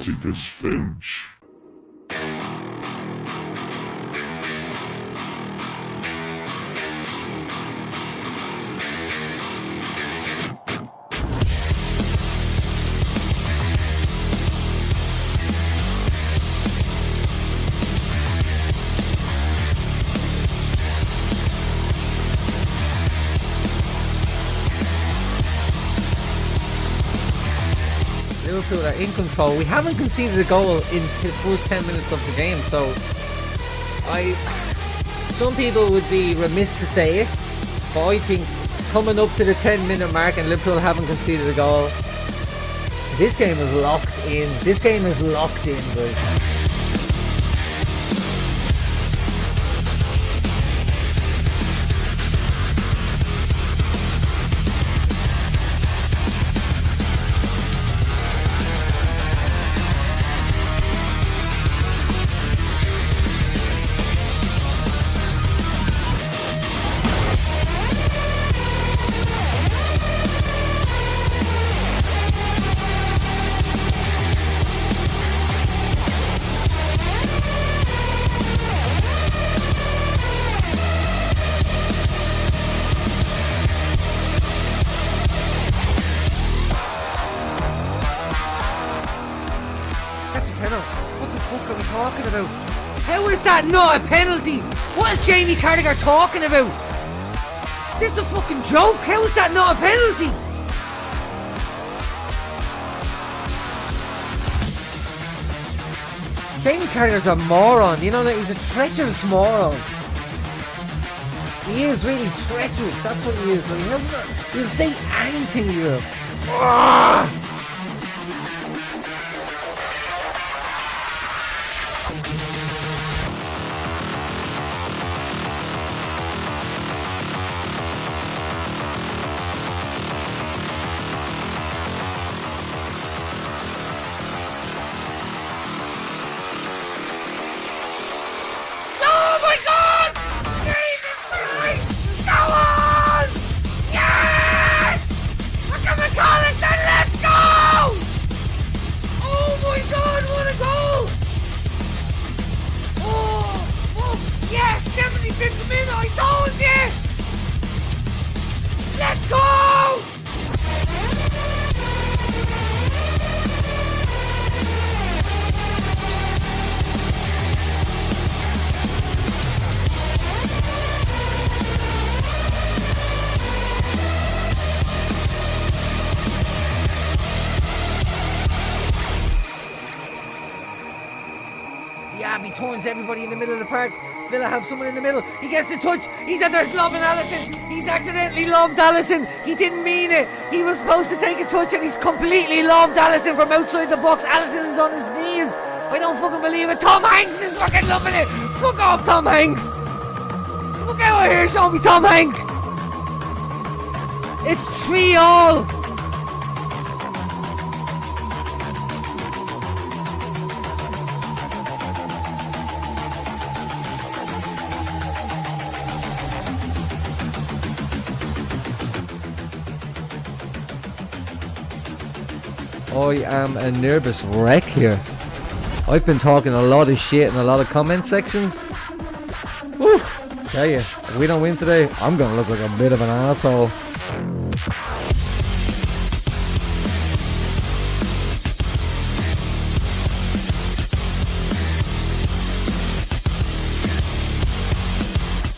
this Finch. Liverpool are in control. We haven't conceded a goal in the first 10 minutes of the game, so some people would be remiss to say it, but I think coming up to the 10-minute mark and Liverpool haven't conceded a goal, this game is locked in. This game is locked in, guys. How is that not a penalty? What is Jamie Carragher talking about? This is a fucking joke. How is that not a penalty? Jamie Carragher's a moron. You know that he's a treacherous moron. He is really treacherous. That's what he is. He'll say anything to you. Let's go! Diaby turns everybody in the middle of the park. Villa have someone in the middle. He gets the touch. He's at the lobbing Alisson. He's accidentally lobbed Alisson. He didn't mean it. He was supposed to take a touch and he's completely lobbed Alisson from outside the box. Alisson is on his knees. I don't fucking believe it. Tom Hanks is fucking loving it. Fuck off, Tom Hanks. Look out here. Show me Tom Hanks. It's 3-all. I am a nervous wreck here. I've been talking a lot of shit in a lot of comment sections. Woo! Tell you, if we don't win today, I'm gonna look like a bit of an asshole.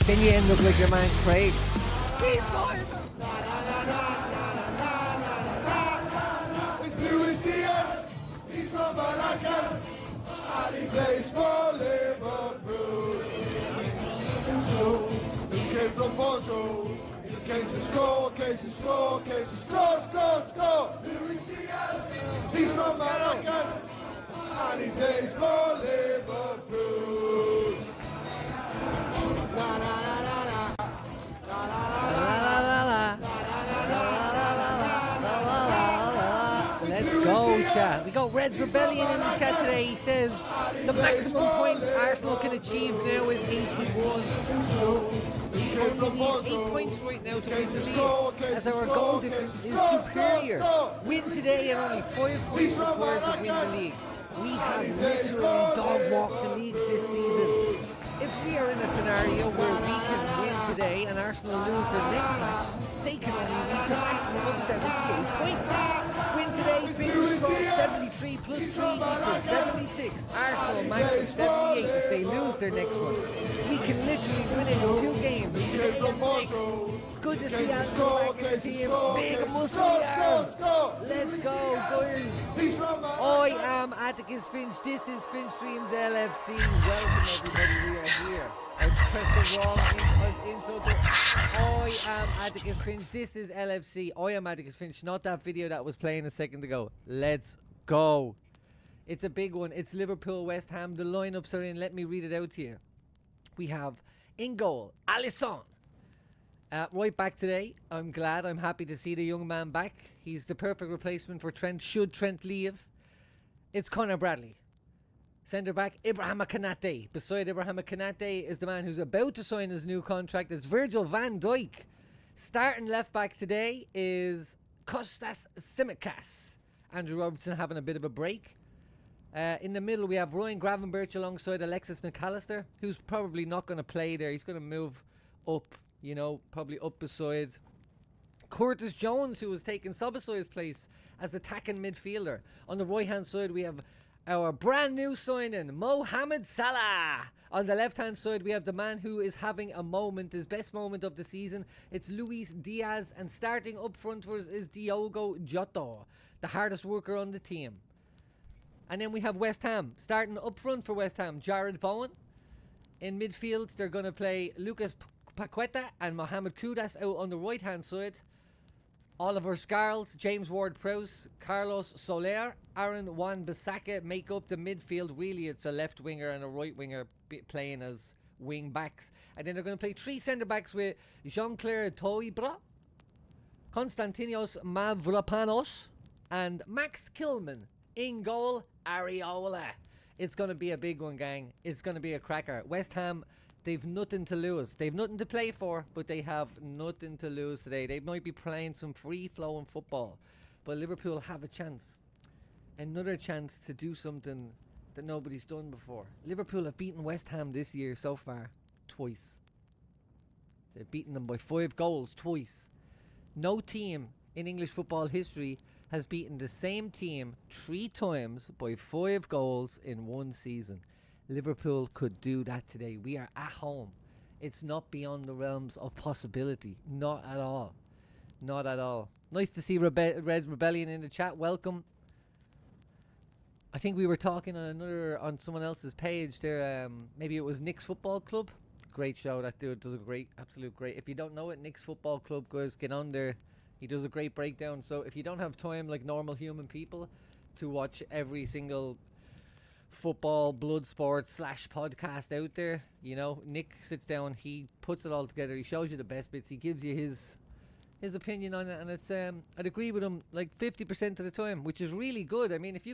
Then you end up like your man Craig. He plays for Liverpool. He came from Porto. In case you score, score. He's from Maracas. And he plays for Liverpool. La la la la la. La la la la la. Let's go, chat. We got Red's Rebellion in the chat today. He says the maximum points Arsenal can achieve now is 81. We only need 8 points right now to win the league, as our goal difference is superior. Win today and only 5 points required to win the league. We have literally dog-walked the league this season. If we are in a scenario where we can win today and Arsenal lose their next match, they can only reach a maximum of 78 points. Win today, fingers crossed, 73 plus 3 equals 76. Arsenal max of 78 if they lose their next one. We can literally win it in 2 games. Good to see Arsenal back in the team. Big muscle arms. Let's go, boys. I am Atticus Finch. This is Finch Streams LFC. Welcome everybody, we are here. I pressed the wrong intro. I am Atticus Finch. This is LFC. I am Atticus Finch, not that video that was playing a second ago. Let's go. It's a big one. It's Liverpool West Ham. The lineups are in. Let me read it out to you. We have in goal, Alisson. Right back today. I'm glad. I'm happy to see the young man back. He's the perfect replacement for Trent, should Trent leave. It's Conor Bradley. Centre back, Ibrahima Konate. Beside Ibrahima Konate is the man who's about to sign his new contract. It's Virgil van Dijk. Starting left back today is Kostas Tsimikas. Andrew Robertson having a bit of a break. In the middle, we have Ryan Gravenberch alongside Alexis McAllister, who's probably not going to play there. He's going to move up, you know, probably up beside Curtis Jones, who was taking Soboslai's place as attacking midfielder. On the right-hand side, we have our brand new signing, Mohamed Salah. On the left-hand side, we have the man who is having a moment, his best moment of the season. It's Luis Diaz, and starting up front for us is Diogo Jota, the hardest worker on the team. And then we have West Ham. Starting up front for West Ham, Jared Bowen. In midfield, they're going to play Lucas Paqueta and Mohamed Kudus out on the right-hand side. Oliver Scarles, James Ward-Prowse, Carlos Soler, Aaron Wan-Bissaka make up the midfield. Really, it's a left winger and a right winger playing as wing backs. And then they're going to play 3 centre-backs with Jean-Claire Toibra, Konstantinos Mavropanos, and Max Kilman. In goal, Areola. It's going to be a big one, gang. It's going to be a cracker. West Ham, they've nothing to lose. They've nothing to play for, but they have nothing to lose today. They might be playing some free-flowing football, but Liverpool have a chance. Another chance to do something that nobody's done before. Liverpool have beaten West Ham this year so far twice. They've beaten them by 5 goals twice. No team in English football history has beaten the same team 3 times by 5 goals in one season. Liverpool could do that today. We are at home. It's not beyond the realms of possibility. Not at all. Not at all. Nice to see Red's Rebellion in the chat. Welcome. I think we were talking on someone else's page there. Maybe it was Nick's Football Club. Great show. That dude does a absolute great. If you don't know it, Nick's Football Club, guys, get on there. He does a great breakdown. So if you don't have time like normal human people to watch every single football blood sport / podcast out there, you know, Nick sits down, he puts it all together, he shows you the best bits, he gives you his opinion on it, and it's I'd agree with him like 50% of the time, which is really good. I mean, if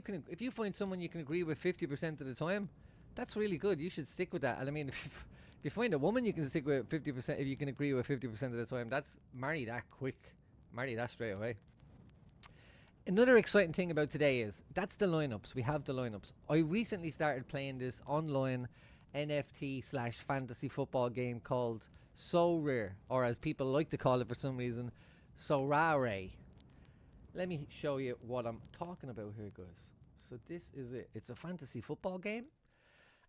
you find someone you can agree with 50% of the time, that's really good. You should stick with that. And I mean, if you find a woman you can stick with 50%, if you can agree with 50% of the time, that's marry that quick. Marry that straight away. Another exciting thing about today is that's the lineups. We have the lineups. I recently started playing this online NFT / fantasy football game called So Rare, or as people like to call it for some reason, So Rare. Let me show you what I'm talking about here, guys. So this is it. It's a fantasy football game,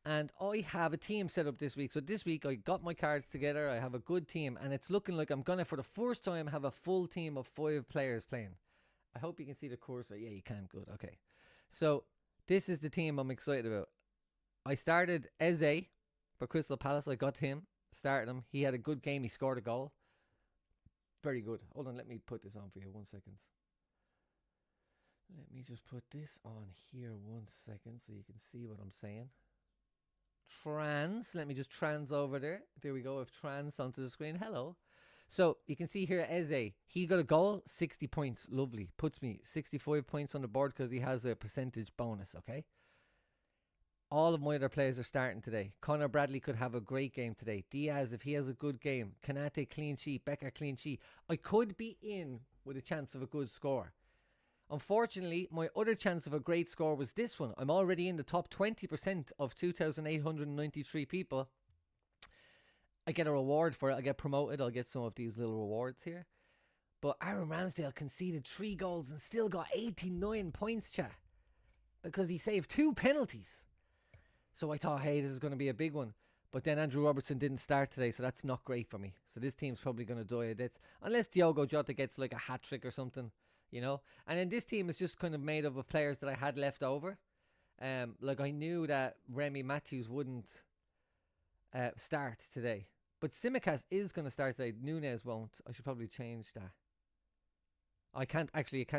and I have a team set up this week. So this week I got my cards together. I have a good team, and it's looking like I'm gonna, for the first time, have a full team of 5 players playing. I hope you can see the cursor. Yeah, you can. Good. Okay. So this is the team I'm excited about. I started Eze for Crystal Palace. I got him. Started him. He had a good game. He scored a goal. Very good. Hold on. Let me put this on for you. 1 second. Let me just put this on here 1 second so you can see what I'm saying. Trans. Let me just trans over there. There we go. I've trans onto the screen. Hello. So you can see here, Eze, he got a goal, 60 points. Lovely. Puts me 65 points on the board because he has a percentage bonus, okay? All of my other players are starting today. Connor Bradley could have a great game today. Diaz, if he has a good game. Kanate, clean sheet. Becker, clean sheet. I could be in with a chance of a good score. Unfortunately, my other chance of a great score was this one. I'm already in the top 20% of 2,893 people. I get a reward for it. I get promoted. I'll get some of these little rewards here. But Aaron Ramsdale conceded 3 goals and still got 89 points, chat. Because he saved 2 penalties. So I thought, hey, this is going to be a big one. But then Andrew Robertson didn't start today, so that's not great for me. So this team's probably going to die of deaths. Unless Diogo Jota gets like a hat-trick or something, you know. And then this team is just kind of made up of players that I had left over. Like I knew that Remy Matthews wouldn't start today. But Tsimikas is going to start today. Nunez won't. I should probably change that. I can't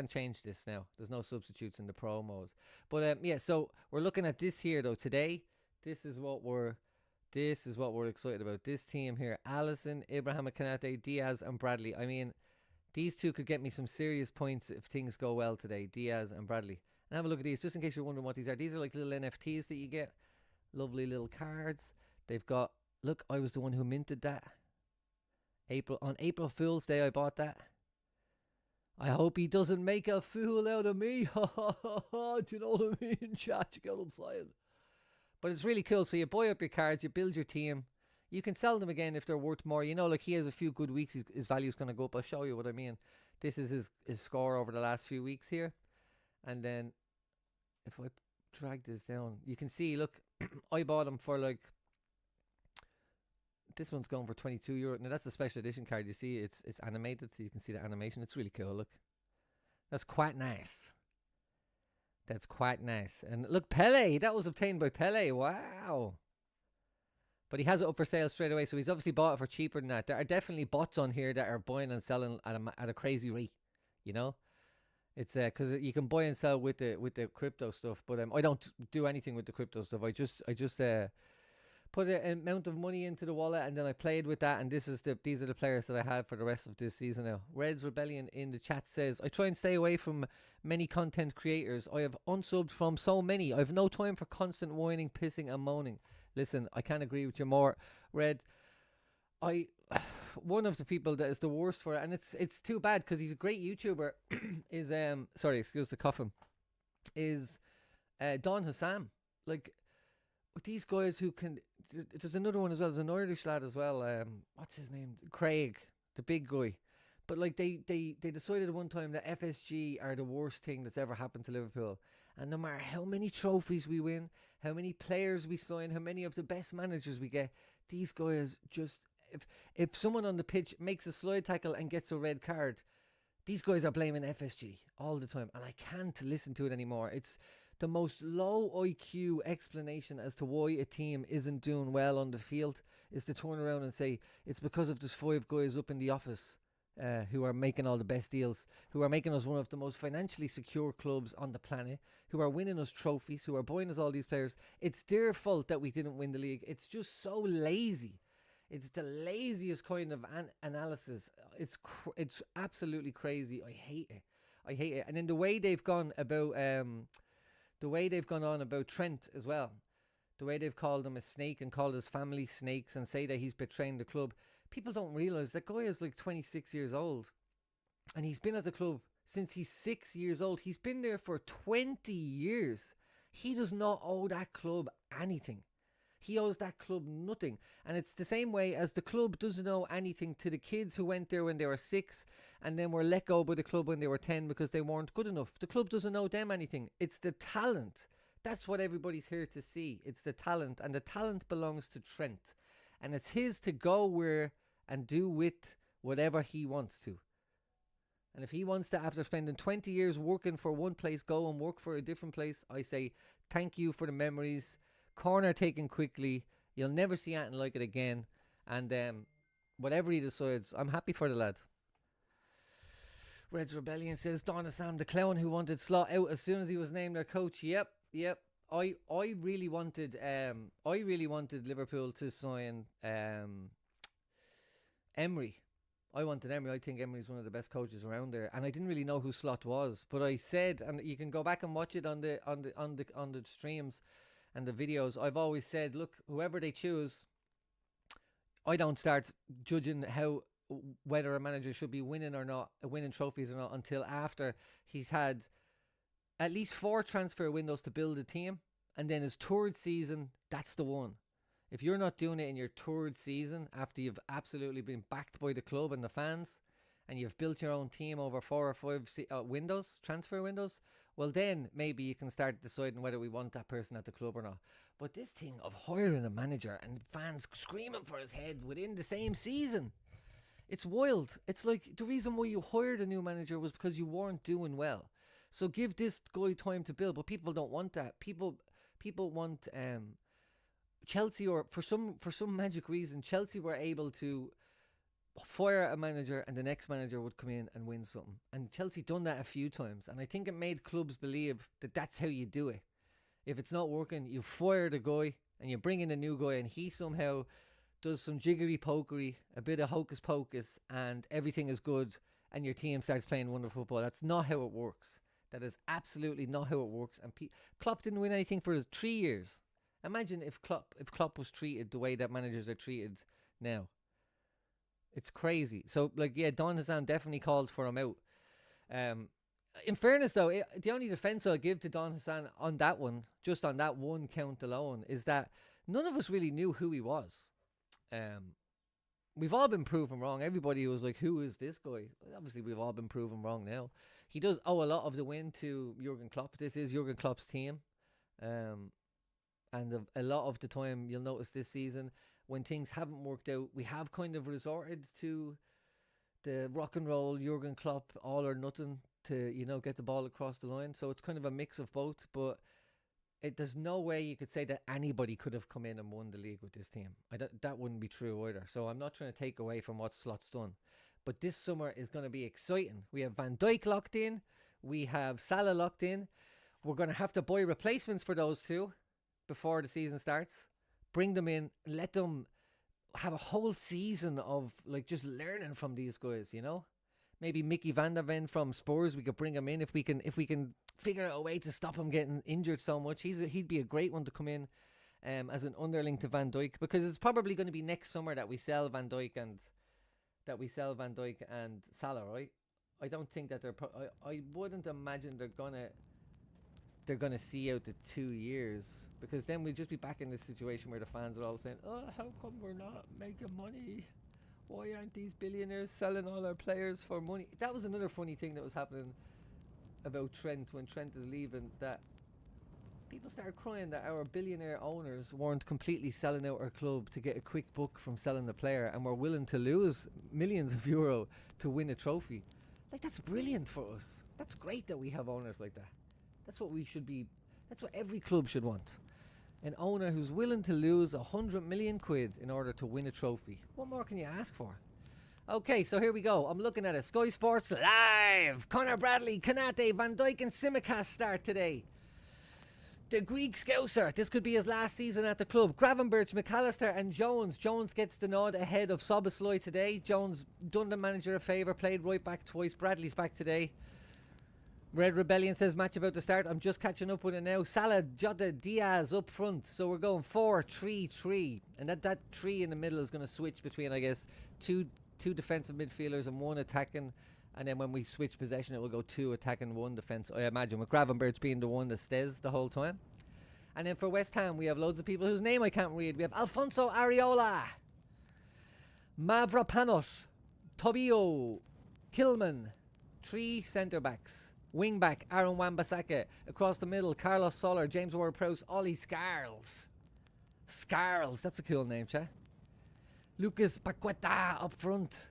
change this now. There's no substitutes in the pro mode. But yeah, so we're looking at this here though today. This is what we're excited about. This team here: Alisson, Ibrahim Kanate, Diaz, and Bradley. I mean, these two could get me some serious points if things go well today. Diaz and Bradley. And have a look at these, just in case you're wondering what these are. These are like little NFTs that you get. Lovely little cards. They've got. Look, I was the one who minted that. On April Fool's Day, I bought that. I hope he doesn't make a fool out of me. Do you know what I mean? Chat, you get what I'm saying. But it's really cool. So you buy up your cards, you build your team. You can sell them again if they're worth more. You know, like he has a few good weeks, his value's going to go up. I'll show you what I mean. This is his score over the last few weeks here. And then if I drag this down, you can see, look, I bought him for like, this one's going for €22. Now that's a special edition card. You see, it's animated, so you can see the animation. It's really cool. Look, that's quite nice. That's quite nice. And look, Pele. That was obtained by Pele. Wow. But he has it up for sale straight away, so he's obviously bought it for cheaper than that. There are definitely bots on here that are buying and selling at a crazy rate. You know, it's because you can buy and sell with the crypto stuff. But I don't do anything with the crypto stuff. I just put an amount of money into the wallet and then I played with that, and these are the players that I have for the rest of this season now. Red's Rebellion in the chat says, I try and stay away from many content creators. I have unsubbed from so many. I have no time for constant whining, pissing and moaning. Listen, I can't agree with you more, Red. One of the people that is the worst for it, and it's too bad because he's a great YouTuber, is sorry, excuse the coughing, is Don Hassam. Like, these guys who can, there's another one as well, there's an Irish lad as well, what's his name, Craig, the big guy. But like they decided at one time that FSG are the worst thing that's ever happened to Liverpool. And no matter how many trophies we win, how many players we sign, how many of the best managers we get, these guys just, if someone on the pitch makes a slide tackle and gets a red card, these guys are blaming FSG all the time. And I can't listen to it anymore. It's the most low IQ explanation as to why a team isn't doing well on the field is to turn around and say it's because of these 5 guys up in the office who are making all the best deals, who are making us one of the most financially secure clubs on the planet, who are winning us trophies, who are buying us all these players. It's their fault that we didn't win the league. It's just so lazy. It's the laziest kind of analysis. It's absolutely crazy. I hate it. And then the way they've gone about on about Trent as well, the way they've called him a snake and called his family snakes and say that he's betraying the club. People don't realise that guy is like 26 years old and he's been at the club since he's 6 years old. He's been there for 20 years. He does not owe that club anything. He owes that club nothing. And it's the same way as the club doesn't owe anything to the kids who went there when they were 6 and then were let go by the club when they were 10 because they weren't good enough. The club doesn't owe them anything. It's the talent. That's what everybody's here to see. It's the talent. And the talent belongs to Trent. And it's his to go where and do with whatever he wants to. And if he wants to, after spending 20 years working for one place, go and work for a different place, I say thank you for the memories. Corner taken quickly. You'll never see anything like it again. And whatever he decides, I'm happy for the lad. Red's Rebellion says Donna Sam, the clown who wanted Slot out as soon as he was named their coach. Yep. I really wanted Liverpool to sign Emery. I wanted Emery. I think Emery's one of the best coaches around there, and I didn't really know who Slot was, but I said, and you can go back and watch it on the streams and the videos. I've always said, look, whoever they choose, I don't start judging whether a manager should be winning or not, winning trophies or not, until after he's had at least 4 transfer windows to build a team, and then his third season, that's the one. If you're not doing it in your third season after you've absolutely been backed by the club and the fans, and you've built your own team over 4 or 5 transfer windows, well then maybe you can start deciding whether we want that person at the club or not. But this thing of hiring a manager and fans screaming for his head within the same season, it's wild. It's like the reason why you hired a new manager was because you weren't doing well. So give this guy time to build, but people don't want that. People want Chelsea, or for some magic reason, Chelsea were able to fire a manager and the next manager would come in and win something. And Chelsea done that a few times, and I think it made clubs believe that that's how you do it. If it's not working, you fire the guy and you bring in a new guy, and he somehow does some jiggery pokery, a bit of hocus pocus, and everything is good and your team starts playing wonderful football. That's not how it works. That is absolutely not how it works. And Klopp didn't win anything for 3 years. Imagine if Klopp was treated the way that managers are treated now. It's crazy. So, Don Hassan definitely called for him out. In fairness, though, the only defence I'll give to Don Hassan on that one, just on that one count alone, is that none of us really knew who he was. We've all been proven wrong. Everybody was like, who is this guy? Obviously, we've all been proven wrong now. He does owe a lot of the win to Jurgen Klopp. This is Jurgen Klopp's team. And a lot of the time, you'll notice this season, when things haven't worked out, we have kind of resorted to the rock and roll Jurgen Klopp, all or nothing, to, get the ball across the line. So it's kind of a mix of both, but there's no way you could say that anybody could have come in and won the league with this team. That wouldn't be true either. So I'm not trying to take away from what Slot's done. But this summer is going to be exciting. We have Van Dijk locked in. We have Salah locked in. We're going to have to buy replacements for those two before the season starts. Bring them in. Let them have a whole season of just learning from these guys, Maybe Mickey van der Ven from Spurs, we could bring him in if we can figure out a way to stop him getting injured so much. He'd be a great one to come in as an underling to Van Dijk, because it's probably going to be next summer that we sell Van Dijk and Salah, right? I don't think that I wouldn't imagine they're gonna see out the 2 years, because then we'll just be back in this situation where the fans are all saying, "Oh, how come we're not making money? Why aren't these billionaires selling all our players for money?" That was another funny thing that was happening about Trent when Trent is leaving, that people started crying that our billionaire owners weren't completely selling out our club to get a quick buck from selling the player, and were willing to lose millions of euro to win a trophy. That's brilliant for us. That's great that we have owners like that. That's what we should be. That's what every club should want. An owner who's willing to lose 100 million quid in order to win a trophy. What more can you ask for? Okay, so here we go. I'm looking at it. Sky Sports Live. Conor Bradley, Kanate, Van Dijk and Tsimikas start today. The Greek Scouser. This could be his last season at the club. Gravenberch, McAllister and Jones. Jones gets the nod ahead of Szoboszlai today. Jones done the manager a favour. Played right back twice. Bradley's back today. Red Rebellion says match about to start. I'm just catching up with it now. Salah, Jota, Diaz up front. So we're going 4-3-3. And that 3 in the middle is going to switch between, I guess, two defensive midfielders and 1 attacking. And then when we switch possession, it will go 2 attacking, 1 defence, I imagine, with Gravenberch being the one that stays the whole time. And then for West Ham, we have loads of people whose name I can't read. We have Alfonso Areola, Mavropanos, Tobio, Kilman, 3 centre-backs. Wing back, Aaron Wan-Bissaka. Across the middle, Carlos Soler, James Ward-Prowse, Ollie Scarles. Scarles, that's a cool name, che? Lucas Paqueta up front.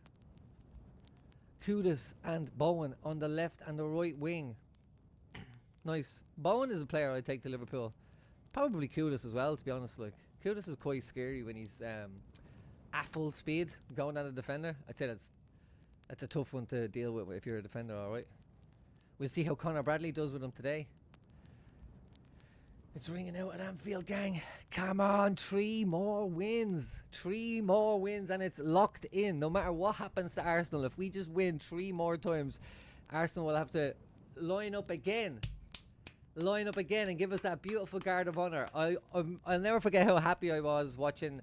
Kudus and Bowen on the left and the right wing. Nice. Bowen is a player I'd take to Liverpool. Probably Kudus as well, to be honest. Kudus is quite scary when he's at full speed going at a defender. I'd say that's a tough one to deal with if you're a defender, alright. We'll see how Conor Bradley does with him today. It's ringing out at Anfield, gang. Come on, 3 more wins. 3 more wins, and it's locked in. No matter what happens to Arsenal, if we just win 3 more times, Arsenal will have to line up again and give us that beautiful guard of honour. I'll never forget how happy I was watching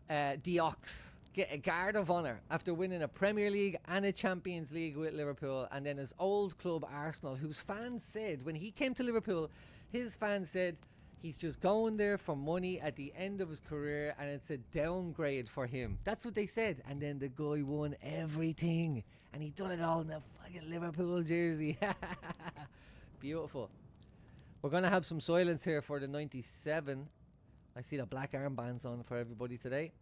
Diox get a guard of honour after winning a Premier League and a Champions League with Liverpool, and then his old club Arsenal, whose fans said when he came to Liverpool, his fans said he's just going there for money at the end of his career and it's a downgrade for him. That's what they said. And then the guy won everything and he done it all in a fucking Liverpool jersey. Beautiful. We're going to have some silence here for the 97. I see the black armbands on for everybody today.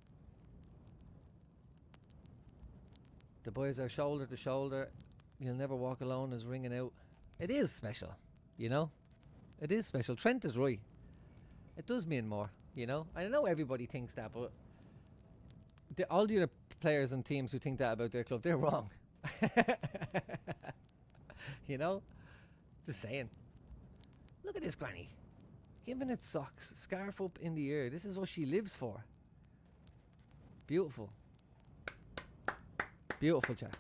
The boys are shoulder to shoulder. You'll never walk alone is ringing out. It is special, you know. It is special. Trent is right. It does mean more, you know. I know everybody thinks that, but all the other players and teams who think that about their club, they're wrong. You know? Just saying. Look at this granny. Giving it socks. Scarf up in the air. This is what she lives for. Beautiful. Beautiful, chat.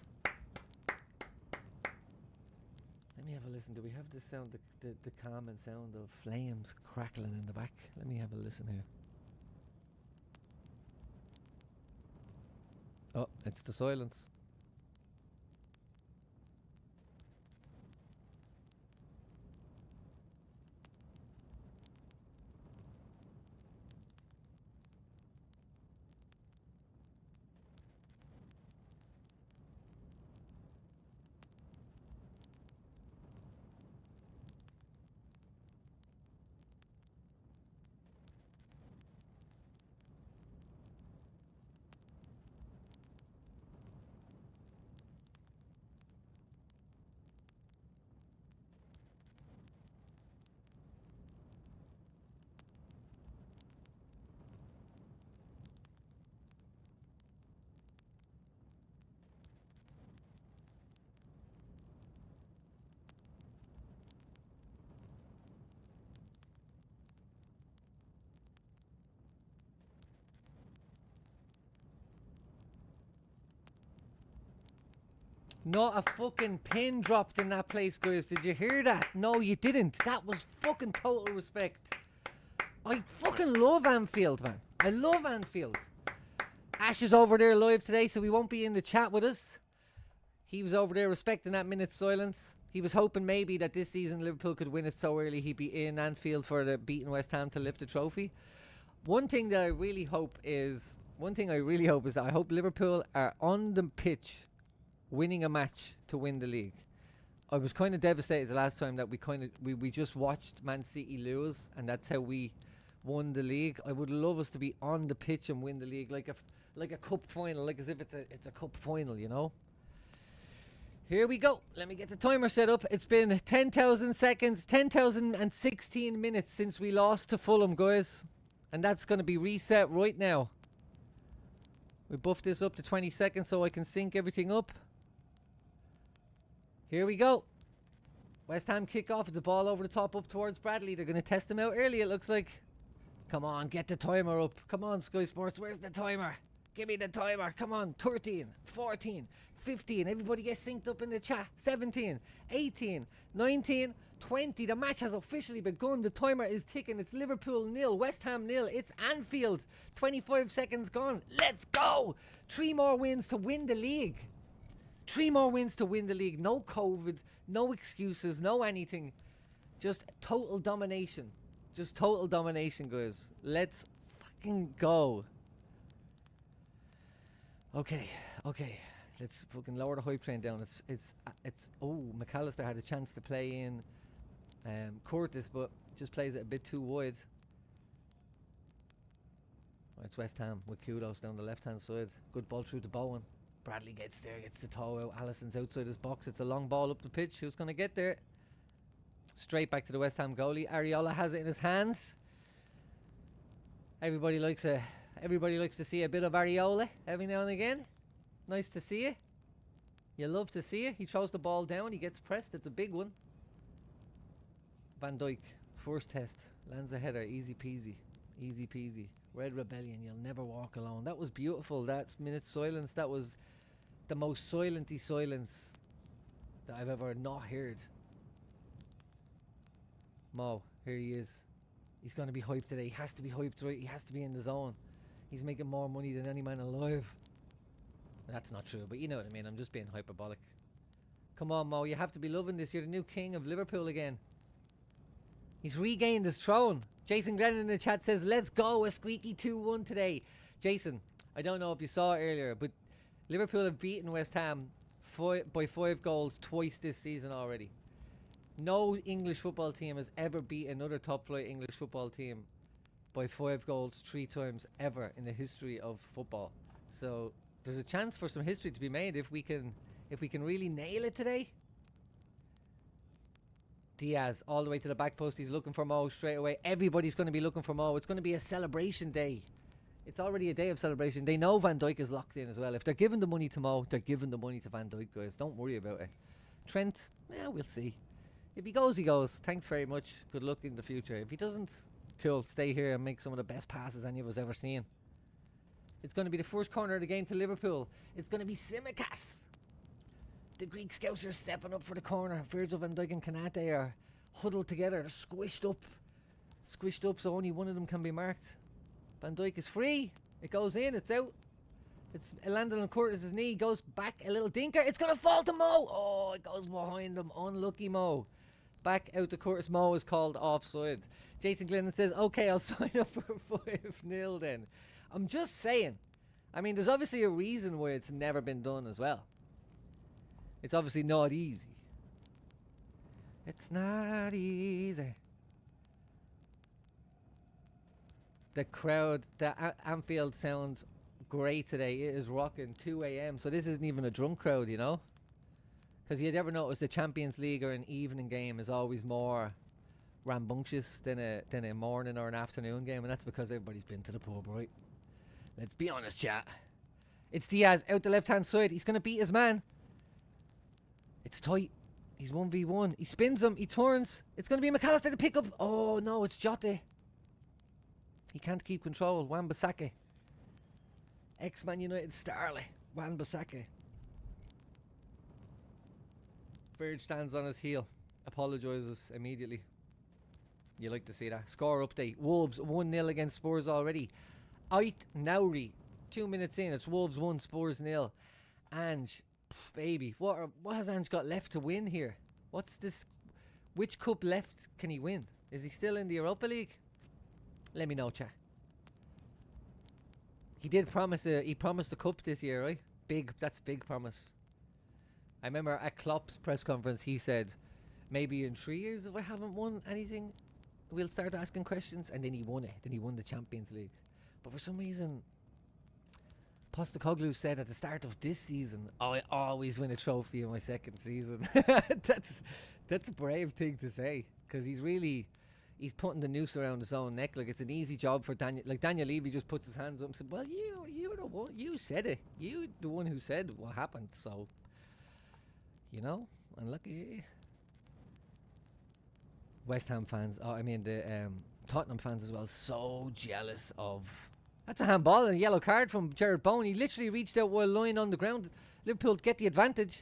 Let me have a listen. Do we have the sound, the calming sound of flames crackling in the back? Let me have a listen here. Oh, it's the silence. Not a fucking pin dropped in that place, guys. Did you hear that? No, you didn't. That was fucking total respect. I fucking love Anfield, man. I love Anfield. Ash is over there live today, so he won't be in the chat with us. He was over there respecting that minute's silence. He was hoping maybe that this season Liverpool could win it so early he'd be in Anfield for the beating West Ham to lift the trophy. One thing I really hope is that I hope Liverpool are on the pitch winning a match to win the league. I was kind of devastated the last time that we just watched Man City lose, and that's how we won the league. I would love us to be on the pitch and win the league like a cup final, like as if it's a cup final, you know. Here we go. Let me get the timer set up. It's been 10,000 seconds, 10,016 minutes since we lost to Fulham, guys, and that's going to be reset right now. We buffed this up to 20 seconds so I can sync everything up. Here we go. West Ham kick off. It's a ball over the top up towards Bradley. They're going to test him out early, it looks like. Come on, get the timer up. Come on, Sky Sports. Where's the timer? Give me the timer. Come on. 13, 14, 15. Everybody get synced up in the chat. 17, 18, 19, 20. The match has officially begun. The timer is ticking. It's Liverpool 0, West Ham 0. It's Anfield. 25 seconds gone. Let's go. 3 more wins to win the league. 3 more wins to win the league. No COVID, no excuses, no anything. Just total domination. Just total domination, guys. Let's fucking go. Okay. Let's fucking lower the hype train down. It's oh, McAllister had a chance to play in Curtis, but just plays it a bit too wide. It's West Ham with Kudos down the left-hand side. Good ball through to Bowen. Bradley gets there, gets the toe out. Allison's outside his box. It's a long ball up the pitch. Who's going to get there? Straight back to the West Ham goalie. Areola has it in his hands. Everybody likes to see a bit of Areola every now and again. Nice to see it. You love to see it. He throws the ball down. He gets pressed. It's a big one. Van Dijk. First test. Lands a header. Easy peasy. Easy peasy. Red Rebellion. You'll never walk alone. That was beautiful. That's minute silence. That was the most silenty silence that I've ever not heard. Mo, here he is. He's going to be hyped today. He has to be hyped, right? He has to be in the zone. He's making more money than any man alive. That's not true, but you know what I mean. I'm just being hyperbolic. Come on, Mo. You have to be loving this. You're the new king of Liverpool again. He's regained his throne. Jason Glennon in the chat says, let's go. A squeaky 2-1 today. Jason, I don't know if you saw it earlier, but Liverpool have beaten West Ham by 5 goals twice this season already. No English football team has ever beat another top flight English football team by 5 goals 3 times ever in the history of football. So there's a chance for some history to be made if we can really nail it today. Diaz all the way to the back post. He's looking for Mo straight away. Everybody's going to be looking for Mo. It's going to be a celebration day. It's already a day of celebration. They know Van Dijk is locked in as well. If they're giving the money to Mo, they're giving the money to Van Dijk, guys. Don't worry about it. Trent, yeah, we'll see. If he goes, he goes. Thanks very much. Good luck in the future. If he doesn't, cool. Stay here and make some of the best passes any of us ever seen. It's going to be the first corner of the game to Liverpool. It's going to be Tsimikas. The Greek scouts are stepping up for the corner. Virgil van Dijk and Kanate are huddled together. They're squished up. Squished up so only one of them can be marked. Van Dijk is free. It goes in. It's out. It's landed on Curtis's knee. Goes back a little dinker. It's going to fall to Mo. Oh, it goes behind him. Unlucky Mo. Back out to Curtis. Mo is called offside. Jason Glennon says, okay, I'll sign up for 5-0 then. I'm just saying. I mean, there's obviously a reason why it's never been done as well. It's obviously not easy. It's not easy. The crowd, the Anfield sounds great today. It is rocking 2 a.m. So this isn't even a drunk crowd, you know? Because you'd ever notice the Champions League or an evening game is always more rambunctious than a morning or an afternoon game. And that's because everybody's been to the pub, right? Let's be honest, chat. It's Diaz out the left-hand side. He's going to beat his man. It's tight. He's 1v1. He spins him. He turns. It's going to be McAllister to pick up. Oh, no, it's Jota. He can't keep control. Wan-Bissaka. Ex-Man United starlet. Wan-Bissaka. Virg stands on his heel. Apologises immediately. You like to see that. Score update. Wolves 1-0 against Spurs already. Ait Nauri. 2 minutes in. It's Wolves 1, Spurs 0. Ange. Baby, what has Ange got left to win here? What's this? Which cup left can he win? Is he still in the Europa League? Let me know, chat. He did promise he promised the cup this year, right? That's big promise. I remember at Klopp's press conference he said, maybe in 3 years if I haven't won anything, we'll start asking questions. And then he won it. Then he won the Champions League. But for some reason, Postecoglou said at the start of this season, oh, I always win a trophy in my second season. That's a brave thing to say, because he's putting the noose around his own neck. Like, it's an easy job for Daniel. Like, Daniel Levy just puts his hands up and said, well, you're the one, you said it. You the one who said what happened. So, you know, unlucky. West Ham fans, the Tottenham fans as well, so jealous of... That's a handball and a yellow card from Jared Bowen. He literally reached out while lying on the ground. Liverpool get the advantage.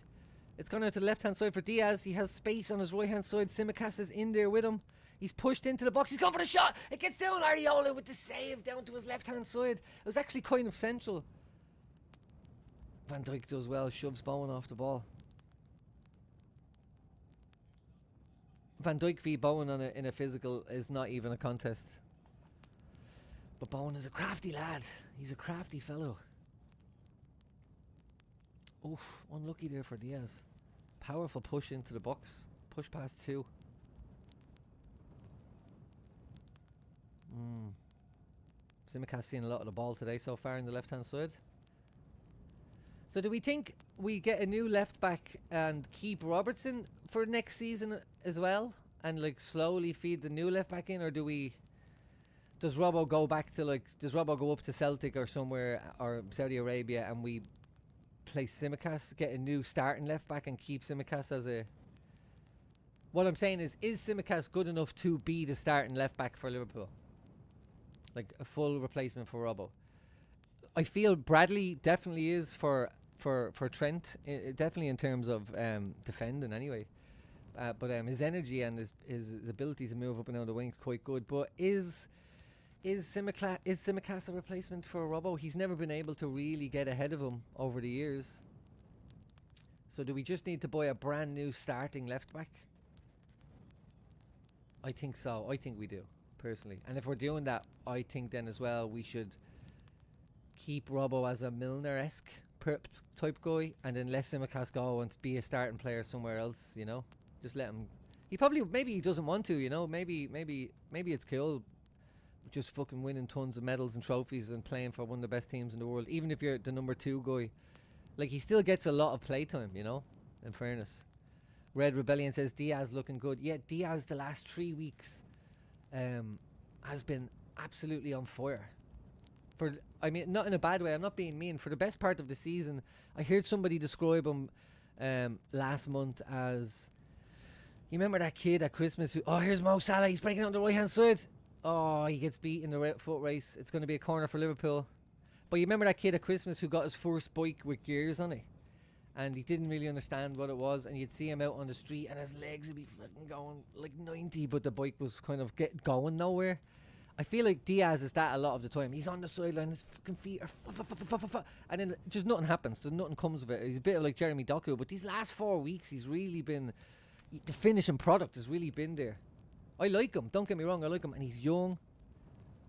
It's gone out to the left-hand side for Diaz. He has space on his right-hand side. Tsimikas is in there with him. He's pushed into the box. He's gone for the shot. It gets down. Areola with the save down to his left-hand side. It was actually kind of central. Van Dijk does well. Shoves Bowen off the ball. Van Dijk v Bowen in a physical is not even a contest. But Bowen is a crafty lad. He's a crafty fellow. Oof, unlucky there for Diaz. Powerful push into the box. Push past 2. Tsimikas seen a lot of the ball today so far in the left-hand side. So do we think we get a new left-back and keep Robertson for next season as well? And like slowly feed the new left-back in? Or do we... Does Robbo go back to does Robbo go up to Celtic or somewhere or Saudi Arabia and we play Tsimikas, get a new starting left back and keep Tsimikas What I'm saying is Tsimikas good enough to be the starting left back for Liverpool? Like a full replacement for Robbo. I feel Bradley definitely is for Trent, definitely in terms of defending anyway. But his energy and his ability to move up and down the wing is quite good. But is Tsimikas a replacement for Robbo? He's never been able to really get ahead of him over the years. So do we just need to buy a brand new starting left back? I think so. I think we do, personally. And if we're doing that, I think then as well we should keep Robbo as a Milner-esque type guy, and then let Tsimikas go and be a starting player somewhere else, you know? Just let him... Maybe he doesn't want to, you know? Maybe it's cool just fucking winning tons of medals and trophies and playing for one of the best teams in the world, even if you're the number 2 guy. Like, he still gets a lot of playtime, you know? In fairness. Red Rebellion says Diaz looking good. Yeah, Diaz the last 3 weeks has been absolutely on fire. I mean, not in a bad way, I'm not being mean. For the best part of the season, I heard somebody describe him last month as... You remember that kid at Christmas who... Oh, here's Mo Salah, he's breaking on the right hand side. Oh, he gets beat in the foot race. It's going to be a corner for Liverpool. But you remember that kid at Christmas who got his first bike with gears on it? And he didn't really understand what it was, and you'd see him out on the street and his legs would be fucking going like 90, but the bike was kind of going nowhere. I feel like Diaz is that a lot of the time. He's on the sideline, his fucking feet are and then just nothing happens. Nothing comes of it. He's a bit like Jeremy Doku, but these last 4 weeks he's really been... The finishing product has really been there. I like him, don't get me wrong, I like him, and he's young.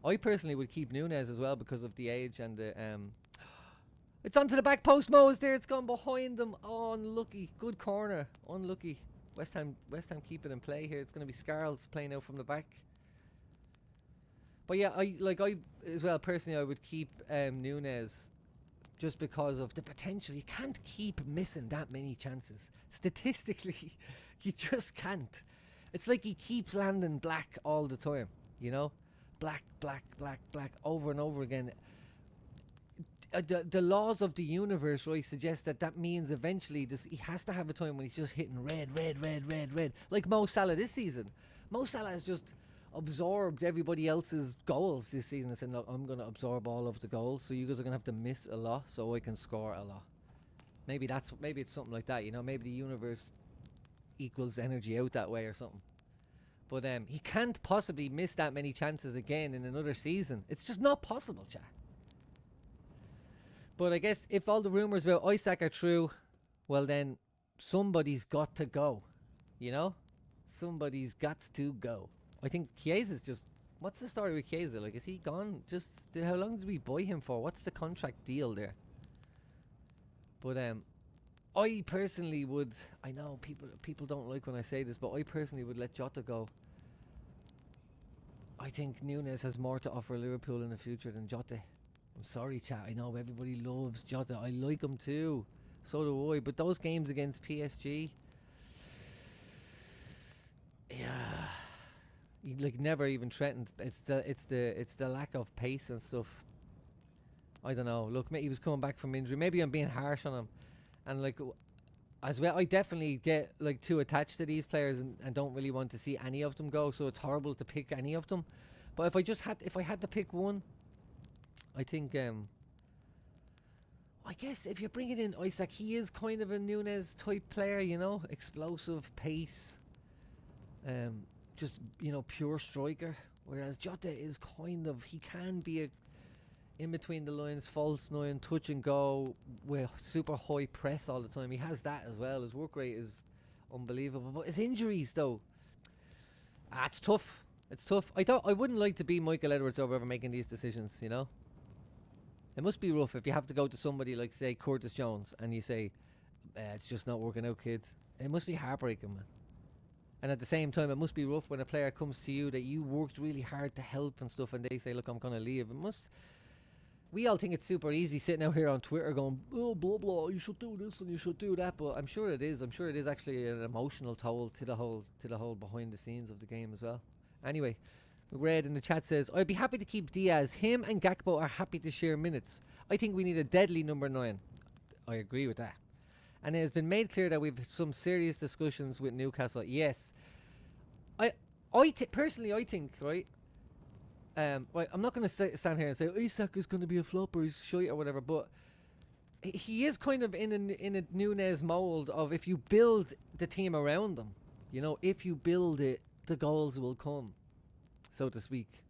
I personally would keep Nunez as well because of the age and the... It's onto the back post, Mo is there, it's gone behind them. Oh, unlucky. Good corner. Unlucky. West Ham keep it in play here. It's going to be Scarles playing out from the back. But yeah, I as well, personally, I would keep Nunez just because of the potential. You can't keep missing that many chances. Statistically, you just can't. It's like he keeps landing black all the time, you know? Black, over and over again. The laws of the universe, right, suggest that means eventually he has to have a time when he's just hitting red. Like Mo Salah this season. Mo Salah has just absorbed everybody else's goals this season and said, look, I'm going to absorb all of the goals, so you guys are going to have to miss a lot so I can score a lot. Maybe it's something like that, you know? Maybe the universe equals energy out that way or something. But he can't possibly miss that many chances again in another season. It's just not possible, chat. But I guess if all the rumours about Isaac are true, well then, somebody's got to go. You know? Somebody's got to go. I think Chiesa's just... What's the story with Chiesa? Like, is he gone? Just... How long did we buy him for? What's the contract deal there? But, I personally would... I know people don't like when I say this, but I personally would let Jota go. I think Nunez has more to offer Liverpool in the future than Jota. I'm sorry, chat. I know everybody loves Jota. I like him too. So do I. But those games against PSG, yeah, he like never even threatened. It's the lack of pace and stuff. I don't know. Look, he was coming back from injury. Maybe I'm being harsh on him. And like, as well, I definitely get like too attached to these players and don't really want to see any of them go. So it's horrible to pick any of them. But if I had to pick one, I think, I guess if you're bringing in Isaac, he is kind of a Nunez type player, you know? Explosive, pace, just, you know, pure striker. Whereas Jota is kind of, he can be a in between the lines, false nine, touch and go with super high press all the time. He has that as well. His work rate is unbelievable. But his injuries, though, it's tough. It's tough. I wouldn't like to be Michael Edwards over ever making these decisions, you know? It must be rough if you have to go to somebody like, say, Curtis Jones, and you say, it's just not working out, kid. It must be heartbreaking, man. And at the same time, it must be rough when a player comes to you that you worked really hard to help and stuff, and they say, look, I'm going to leave. It must... We all think it's super easy sitting out here on Twitter going, oh, blah, blah, you should do this and you should do that. But I'm sure it is. I'm sure it is actually an emotional toll to the whole behind the scenes of the game as well. Anyway, Red in the chat says, I'd be happy to keep Diaz. Him and Gakpo are happy to share minutes. I think we need a deadly number 9. I agree with that. And it has been made clear that we've some serious discussions with Newcastle. Yes, Personally, I think, right. Right, I'm not going to stand here and say Isak is going to be a flop or he's shite or whatever, but he is kind of in a Nunez mold of if you build the team around him, you know, if you build it, the goals will come, so to speak.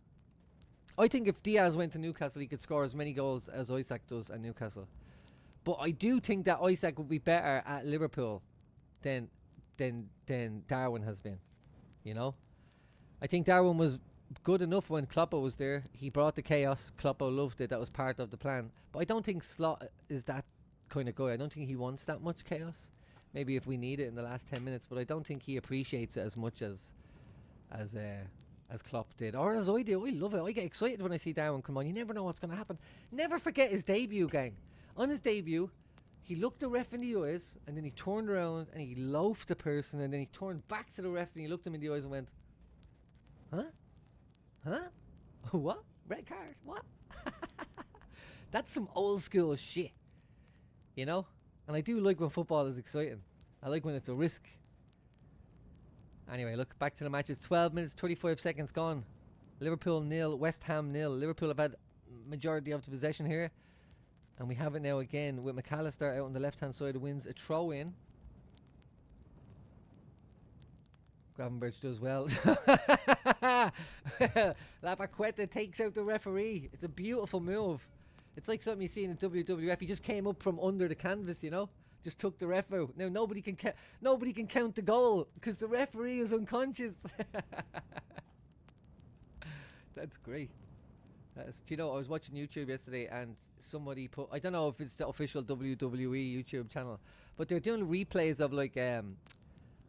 I think if Diaz went to Newcastle, he could score as many goals as Isak does at Newcastle. But I do think that Isak would be better at Liverpool than Darwin has been, you know. I think Darwin was good enough when Kloppo was there. He brought the chaos. Kloppo loved it. That was part of the plan. But I don't think Slot is that kind of guy. I don't think he wants that much chaos. Maybe if we need it in the last 10 minutes, but I don't think he appreciates it as much as Klopp did, or as I do. I love it. I get excited when I see Darwin come on. You never know what's going to happen. Never forget his debut, gang. On his debut, he looked the ref in the eyes, and then he turned around and he loafed the person, and then he turned back to the ref and he looked him in the eyes and went, "Huh? Huh? What? Red card? What?" That's some old school shit, you know? And I do like when football is exciting. I like when it's a risk. Anyway, look, back to the match. It's 12 minutes, 35 seconds gone. Liverpool 0, West Ham 0. Liverpool have had majority of the possession here. And we have it now again with McAllister out on the left-hand side, wins a throw-in. Gravenberch does well. Lapaqueta takes out the referee. It's a beautiful move. It's like something you see in the WWF. He just came up from under the canvas, you know? Just took the ref out. Now nobody can count the goal because the referee is unconscious. That's great. Do you know, I was watching YouTube yesterday and somebody put, I don't know if it's the official WWE YouTube channel, but they're doing replays of like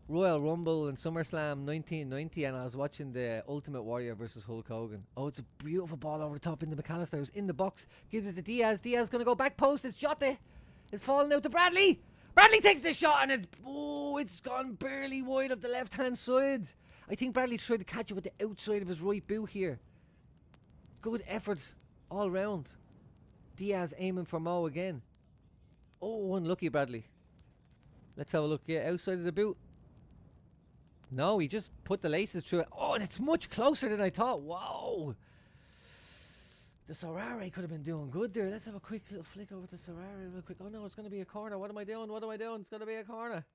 Royal Rumble and SummerSlam 1990, and I was watching the Ultimate Warrior versus Hulk Hogan. Oh, it's a beautiful ball over the top into McAllister, who's in the box, gives it to Diaz. Diaz gonna go back post. It's Jota. It's falling out to Bradley. Bradley takes the shot and it's gone barely wide of the left hand side. I think Bradley tried to catch it with the outside of his right boot here. Good effort all round. Diaz aiming for Mo again. Oh, unlucky Bradley. Let's have a look. Yeah, outside of the boot. No, he just put the laces through it. Oh, and it's much closer than I thought. Wow. The Sorare could have been doing good there. Let's have a quick little flick over to Sorare real quick. Oh no, it's going to be a corner. What am I doing? What am I doing? It's going to be a corner.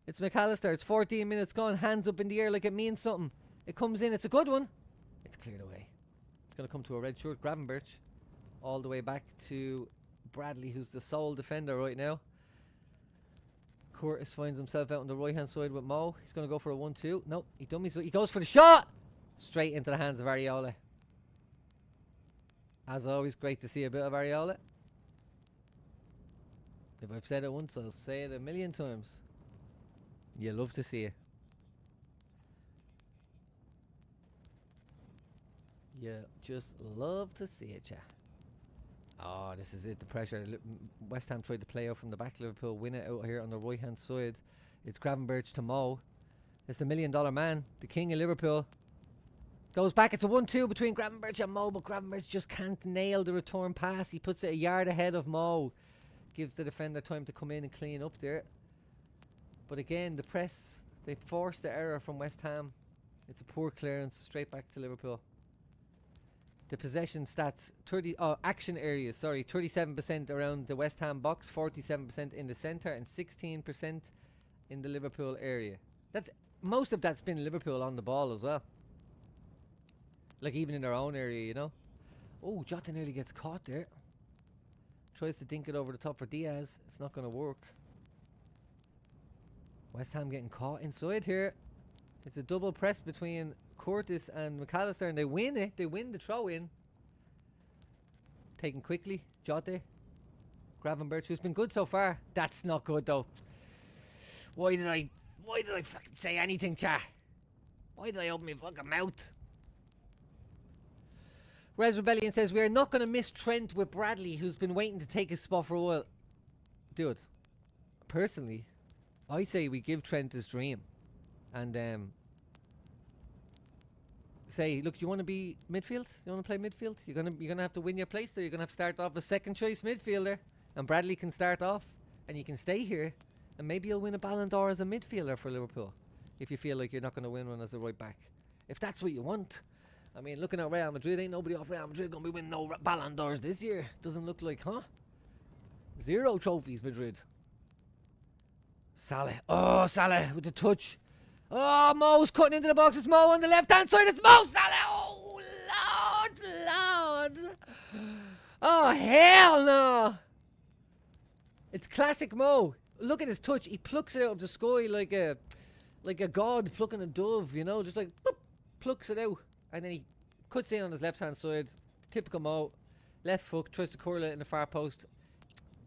It's McAllister. It's 14 minutes gone. Hands up in the air like it means something. It comes in. It's a good one. It's cleared away. It's going to come to a red shirt. Gravenberch. All the way back to Bradley, who's the sole defender right now. Curtis finds himself out on the right hand side with Mo. He's going to go for a 1-2. Nope, he dummies. He goes for the shot. Straight into the hands of Areola. As always, great to see a bit of Areola. If I've said it once, I'll say it a million times. You love to see it. You just love to see it, yeah. Oh, this is it, the pressure. West Ham tried to play out from the back. Liverpool win it out here on the right hand side. It's Gravenberch to Mo. It's the $1 million man, the king of Liverpool. Goes back. It's a 1-2 between Gravenberch and Mo, but Gravenberch just can't nail the return pass. He puts it a yard ahead of Mo. Gives the defender time to come in and clean up there. But again, the press, they forced the error from West Ham. It's a poor clearance straight back to Liverpool. The possession stats, action areas, 37% around the West Ham box, 47% in the centre, and 16% in the Liverpool area. Most of that's been Liverpool on the ball as well. Like even in their own area, you know. Oh, Jota nearly gets caught there. Tries to dink it over the top for Diaz. It's not going to work. West Ham getting caught inside here. It's a double press between Curtis and McAllister, and they win it. They win the throw-in. Taken quickly. Jota. Gravenberch, who's been good so far. That's not good though. Why did I fucking say anything, chat? Why did I open my fucking mouth? Res Rebellion says, we are not going to miss Trent with Bradley, who's been waiting to take his spot for a while. Dude, personally, I say we give Trent his dream. And say, look, do you want to be midfield? You want to play midfield? You're gonna have to win your place there. You're going to have to start off as second choice midfielder. And Bradley can start off. And you can stay here. And maybe you'll win a Ballon d'Or as a midfielder for Liverpool. if you feel like you're not going to win one as a right back. If that's what you want. I mean, looking at Real Madrid, ain't nobody off Real Madrid going to be winning no Ballon d'Ors this year. Doesn't look like, huh? 0 trophies, Madrid. Salah. Oh, Salah with the touch. Oh, Mo's cutting into the box. It's Mo on the left-hand side. It's Mo Salah. Oh, Lord. Oh, hell no. It's classic Mo. Look at his touch. He plucks it out of the sky like a god plucking a dove, you know, just like boop, plucks it out. And then he cuts in on his left-hand side. Typical Mo. Left foot, tries to curl it in the far post.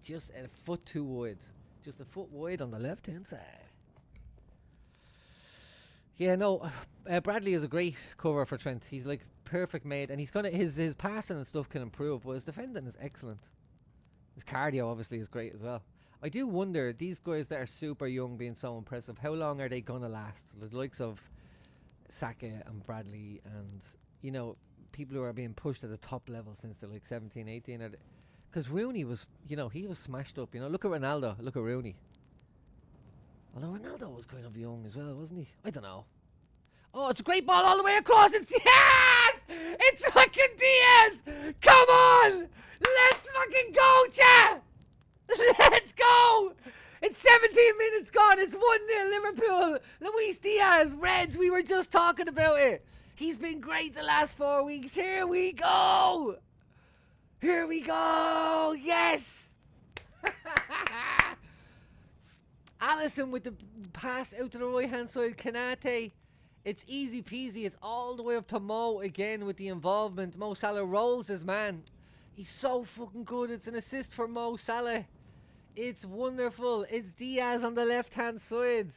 Just a foot too wide. Just a foot wide on the left-hand side. Yeah, no, Bradley is a great cover for Trent. He's like perfect made, and he's gonna his passing and stuff can improve, but his defending is excellent. His cardio obviously is great as well. I do wonder, these guys that are super young being so impressive, how long are they gonna last? The likes of Saka and Bradley and, you know, people who are being pushed at the top level since they're like 17, 18. Because Rooney was, you know, he was smashed up. You know, look at Ronaldo, look at Rooney. Although Ronaldo was kind of young as well, wasn't he? I don't know. Oh, it's a great ball all the way across. It's, yes! It's fucking Diaz! Come on! Let's fucking go, chat! Let's go! It's 17 minutes gone. It's 1-0 Liverpool. Luis Diaz, Reds. We were just talking about it. He's been great the last 4 weeks. Here we go. Here we go. Yes. Allison with the pass out to the right hand side. Kanate. It's easy peasy. It's all the way up to Mo again with the involvement. Mo Salah rolls his man. He's so fucking good. It's an assist for Mo Salah. It's wonderful. It's Diaz on the left-hand side.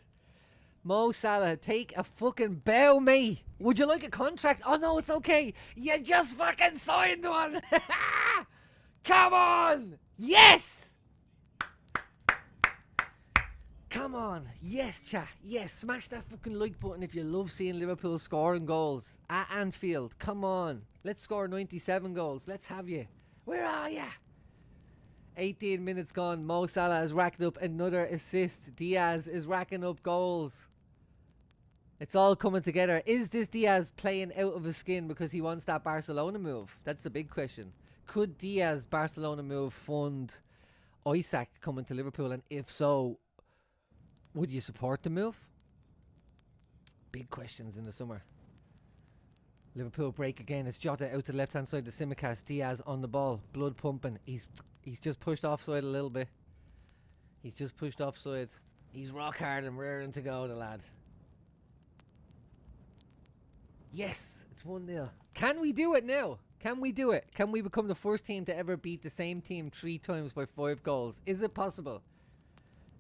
Mo Salah, take a fucking bow, mate. Would you like a contract? Oh, no, it's okay. You just fucking signed one. Come on. Yes. Come on. Yes, chat. Yes, smash that fucking like button if you love seeing Liverpool scoring goals at Anfield. Come on. Let's score 97 goals. Let's have you. Where are you? 18 minutes gone. Mo Salah has racked up another assist. Diaz is racking up goals. It's all coming together. Is this Diaz playing out of his skin because he wants that Barcelona move? That's the big question. Could Diaz Barcelona move fund Isaac coming to Liverpool? And if so, would you support the move? Big questions in the summer. Liverpool break again. It's Jota out to the left hand side. The Simicast. Diaz on the ball. Blood pumping. He's just pushed offside a little bit. He's just pushed offside. He's rock hard and raring to go, the lad. Yes, it's 1-0. Can we do it now? Can we do it? Can we become the first team to ever beat the same team 3 times by 5 goals? Is it possible?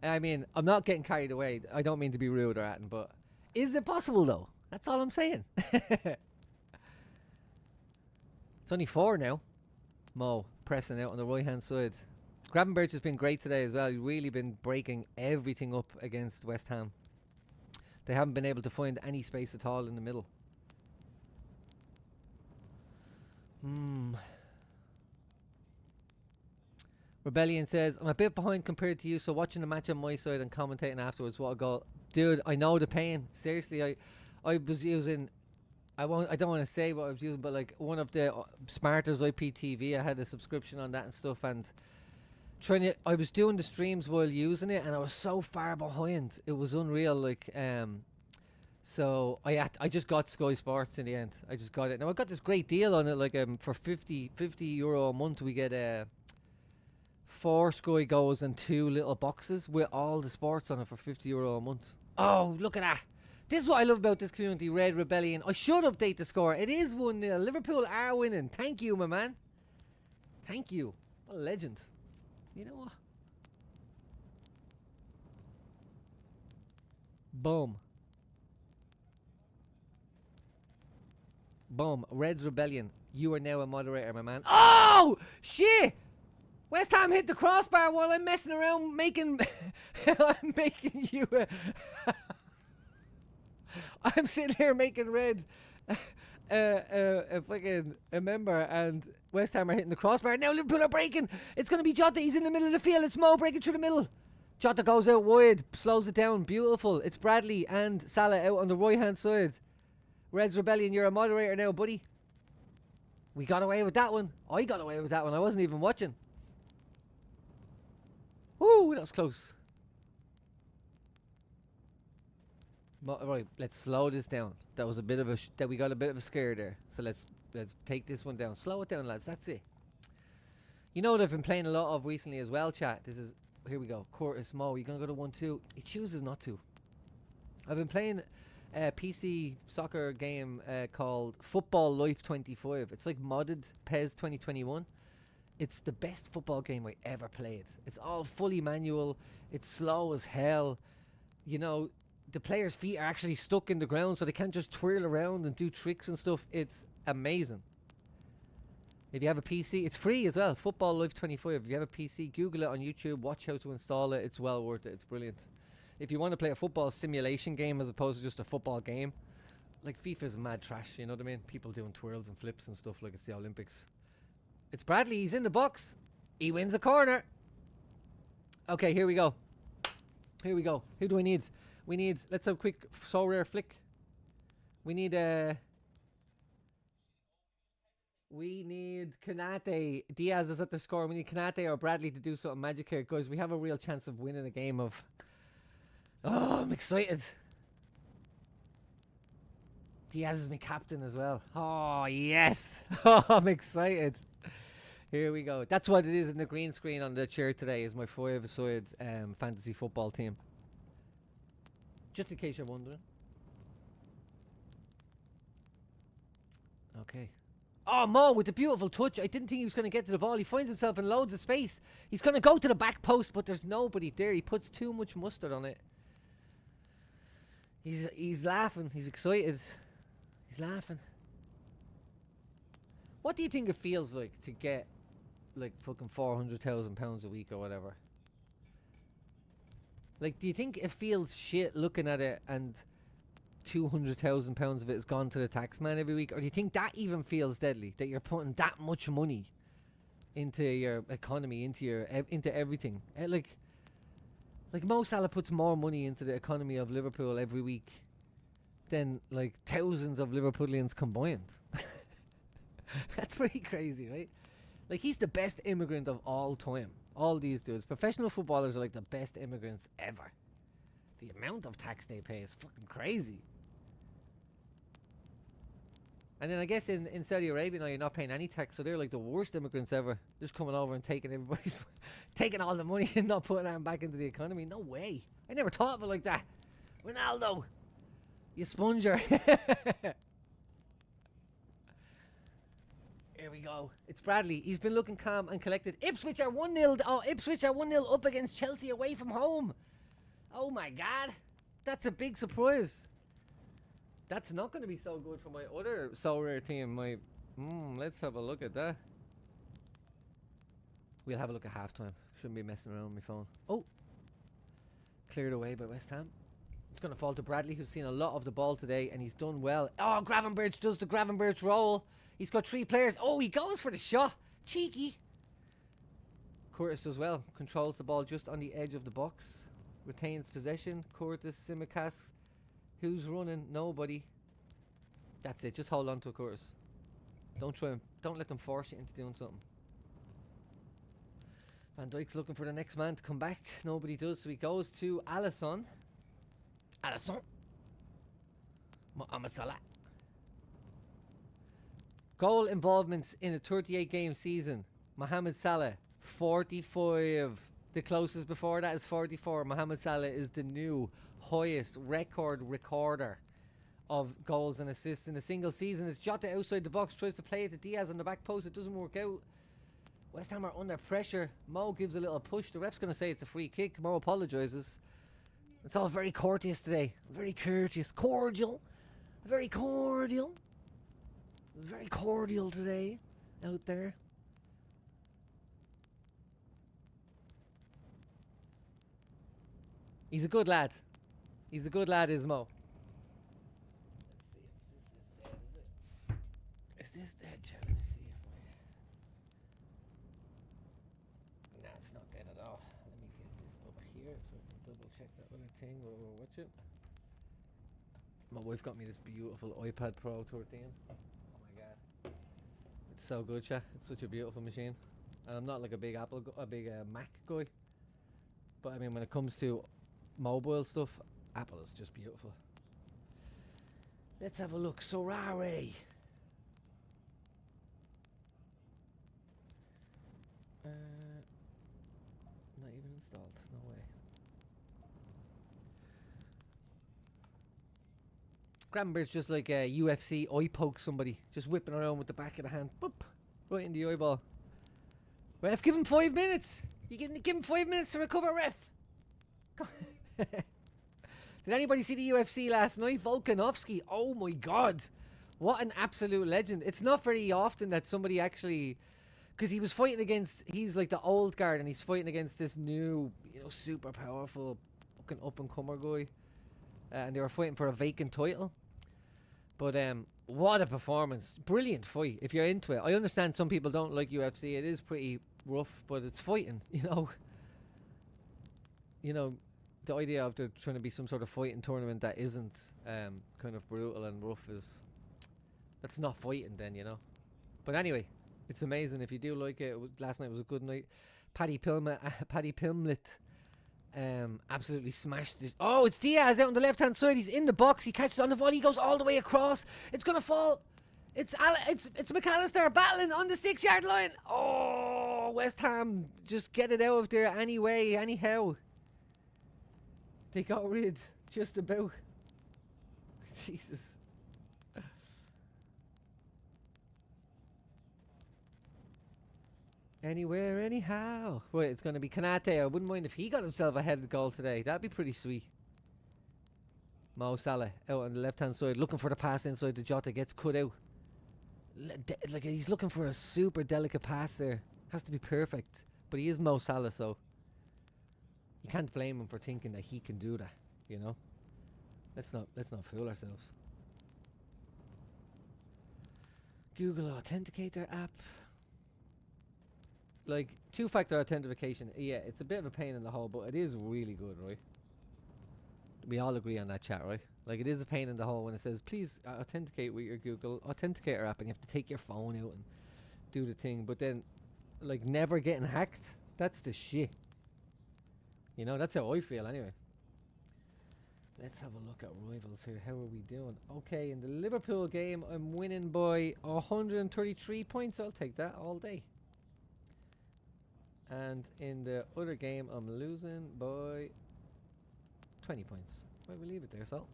I mean, I'm not getting carried away. I don't mean to be rude or anything, but is it possible though? That's all I'm saying. It's only 4 now. Mo pressing out on the right hand side. Gravenberch has been great today as well. He's really been breaking everything up against West Ham. They haven't been able to find any space at all in the middle. Rebellion says, I'm a bit behind compared to you, so watching the match on my side and commentating afterwards, what a goal. Dude, I know the pain. Seriously, I was using, I don't want to say what I was using, but like one of the Smarters IPTV, I had a subscription on that and stuff, and I was doing the streams while using it, and I was so far behind. It was unreal, like, so I just got Sky Sports in the end. I just got it. Now I got this great deal on it, like for 50 euro a month we get 4 Sky Goes and 2 little boxes with all the sports on it for 50 euro a month. Oh, look at that. This is what I love about this community, Red Rebellion. I should update the score. It is 1-0. Liverpool are winning. Thank you, my man. Thank you. What a legend. You know what? Boom. Boom. Reds Rebellion. You are now a moderator, my man. Oh! Shit! West Ham hit the crossbar while I'm messing around making... I'm making you I'm sitting here making Red fucking a member, and West Ham are hitting the crossbar. Now Liverpool are breaking. It's going to be Jota. He's in the middle of the field. It's Mo breaking through the middle. Jota goes out wide, slows it down, beautiful. It's Bradley and Salah out on the right hand side. Reds Rebellion, you're a moderator now, buddy. We got away with that one. I got away with that one. I wasn't even watching. Woo, that was close. Right, let's slow this down. That was a bit of a we got a bit of a scare there. So let's take this one down. Slow it down, lads. That's it. You know what I've been playing a lot of recently as well, chat. This is, here we go. Curtis Mo, you're gonna go to 1-2. He chooses not to. I've been playing a PC soccer game called Football Life 25. It's like modded PES 2021. It's the best football game I ever played. It's all fully manual. It's slow as hell. You know, the players' feet are actually stuck in the ground, so they can't just twirl around and do tricks and stuff. It's amazing. If you have a PC, it's free as well. Football Live 25. If you have a PC, Google it on YouTube. Watch how to install it. It's well worth it. It's brilliant. If you want to play a football simulation game as opposed to just a football game, like FIFA's mad trash, you know what I mean? People doing twirls and flips and stuff like it's the Olympics. It's Bradley. He's in the box. He wins a corner. Okay, here we go. Here we go. Who do I need? We need, let's have a quick so rare flick. We need Kanate. Diaz is at the score. We need Kanate or Bradley to do something magic here. Guys, we have a real chance of winning a game of... Oh, I'm excited. Diaz is my captain as well. Oh, yes. Oh, I'm excited. Here we go. That's what it is in the green screen on the chair today, is my 5-a-side fantasy football team. Just in case you're wondering. Okay. Oh, Mo with the beautiful touch. I didn't think he was going to get to the ball. He finds himself in loads of space. He's going to go to the back post, but there's nobody there. He puts too much mustard on it. He's laughing. He's excited. He's laughing. What do you think it feels like to get like fucking £400,000 a week or whatever? Like, do you think it feels shit looking at it and £200,000 of it is gone to the tax man every week? Or do you think that even feels deadly, that you're putting that much money into your economy, into everything? Like Mo Salah puts more money into the economy of Liverpool every week than like thousands of Liverpoolians combined. That's pretty crazy, right? Like, he's the best immigrant of all time. All these dudes. Professional footballers are like the best immigrants ever. The amount of tax they pay is fucking crazy. And then I guess in Saudi Arabia now you're not paying any tax, so they're like the worst immigrants ever. Just coming over and taking everybody's... taking all the money and not putting it back into the economy. No way. I never thought of it like that. Ronaldo. You sponger. Here we go. It's Bradley. He's been looking calm and collected. Ipswich are 1-0. Oh, Ipswich are 1-0 up against Chelsea away from home. Oh my god. That's a big surprise. That's not going to be so good for my other so rare team. Let's have a look at that. We'll have a look at halftime. Shouldn't be messing around with my phone. Oh. Cleared away by West Ham. It's going to fall to Bradley, who's seen a lot of the ball today, and he's done well. Oh, Gravenberch does the Gravenberch roll. He's got 3 players. Oh, he goes for the shot. Cheeky. Curtis does well. Controls the ball just on the edge of the box. Retains possession. Curtis, Simicas. Who's running? Nobody. That's it. Just hold on to it, Curtis. Don't try and don't let them force you into doing something. Van Dijk's looking for the next man to come back. Nobody does, so he goes to Alisson. Alisson. Mohamed Salah. Goal involvements in a 38-game season. Mohamed Salah, 45. The closest before that is 44. Mohamed Salah is the new highest recorder of goals and assists in a single season. It's Jota outside the box, tries to play it to Diaz on the back post. It doesn't work out. West Ham are under pressure. Mo gives a little push. The ref's going to say it's a free kick. Mo apologises. It's all very courteous today. Very courteous. Cordial. Very cordial. It's very cordial today out there. He's a good lad. He's a good lad, is Mo. Let's see. Is this dead? Let me see. No, it's not dead at all. Let me get this up here so I can double check that other thing while we're watching. My wife got me this beautiful iPad Pro 13. Oh my god. It's so good, chat. It's such a beautiful machine. And I'm not like a big Mac guy. But I mean, when it comes to mobile stuff, Apple is just beautiful. Let's have a look. Sorare. Not even installed. No way. Gravenberg's just like a UFC eye poke somebody. Just whipping around with the back of the hand. Boop. Right in the eyeball. Ref, give him 5 minutes. You give him 5 minutes to recover, ref. Did anybody see the UFC last night? Volkanovski. Oh my god. What an absolute legend. It's not very often that somebody actually... Because he was fighting against... He's like the old guard and he's fighting against this new, you know, super powerful fucking up-and-comer guy. And they were fighting for a vacant title. But what a performance. Brilliant fight if you're into it. I understand some people don't like UFC. It is pretty rough, but it's fighting, you know. You know, the idea of there trying to be some sort of fighting tournament that isn't kind of brutal and rough is... That's not fighting then, you know. But anyway, it's amazing. If you do like it, last night was a good night. Paddy Pimlet absolutely smashed it. Oh, it's Diaz out on the left hand side. He's in the box. He catches on the volley. He goes all the way across. It's gonna fall. It's McAllister battling on the 6-yard line. Oh, West Ham just get it out of there anyway, anyhow. They got rid just about. Jesus. Anywhere, anyhow. Right, it's going to be Kanate. I wouldn't mind if he got himself a headed goal today. That'd be pretty sweet. Mo Salah out on the left-hand side, looking for the pass inside the Jota. Gets cut out. Like, he's looking for a super delicate pass there. Has to be perfect. But he is Mo Salah, so... You can't blame him for thinking that he can do that, you know? Let's not fool ourselves. Google Authenticator app. Like, two-factor authentication, yeah, it's a bit of a pain in the hole, but it is really good, right? We all agree on that, chat, right? Like, it is a pain in the hole when it says, please authenticate with your Google Authenticator app, and you have to take your phone out and do the thing. But then, like, never getting hacked, that's the shit. You know, that's how I feel, anyway. Let's have a look at rivals here. How are we doing? Okay, in the Liverpool game, I'm winning by 133 points. I'll take that all day. And in the other game, I'm losing by 20 points. Right, we'll leave it there, so.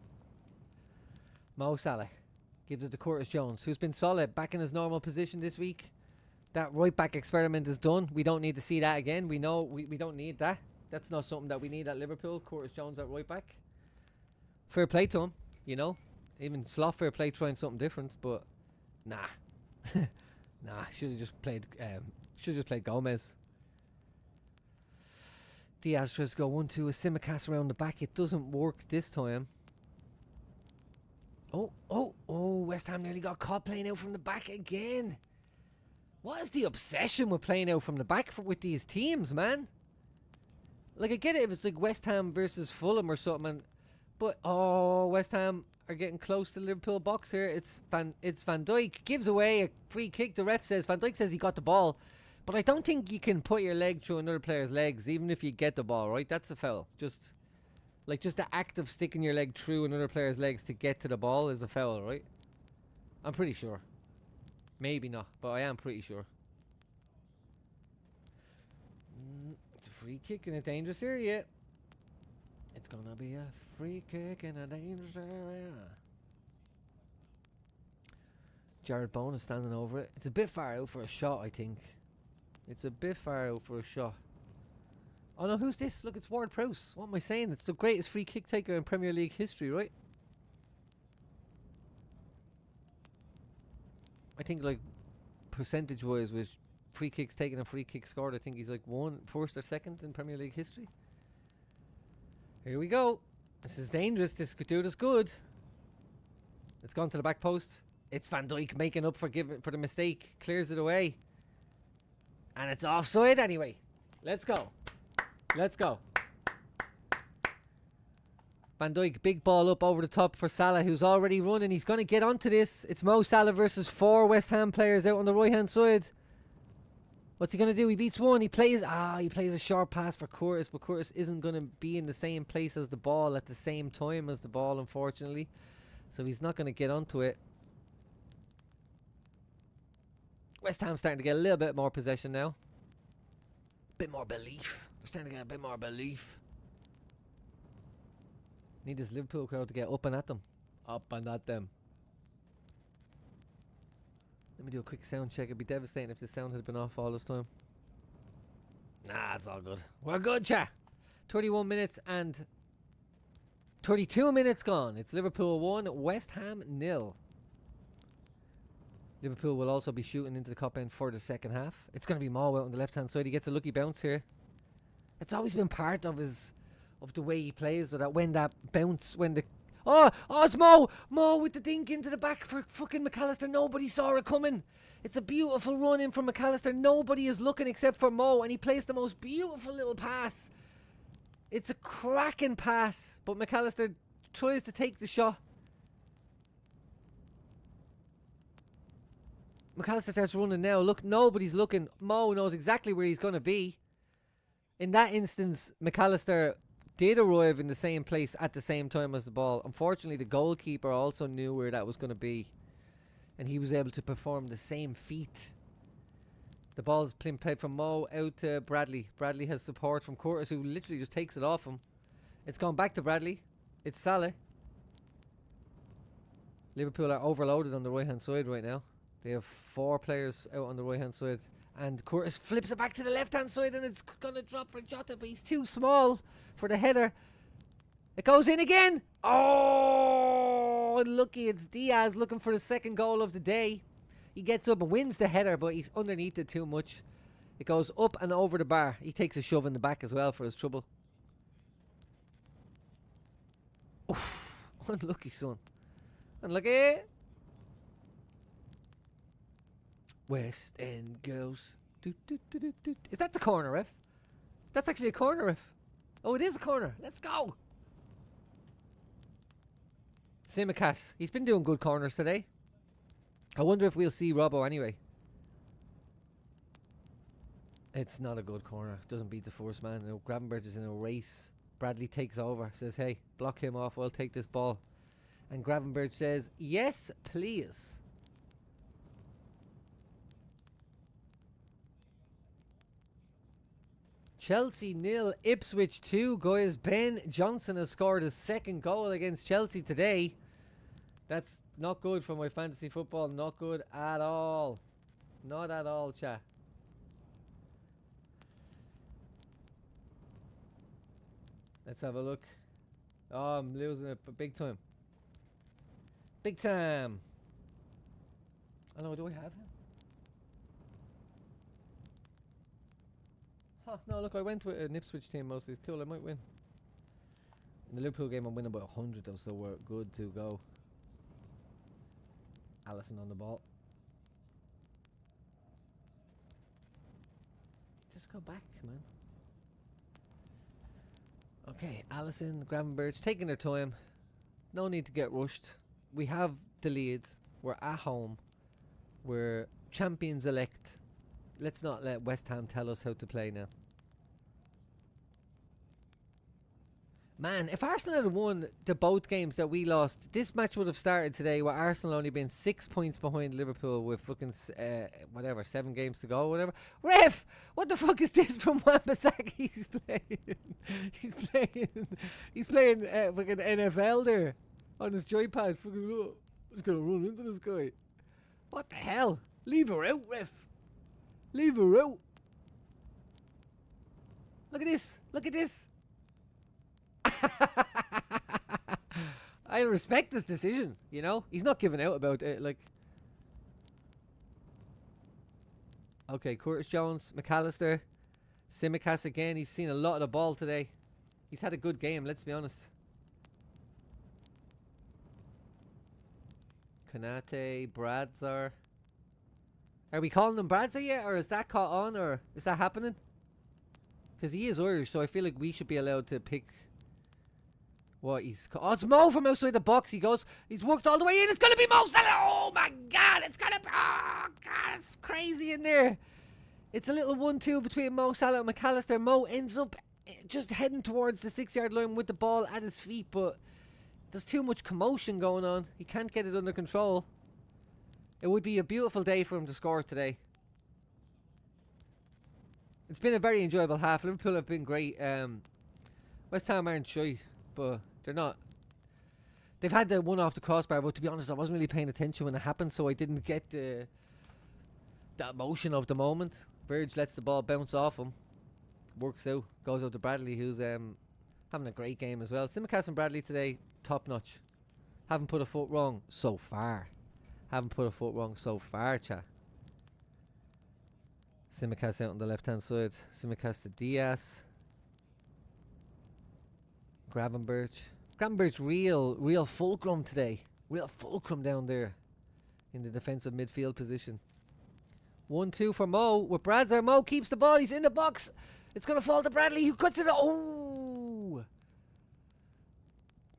Mo Salah gives it to Curtis Jones, who's been solid, back in his normal position this week. That right back experiment is done. We don't need to see that again. We know we don't need that. That's not something that we need at Liverpool. Curtis Jones at right back. Fair play to him, you know. Even Sloth, fair play trying something different, but nah. Nah, should have just played Gomez. Diaz tries to go 1-2 with Simicast around the back. It doesn't work this time. Oh, West Ham nearly got caught playing out from the back again. What is the obsession with playing out from the back with these teams, man? Like, I get it if it's like West Ham versus Fulham or something, but West Ham are getting close to the Liverpool box here. It's Van Dijk gives away a free kick. The ref says Van Dijk says he got the ball. But I don't think you can put your leg through another player's legs, even if you get the ball, right? That's a foul. Just the act of sticking your leg through another player's legs to get to the ball is a foul, right? I'm pretty sure. Maybe not, but I am pretty sure. It's a free kick in a dangerous area. It's gonna be a free kick in a dangerous area. Jared Bowen is standing over it. It's a bit far out for a shot, I think. It's a bit far out for a shot. Oh no, who's this? Look, it's Ward-Prowse. What am I saying? It's the greatest free kick taker in Premier League history, right? I think, like, percentage-wise, with free kicks taken and free kicks scored, I think he's like first or second in Premier League history. Here we go. This is dangerous. This could do us good. It's gone to the back post. It's Van Dijk making up for the mistake. Clears it away. And it's offside anyway. Let's go. Let's go. Van Dijk, big ball up over the top for Salah, who's already running. He's going to get onto this. It's Mo Salah versus 4 West Ham players out on the right-hand side. What's he going to do? He beats one. He plays a short pass for Curtis, but Curtis isn't going to be in the same place as the ball at the same time as the ball, unfortunately. So he's not going to get onto it. West Ham starting to get a little bit more possession now. Bit more belief. They're starting to get a bit more belief. Need this Liverpool crowd to get up and at them. Up and at them. Let me do a quick sound check. It'd be devastating if the sound had been off all this time. Nah, it's all good. We're good, chat. 31 minutes and 32 minutes gone. It's Liverpool 1, West Ham 0. Liverpool will also be shooting into the cop end for the second half. It's going to be Mo out on the left-hand side. He gets a lucky bounce here. It's always been part of the way he plays, so that when that bounce, when the... Oh, it's Mo! Mo with the dink into the back for fucking McAllister. Nobody saw it coming. It's a beautiful run in from McAllister. Nobody is looking except for Mo, and he plays the most beautiful little pass. It's a cracking pass, but McAllister tries to take the shot. McAllister starts running now. Look, nobody's looking. Mo knows exactly where he's going to be. In that instance, McAllister did arrive in the same place at the same time as the ball. Unfortunately, the goalkeeper also knew where that was going to be, and he was able to perform the same feat. The ball's played from Mo out to Bradley. Bradley has support from Curtis, who literally just takes it off him. It's gone back to Bradley. It's Salah. Liverpool are overloaded on the right-hand side right now. They have 4 players out on the right-hand side. And Curtis flips it back to the left-hand side, and it's going to drop for Jota, but he's too small for the header. It goes in again. Oh, unlucky. It's Diaz looking for the second goal of the day. He gets up and wins the header, but he's underneath it too much. It goes up and over the bar. He takes a shove in the back as well for his trouble. Oof, unlucky, son. Unlucky. West End goes. Is that the corner, ref? That's actually a corner, ref. Oh, it is a corner. Let's go. Simicast. He's been doing good corners today. I wonder if we'll see Robbo anyway. It's not a good corner. Doesn't beat the first man. No, Gravenberch is in a race. Bradley takes over. Says, hey, block him off. I'll take this ball. And Gravenberch says, yes, please. Chelsea 0, Ipswich 2, guys. Ben Johnson has scored his second goal against Chelsea today. That's not good for my fantasy football. Not good at all. Not at all, chat. Let's have a look. Oh, I'm losing it big time. Big time. Oh no, do I have him? Huh, no, look, I went with an Ipswich team mostly. It's cool, I might win. In the Liverpool game, I'm winning by 100 though, so we're good to go. Allison on the ball. Just go back, man. Okay, Allison, Gravenberch, taking their time. No need to get rushed. We have the lead. We're at home. We're champions elect. Let's not let West Ham tell us how to play now. Man, if Arsenal had won the both games that we lost, this match would have started today with Arsenal only being 6 points behind Liverpool with fucking, 7 games to go, whatever. Ref! What the fuck is this from Wan-Bissaka? He's playing fucking NFL there on his joypad. Fucking, oh, he's gonna run into this guy. What the hell? Leave her out, ref. Leave her out. Look at this. Look at this. I respect this decision, you know? He's not giving out about it, like... Okay, Curtis Jones, McAllister, Simicast again. He's seen a lot of the ball today. He's had a good game, let's be honest. Konate, Bradzar. Are we calling him Bradzar yet, or is that caught on, or is that happening? Because he is Irish, so I feel like we should be allowed to pick What oh, it's Mo from outside the box. He's worked all the way in. It's gonna be Mo Salah. Oh my God, it's gonna be. Oh God, it's crazy in there. It's a little 1-2 between Mo Salah and McAllister. Mo ends up just heading towards the 6-yard line with the ball at his feet, but there's too much commotion going on. He can't get it under control. It would be a beautiful day for him to score today. It's been a very enjoyable half. Liverpool have been great. West Ham aren't shy, but they're not. They've had the one off the crossbar, but to be honest, I wasn't really paying attention when it happened, so I didn't get the emotion of the moment. Verge lets the ball bounce off him. Works out. Goes out to Bradley, who's having a great game as well. Tsimikas and Bradley today, top notch. Haven't put a foot wrong so far. Chat. Tsimikas out on the left hand side. Tsimikas to Diaz. Gravenberch real fulcrum today. Real fulcrum down there in the defensive midfield position. 1-2 for Mo with Bradzer. Mo keeps the ball. He's in the box. It's going to fall to Bradley, who cuts it. Oh!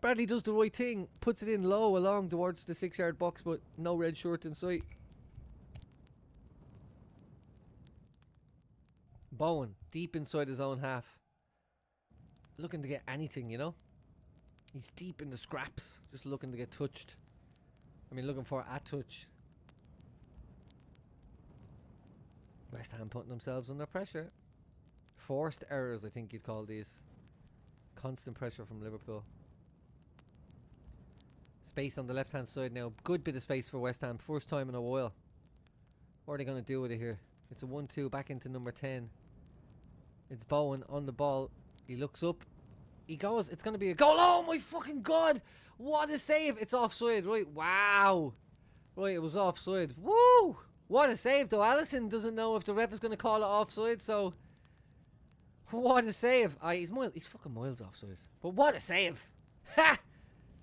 Bradley does the right thing. Puts it in low along towards the 6-yard box, but no red shirt in sight. Bowen, deep inside his own half. Looking to get anything, you know? He's deep in the scraps. Just looking to get touched. I mean, looking for a touch. West Ham putting themselves under pressure. Forced errors, I think you'd call these. Constant pressure from Liverpool. Space on the left hand side now. Good bit of space for West Ham. First time in a while. What are they going to do with it here? It's a 1-2 back into number 10. It's Bowen on the ball. He looks up. He goes. It's going to be a goal. Oh my fucking God. What a save. It's offside. Right. Wow. Right. It was offside. Woo. What a save though. Alisson doesn't know if the ref is going to call it offside. So what a save. He's fucking miles offside. But what a save. Ha.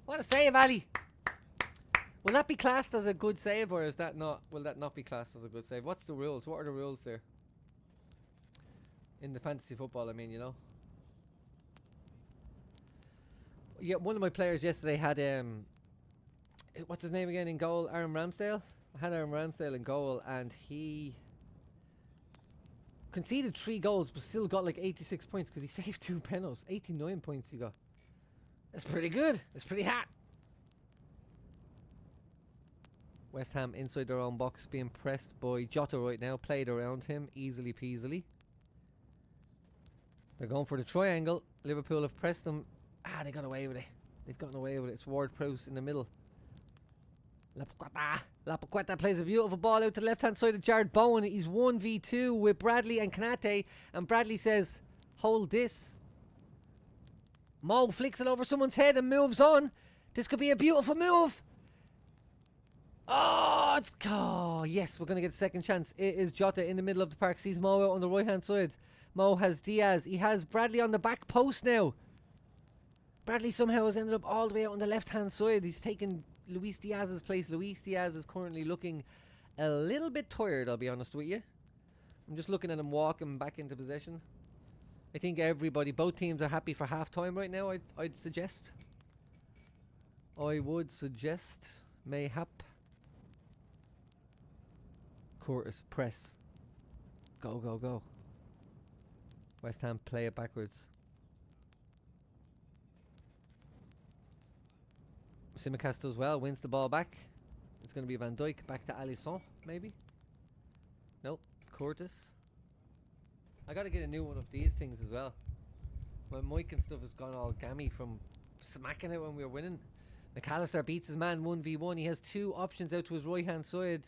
What a save, Ali. Will that be classed as a good save, or is that not? Will that not be classed as a good save? What's the rules? What are the rules there? In the fantasy football, I mean, you know. Yeah, one of my players yesterday had what's his name again in goal? Aaron Ramsdale. I had Aaron Ramsdale in goal, and he conceded 3 goals, but still got like 86 points because he saved 2 penalties. 89 points he got. That's pretty good. That's pretty hot. West Ham inside their own box, being pressed by Jota right now. Played around him easily peasily. They're going for the triangle. Liverpool have pressed them. They got away with it. They've gotten away with it. It's Ward-Prowse in the middle. Lapaqueta plays a beautiful ball out to the left hand side of Jared Bowen. He's 1v2 with Bradley and Kanate, and Bradley says, hold this. Mo flicks it over someone's head and moves on. This could be a beautiful move. Oh, yes, we're going to get a second chance. It is Jota in the middle of the park. Sees Mo out on the right hand side. Mo has Diaz. He has Bradley on the back post now. Bradley somehow has ended up all the way out on the left hand side. He's taken Luis Diaz's place. Luis Diaz is currently looking a little bit tired, I'll be honest with you. I'm just looking at him walking back into possession. I think both teams are happy for half time right now, I'd suggest. I would suggest, mayhap. Curtis, press. Go, go, go. West Ham play it backwards. Tsimikas does well, wins the ball back. It's going to be Van Dijk back to Alisson, maybe. Nope, Curtis. I got to get a new one of these things as well. My mic and stuff has gone all gammy from smacking it when we were winning. McAllister beats his man 1v1. He has 2 options out to his right hand side.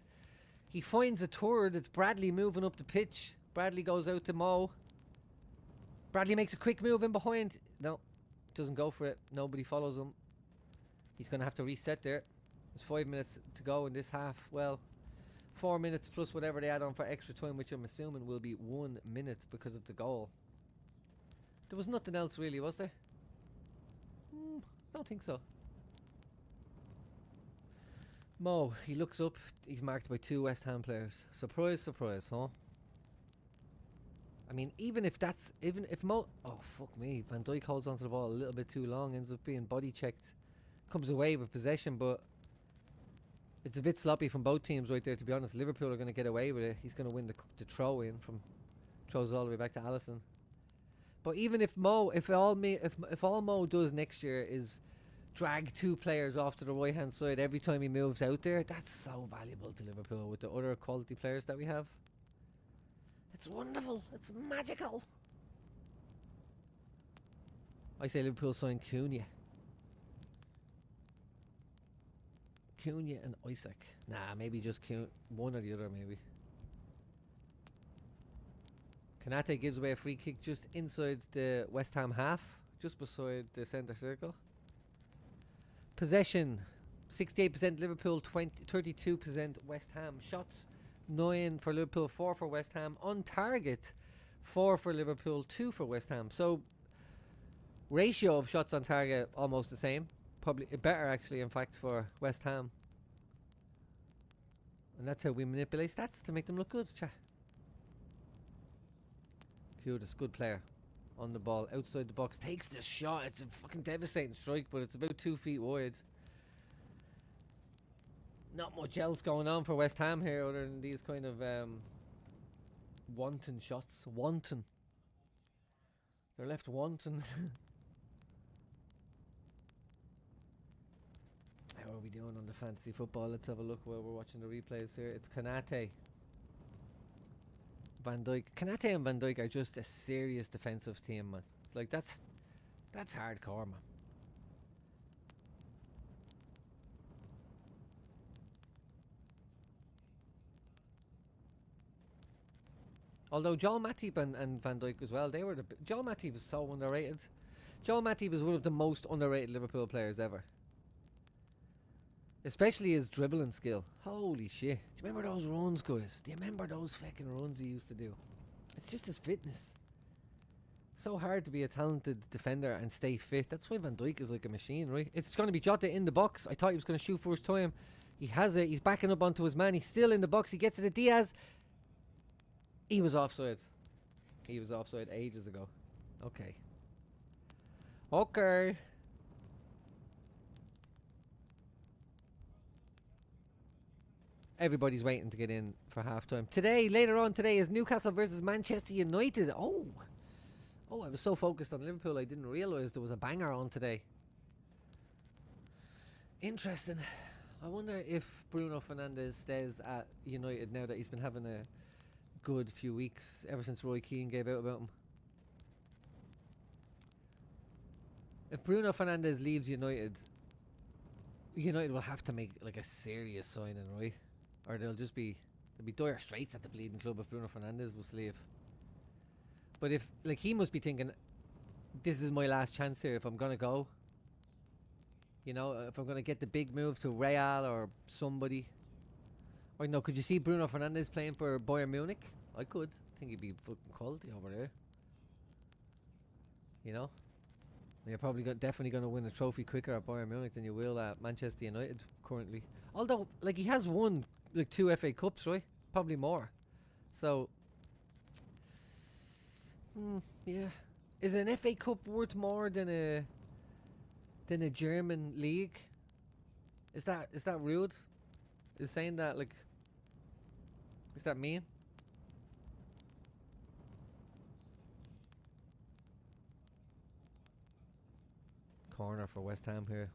He finds a third. It's Bradley moving up the pitch. Bradley goes out to Mo. Bradley makes a quick move in behind. No, doesn't go for it. Nobody follows him. He's going to have to reset there. There's 5 minutes to go in this half. Well, 4 minutes plus whatever they add on for extra time, which I'm assuming will be 1 minute because of the goal. There was nothing else really, was there? Don't think so. Mo, he looks up. He's marked by 2 West Ham players. Surprise, surprise, huh? I mean, even if Mo... Oh, fuck me. Van Dijk holds onto the ball a little bit too long, ends up being body checked. Comes away with possession, but it's a bit sloppy from both teams right there, to be honest. Liverpool are going to get away with it. He's going to win the throw in from... Throws it all the way back to Alisson. But even if Mo... If all Mo does next year is drag 2 players off to the right-hand side every time he moves out there, that's so valuable to Liverpool with the other quality players that we have. It's wonderful. It's magical. I say Liverpool sign Cunha. Cunha and Isaac. Nah, maybe just one or the other, maybe. Kanate gives away a free kick just inside the West Ham half, just beside the centre circle. Possession, 68% Liverpool, 32% West Ham. Shots, 9 for Liverpool, 4 for West Ham. On target, 4 for Liverpool, 2 for West Ham. So, ratio of shots on target, almost the same. Probably better, actually, in fact, for West Ham. And that's how we manipulate stats to make them look good. Kudus, good player. On the ball, outside the box, takes the shot. It's a fucking devastating strike, but it's about 2 feet wide. Not much else going on for West Ham here other than these kind of wanton shots. Wanton. They're left wanton. How are we doing on the fantasy football? Let's have a look while we're watching the replays here. It's Kanate. Van Dijk. Kanate and Van Dijk are just a serious defensive team, man. Like, that's hardcore, man. Although Joel Matip and Van Dijk as well, Joel Matip was so underrated. Joel Matip is one of the most underrated Liverpool players ever. Especially his dribbling skill. Holy shit. Do you remember those runs, guys? Do you remember those fucking runs he used to do? It's just his fitness. So hard to be a talented defender and stay fit. That's why Van Dijk is like a machine, right? It's going to be Jota in the box. I thought he was going to shoot first time. He has it. He's backing up onto his man. He's still in the box. He gets it to Diaz. He was offside. He was offside ages ago. Okay. Okay. Everybody's waiting to get in for halftime. Later on today, is Newcastle versus Manchester United. Oh, I was so focused on Liverpool, I didn't realise there was a banger on today. Interesting. I wonder if Bruno Fernandes stays at United now that he's been having a good few weeks ever since Roy Keane gave out about him. If Bruno Fernandes leaves United, United will have to make like a serious signing, right? Or there'll be dire straits at the bleeding club if Bruno Fernandes was to leave. But if, like, he must be thinking, this is my last chance here if I'm gonna go. You know, if I'm gonna get the big move to Real or somebody. Or no, could you see Bruno Fernandes playing for Bayern Munich? I could. I think he'd be fucking quality over there. You know? You're probably definitely going to win a trophy quicker at Bayern Munich than you will at Manchester United currently. Although, like, he has won like 2 FA Cups, right? Probably more. So, yeah. Is an FA Cup worth more than a German league? Is that rude? Is saying that, like, is that mean? Corner for West Ham here.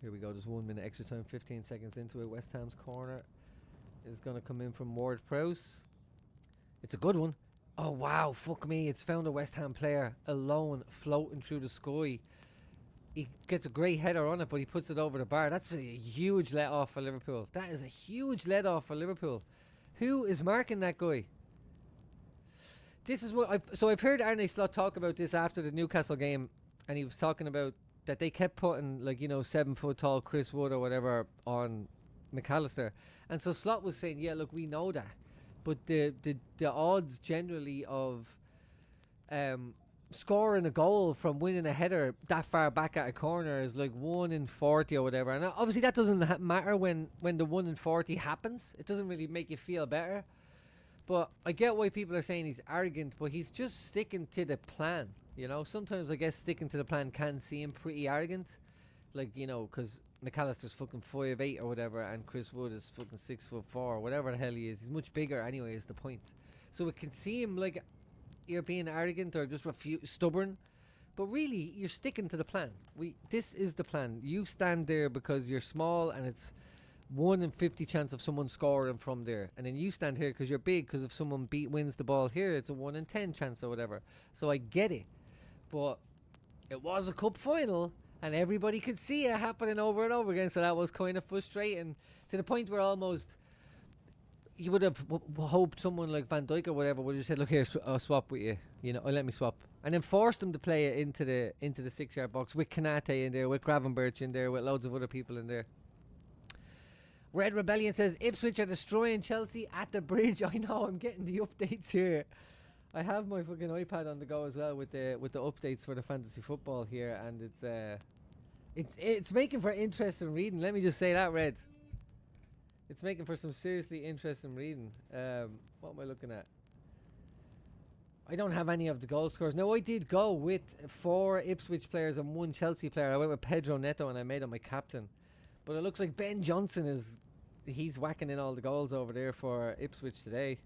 Here we go. There's 1 minute extra time, 15 seconds into it. West Ham's corner is going to come in from Ward-Prowse. It's a good one. Oh, wow. Fuck me. It's found a West Ham player alone floating through the sky. He gets a great header on it, but he puts it over the bar. That's a huge let-off for Liverpool. That is a huge let-off for Liverpool. Who is marking that guy? This is what I've heard Arne Slot talk about this after the Newcastle game, and he was talking about that they kept putting, like, 7 foot tall Chris Wood or whatever on McAllister. And so Slot was saying, yeah, look, we know that. But the odds generally of scoring a goal from winning a header that far back at a corner is like 1 in 40 or whatever. And obviously that doesn't matter when the 1 in 40 happens. It doesn't really make you feel better. But I get why people are saying he's arrogant, but he's just sticking to the plan. You know, sometimes I guess sticking to the plan can seem pretty arrogant. Like, you know, because McAllister's fucking 5'8" or whatever, and Chris Wood is fucking 6'4" or whatever the hell he is. He's much bigger anyway, is the point. So it can seem like you're being arrogant or just stubborn, but really you're sticking to the plan. This is the plan. You stand there because you're small, and it's 1 in 50 chance of someone scoring from there, and then you stand here because you're big, because if someone wins the ball here, it's a 1 in 10 chance or whatever. So I get it, but it was a cup final, and everybody could see it happening over and over again, so that was kind of frustrating, to the point where almost you would have hoped someone like Van Dijk or whatever would have said, look here, I'll swap with you, you know, let me swap, and then forced them to play it into the 6-yard box with Kanate in there, with Gravenberch in there, with loads of other people in there. Red Rebellion says Ipswich are destroying Chelsea at the bridge. I know, I'm getting the updates here. I have my fucking iPad on the go as well with the updates for the fantasy football here, and it's making for interesting reading. Let me just say that, Red. It's making for some seriously interesting reading. What am I looking at? I don't have any of the goal scores. Now, I did go with 4 Ipswich players and 1 Chelsea player. I went with Pedro Neto and I made him my captain. But it looks like Ben Johnson he's whacking in all the goals over there for Ipswich today.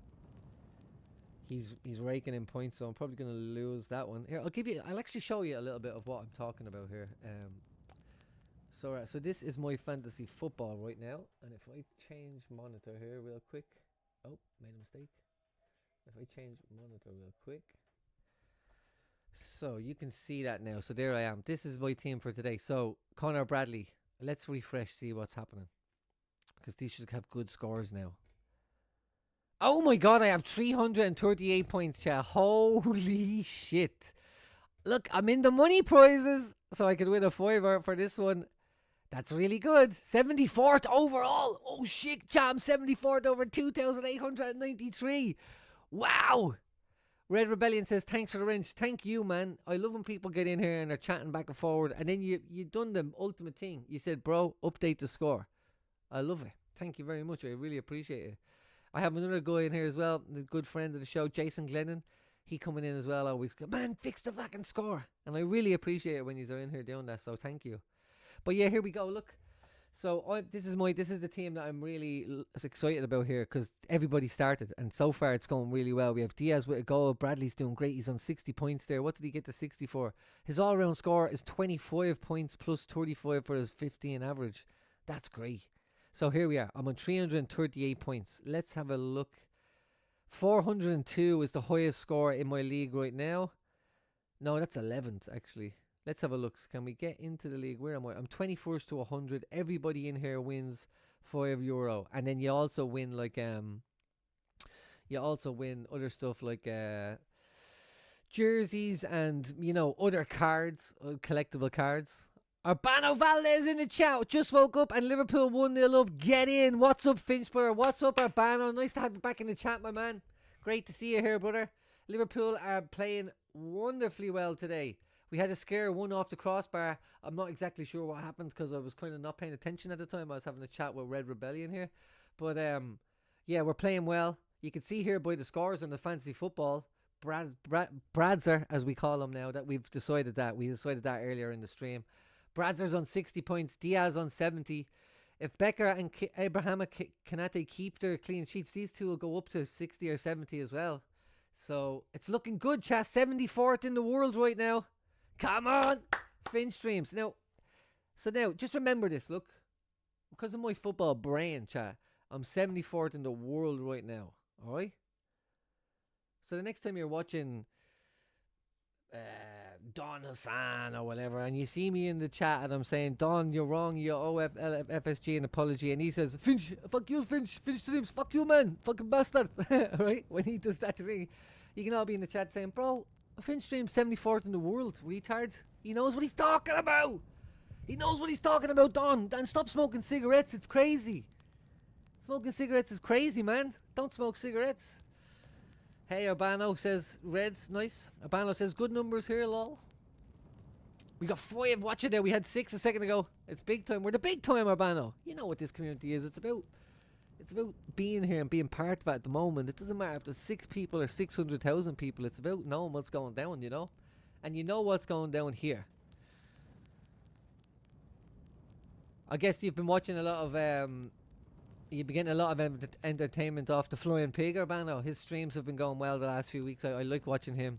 He's raking in points, so I'm probably going to lose that one. Here, I'll actually show you a little bit of what I'm talking about here. So this is my fantasy football right now, and if I change monitor here real quick. Oh, made a mistake. If I change monitor real quick. So you can see that now. So there I am. This is my team for today. So Connor Bradley. Let's refresh, see what's happening, because these should have good scores now. Oh my god, I have 338 points, chat. Holy shit. Look, I'm in the money prizes, so I could win a $5 for this one. That's really good. 74th overall. Oh shit, chat, I'm 74th over 2,893. Wow. Red Rebellion says, thanks for the wrench. Thank you, man. I love when people get in here and they're chatting back and forward, and then you done the ultimate thing. You said, bro, update the score. I love it. Thank you very much. I really appreciate it. I have another guy in here as well, a good friend of the show, Jason Glennon. He coming in as well always. Man, fix the fucking score. And I really appreciate it when you're in here doing that, so thank you. But yeah, here we go. Look. So this is the team that I'm really excited about here, because everybody started, and so far it's going really well. We have Diaz with a goal. Bradley's doing great. He's on 60 points there. What did he get to 60 for? His all-round score is 25 points plus 35 for his 15 average. That's great. So here we are. I'm on 338 points. Let's have a look. 402 is the highest score in my league right now. No, that's 11th actually. Let's have a look. Can we get into the league? Where am I? I'm 21st to 100. Everybody in here wins €5, and then you also win like you also win other stuff like jerseys and, you know, other cards, collectible cards. Urbano Valdez in the chat. Just woke up and Liverpool 1-0 up. Get in. What's up, Finchborough? What's up, Urbano? Nice to have you back in the chat, my man. Great to see you here, brother. Liverpool are playing wonderfully well today. We had a scare, one off the crossbar. I'm not exactly sure what happened because I was kind of not paying attention at the time. I was having a chat with Red Rebellion here. But yeah, we're playing well. You can see here by the scores on the fantasy football, Bradzer, as we call him now, that we've decided that. We decided that earlier in the stream. Bradzer's on 60 points, Diaz on 70. If Becker and Abraham Kanate keep their clean sheets, these two will go up to 60 or 70 as well. So it's looking good, chat. 74th in the world right now. Come on, Finch streams. Now, just remember this, look. Because of my football brain, chat, I'm 74th in the world right now. Alright? So the next time you're watching Don Hassan or whatever, and you see me in the chat and I'm saying, Don, you're wrong, you owe FSG an apology, and he says, Finch, fuck you, Finch streams, fuck you, man, fucking bastard. Right? When he does that to me, you can all be in the chat saying, bro, Finch streams 74th in the world, retard. He knows what he's talking about. He knows what he's talking about, Don. And stop smoking cigarettes, it's crazy. Smoking cigarettes is crazy, man. Don't smoke cigarettes. Hey, Urbano says, Reds, nice. Urbano says, good numbers here, lol. We got 5 watching there. We had 6 a second ago. It's big time. We're the big time, Urbano. You know what this community is. It's It's about being here and being part of it at the moment. It doesn't matter if there's 6 people or 600,000 people. It's about knowing what's going down, you know? And you know what's going down here. I guess you've been watching a lot of, you've been getting a lot of entertainment off the Flying Pig, Urbano. His streams have been going well the last few weeks. I like watching him.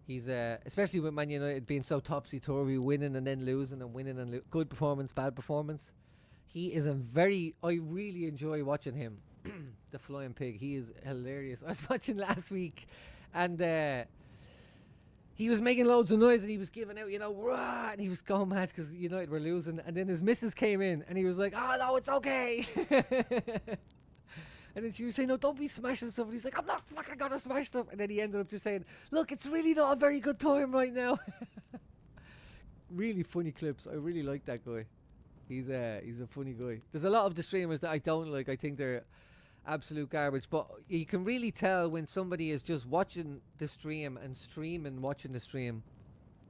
He's, especially with Man United being so topsy-turvy, winning and then losing and winning and good performance, bad performance. He is I really enjoy watching him. The Flying Pig. He is hilarious. I was watching last week and he was making loads of noise and he was giving out, you know, rah, and he was going mad because United were losing. And then his missus came in and he was like, oh no, it's okay. And then she was saying, no, don't be smashing stuff. And he's like, I'm not fucking gonna smash stuff. And then he ended up just saying, look, it's really not a very good time right now. Really funny clips. I really like that guy. He's a funny guy. There's a lot of the streamers that I don't like. I think they're absolute garbage. But you can really tell when somebody is just watching the stream and streaming watching the stream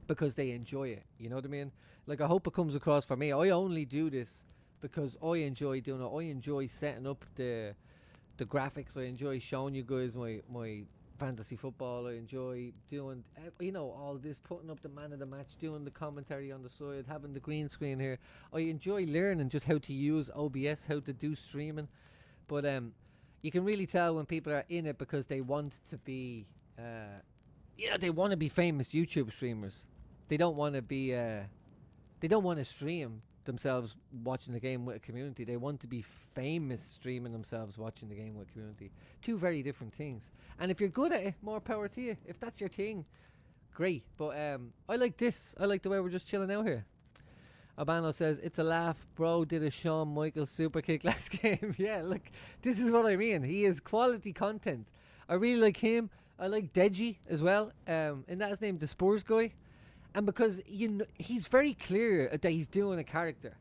because they enjoy it. You know what I mean? Like, I hope it comes across for me. I only do this because I enjoy doing it. I enjoy setting up the graphics. I enjoy showing you guys my fantasy football. I enjoy doing, all this, putting up the man of the match, doing the commentary on the side, having the green screen here. I enjoy learning just how to use OBS, how to do streaming. But you can really tell when people are in it because they want to be, they want to be famous YouTube streamers. They don't want to be, they don't want to stream themselves watching the game with a community. They want to be famous streaming themselves watching the game with a community. Two very different things. And if you're good at it, more power to you. If that's your thing, great. But I like this. I like the way we're just chilling out here. Albano says, it's a laugh. Bro did a Shawn Michaels super kick last game. Yeah, look, this is what I mean. He is quality content. I really like him. I like Deji as well. And that's his name, the Spurs guy. And because, he's very clear that he's doing a character,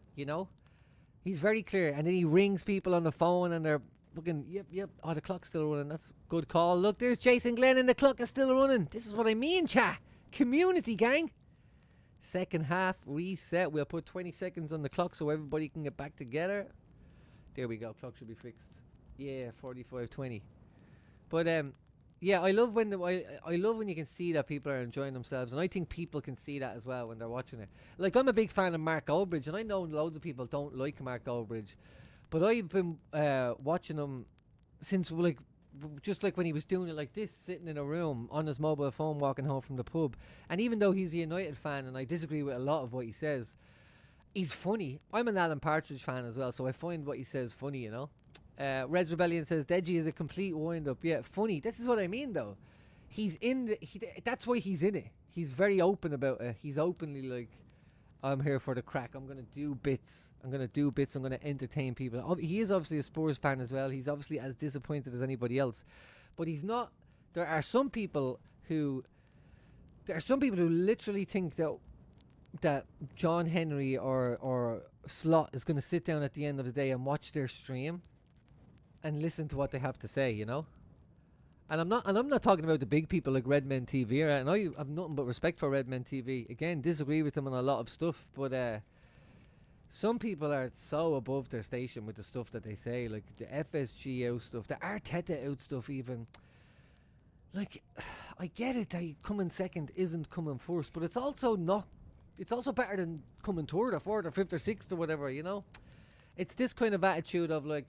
He's very clear. And then he rings people on the phone and they're fucking, yep. Oh, the clock's still running. That's a good call. Look, there's Jason Glenn and the clock is still running. This is what I mean, chat. Community, gang. Second half reset. We'll put 20 seconds on the clock so everybody can get back together. There we go. Clock should be fixed. Yeah, 45:20. But, yeah, I love when I love when you can see that people are enjoying themselves, and I think people can see that as well when they're watching it. Like, I'm a big fan of Mark Goldbridge, and I know loads of people don't like Mark Goldbridge, but I've been watching him since just like when he was doing it like this, sitting in a room on his mobile phone, walking home from the pub. And even though he's a United fan, and I disagree with a lot of what he says, he's funny. I'm an Alan Partridge fan as well, so I find what he says funny, Reds Rebellion says Deji is a complete wind-up. Yeah, funny. This is what I mean, though. He's in that's why he's in it. He's very open about it. He's openly like, I'm here for the crack. I'm gonna do bits. I'm gonna entertain people. He is obviously a Spurs fan as well. He's obviously as disappointed as anybody else, but he's not. There are some people who literally think that John Henry or Slot is gonna sit down at the end of the day and watch their stream and listen to what they have to say, And I'm not talking about the big people like Redmen TV. Right? And I have nothing but respect for Redmen TV. Again, disagree with them on a lot of stuff, but some people are so above their station with the stuff that they say, like the FSG out stuff, the Arteta out stuff even. Like, I get it that coming second isn't coming first, but it's also not. It's also better than coming third or fourth or fifth or sixth or whatever, It's this kind of attitude of like,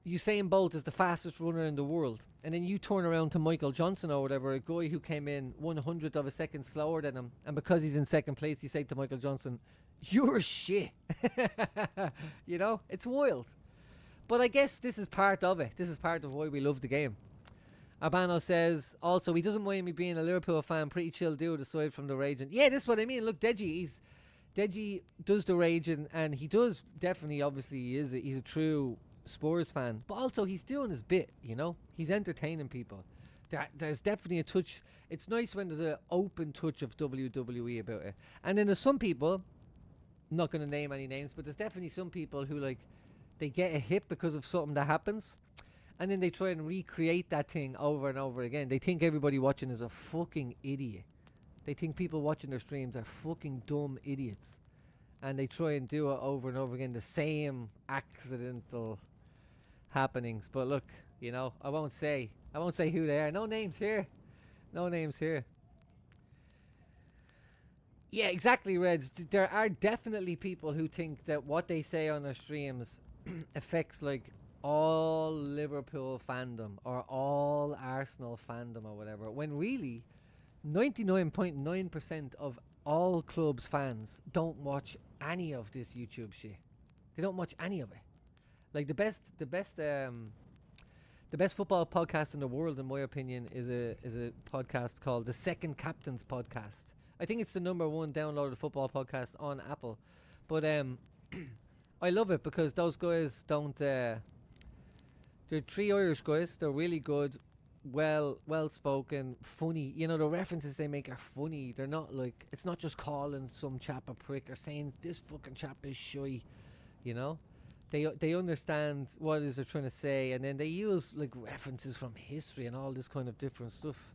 Usain Bolt is the fastest runner in the world, and then you turn around to Michael Johnson or whatever, a guy who came in 1/100th of a second slower than him, and because he's in second place, you say to Michael Johnson, "You're shit." It's wild. But I guess this is part of it. This is part of why we love the game. Albano says also he doesn't mind me being a Liverpool fan. Pretty chill dude aside from the raging. Yeah, this is what I mean. Look, Deji does the raging, and he does definitely. Obviously, he's a true Spurs fan, but also he's doing his bit, he's entertaining people. There's definitely a touch. It's nice when there's an open touch of WWE about it. And then there's some people, I'm not going to name any names, but there's definitely some people who like they get a hit because of something that happens, and then they try and recreate that thing over and over again. They think everybody watching is a fucking idiot. They think people watching their streams are fucking dumb idiots, and they try and do it over and over again, the same accidental happenings. But look, you know, I won't say who they are. No names here. No names here. Yeah, exactly, Reds. There are definitely people who think that what they say on their streams affects like all Liverpool fandom or all Arsenal fandom or whatever. When really, 99.9% of all clubs fans don't watch any of this YouTube shit. They don't watch any of it. Like the best football podcast in the world, in my opinion, is a podcast called the Second Captain's Podcast. I think it's the #1 downloaded football podcast on Apple, but I love it because those guys don't. They're 3 Irish guys. They're really good, well spoken, funny. You know, the references they make are funny. They're not like, it's not just calling some chap a prick or saying this fucking chap is shy. You know, they understand what it is they're trying to say, and then they use like references from history and all this kind of different stuff.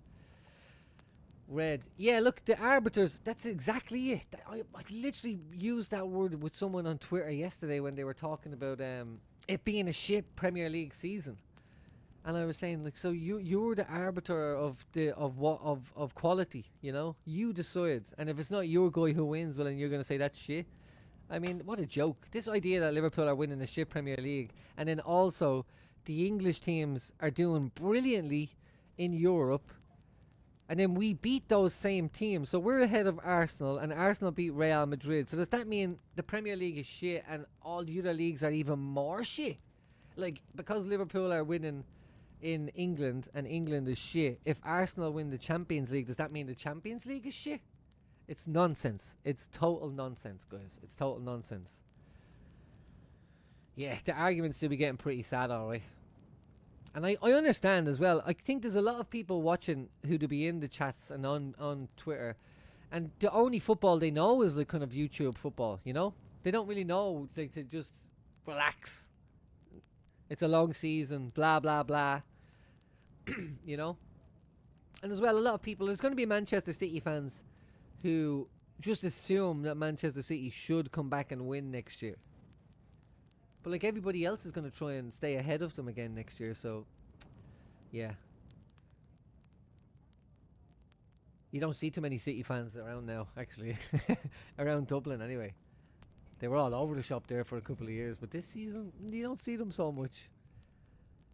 Red. Yeah, look, the arbiters, that's exactly it. I literally used that word with someone on Twitter yesterday when they were talking about it being a shit Premier League season. And I was saying, like, so you're the arbiter of quality, you know? You decide. And if it's not your guy who wins, well, then you're going to say that's shit. I mean, what a joke. This idea that Liverpool are winning a shit Premier League, and then also the English teams are doing brilliantly in Europe, and then we beat those same teams. So we're ahead of Arsenal, and Arsenal beat Real Madrid. So does that mean the Premier League is shit and all the other leagues are even more shit? Like, because Liverpool are winning in England and England is shit, if Arsenal win the Champions League, does that mean the Champions League is shit? It's nonsense. It's total nonsense, guys. It's total nonsense. Yeah, the arguments do be getting pretty sad, alright. And I understand as well. I think there's a lot of people watching who do be in the chats and on Twitter, and the only football they know is like kind of YouTube football, you know? They don't really know, like, to just relax. It's a long season, blah, blah, blah. You know? And as well, a lot of people, there's going to be Manchester City fans who just assume that Manchester City should come back and win next year. But like, everybody else is going to try and stay ahead of them again next year, so yeah. You don't see too many City fans around now, actually. Around Dublin, anyway. They were all over the shop there for a couple of years, but this season, you don't see them so much.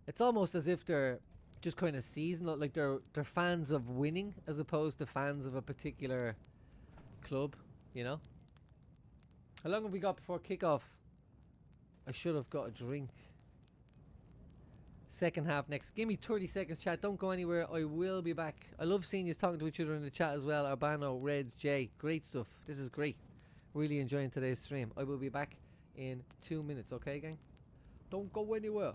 It's almost as if they're just kind of seasonal, like they're fans of winning as opposed to fans of a particular club, you know? How long have we got before kickoff? I should have got a drink. Second half next. Give me 30 seconds, chat. Don't go anywhere. I will be back. I love seeing you talking to each other in the chat as well. Arbano, Reds, Jay. Great stuff. This is great. Really enjoying today's stream. I will be back in 2 minutes, okay, gang? Don't go anywhere.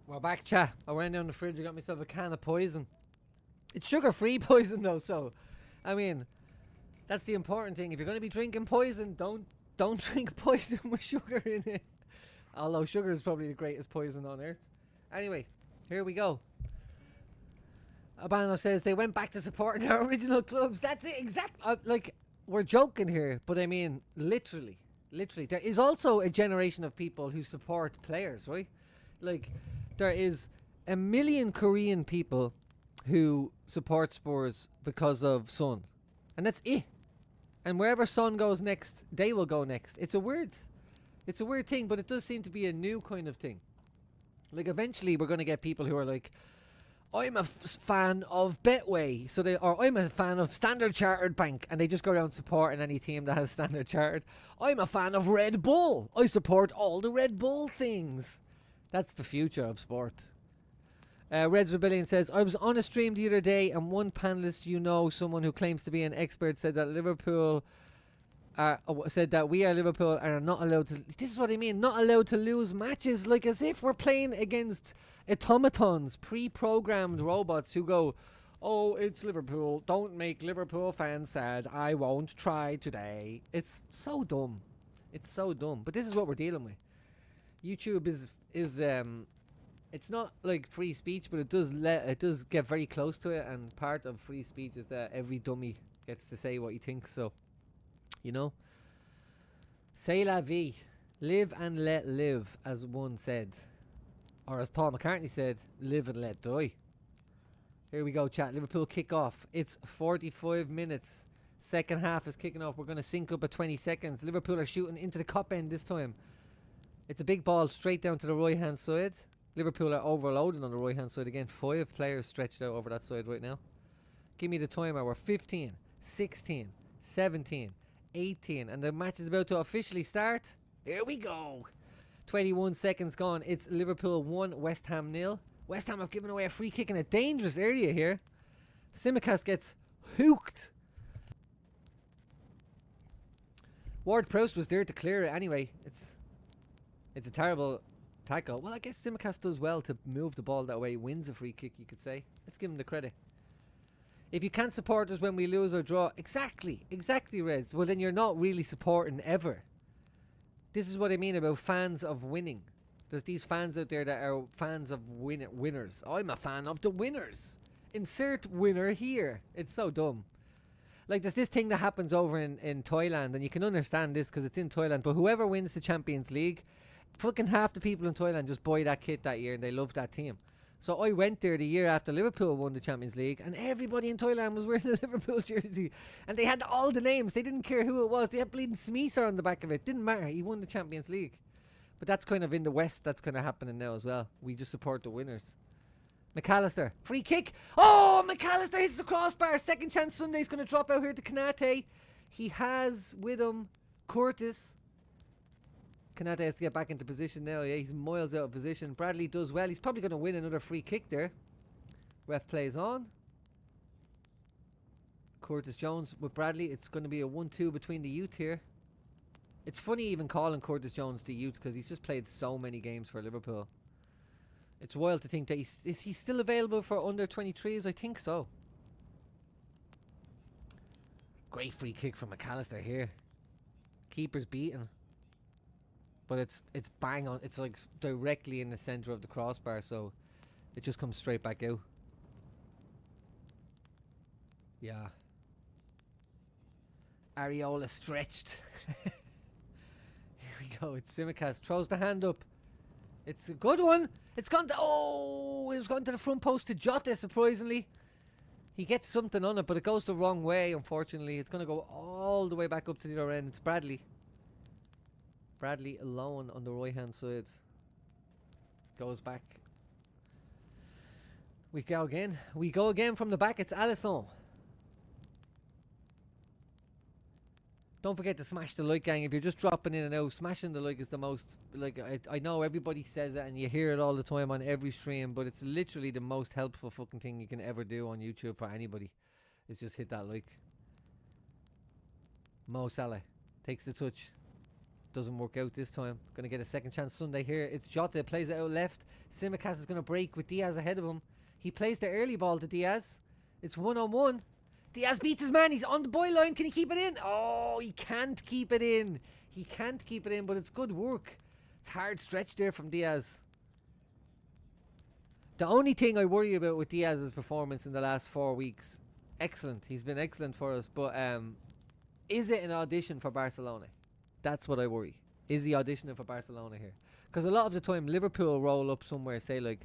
We're back, chat. I went down the fridge and got myself a can of poison. It's sugar-free poison, though, so I mean, that's the important thing. If you're going to be drinking poison, don't drink poison with sugar in it. Although sugar is probably the greatest poison on earth. Anyway, here we go. Albano says they went back to supporting their original clubs. That's it, exactly. Like, we're joking here, but I mean, literally. There is also a generation of people who support players, right? Like, there is a million Korean people who support Spurs because of Son. And that's it. And wherever Son goes next, they will go next. It's a weird thing, but it does seem to be a new kind of thing. Like, eventually we're going to get people who are like, I'm a fan of Betway, or I'm a fan of Standard Chartered Bank, and they just go around supporting any team that has Standard Chartered. I'm a fan of Red Bull. I support all the Red Bull things. That's the future of sport. Reds Rebellion says, I was on a stream the other day, and one panelist, someone who claims to be an expert, said that we are Liverpool and are not allowed to. This is what I mean, not allowed to lose matches, like as if we're playing against automatons, pre-programmed robots who go, oh, it's Liverpool, don't make Liverpool fans sad, I won't try today. It's so dumb. But this is what we're dealing with. YouTube is it's not like free speech, but it does get very close to it, and part of free speech is that every dummy gets to say what he thinks. So, c'est la vie, live and let live, as one said, or as Paul McCartney said, live and let die. Here we go, chat. Liverpool kick off. It's 45 minutes. Second half is kicking off. We're going to sync up at 20 seconds. Liverpool are shooting into the cop end this time. It's a big ball straight down to the right hand side. Liverpool are overloading on the right hand side again. 5 players stretched out over that side right now. Give me the timer. We're 15, 16, 17, 18, and the match is about to officially start. Here we go. 21 seconds gone. It's Liverpool 1, West Ham 0. West Ham have given away a free kick in a dangerous area here. Tsimikas gets hooked. Ward-Prowse was there to clear it anyway. It's a terrible tackle. Well, I guess Tsimikas does well to move the ball that way. He wins a free kick, you could say. Let's give him the credit. If you can't support us when we lose or draw, exactly, Reds, well then you're not really supporting ever. This is what I mean about fans of winning. There's these fans out there that are fans of winners. I'm a fan of the winners. Insert winner here. It's so dumb. Like, there's this thing that happens over in Thailand, and you can understand this because it's in Thailand, but whoever wins the Champions League, fucking half the people in Thailand just buy that kit that year and they love that team. So I went there the year after Liverpool won the Champions League, and everybody in Thailand was wearing a Liverpool jersey, and they had all the names. They didn't care who it was. They had bleeding Smeeser on the back of it. Didn't matter. He won the Champions League. But that's kind of in the West. That's kind of happening now as well. We just support the winners. McAllister, free kick. Oh, McAllister hits the crossbar. Second chance Sunday's going to drop out here to Kanate. He has with him Curtis. Kanate has to get back into position now. Yeah, he's miles out of position. Bradley does well. He's probably going to win another free kick there. Ref plays on. Curtis Jones with Bradley. It's going to be a 1-2 between the youth here. It's funny even calling Curtis Jones the youth because he's just played so many games for Liverpool. It's wild to think that is he still available for under 23s? I think so. Great free kick from McAllister here. Keeper's beaten. But it's bang on. It's like directly in the centre of the crossbar, so it just comes straight back out. Yeah. Areola stretched. Here we go. It's Tsimikas. Throws the hand up. It's a good one. It's gone to... Oh! It was gone to the front post to Jota, surprisingly. He gets something on it, but it goes the wrong way, unfortunately. It's going to go all the way back up to the other end. It's Bradley. Bradley alone on the right-hand side. Goes back. We go again. We go again from the back. It's Alisson. Don't forget to smash the like, gang. If you're just dropping in and out, smashing the like is the most... Like, I know everybody says that and you hear it all the time on every stream, but it's literally the most helpful fucking thing you can ever do on YouTube for anybody. Is just hit that like. Mo Salah takes the touch. Doesn't work out this time. Gonna get a second chance Sunday here. It's Jota, plays it out left. Tsimikas is gonna break with Diaz ahead of him. He plays the early ball to Diaz. It's 1-on-1. Diaz beats his man. He's on the byline. Can he keep it in? Oh, he can't keep it in. He can't keep it in, but it's good work. It's hard stretch there from Diaz. The only thing I worry about with Diaz's performance in the last 4 weeks, excellent. He's been excellent for us, but is it an audition for Barcelona? That's what I worry. Is he auditioning for Barcelona here? Because a lot of the time Liverpool roll up somewhere, say like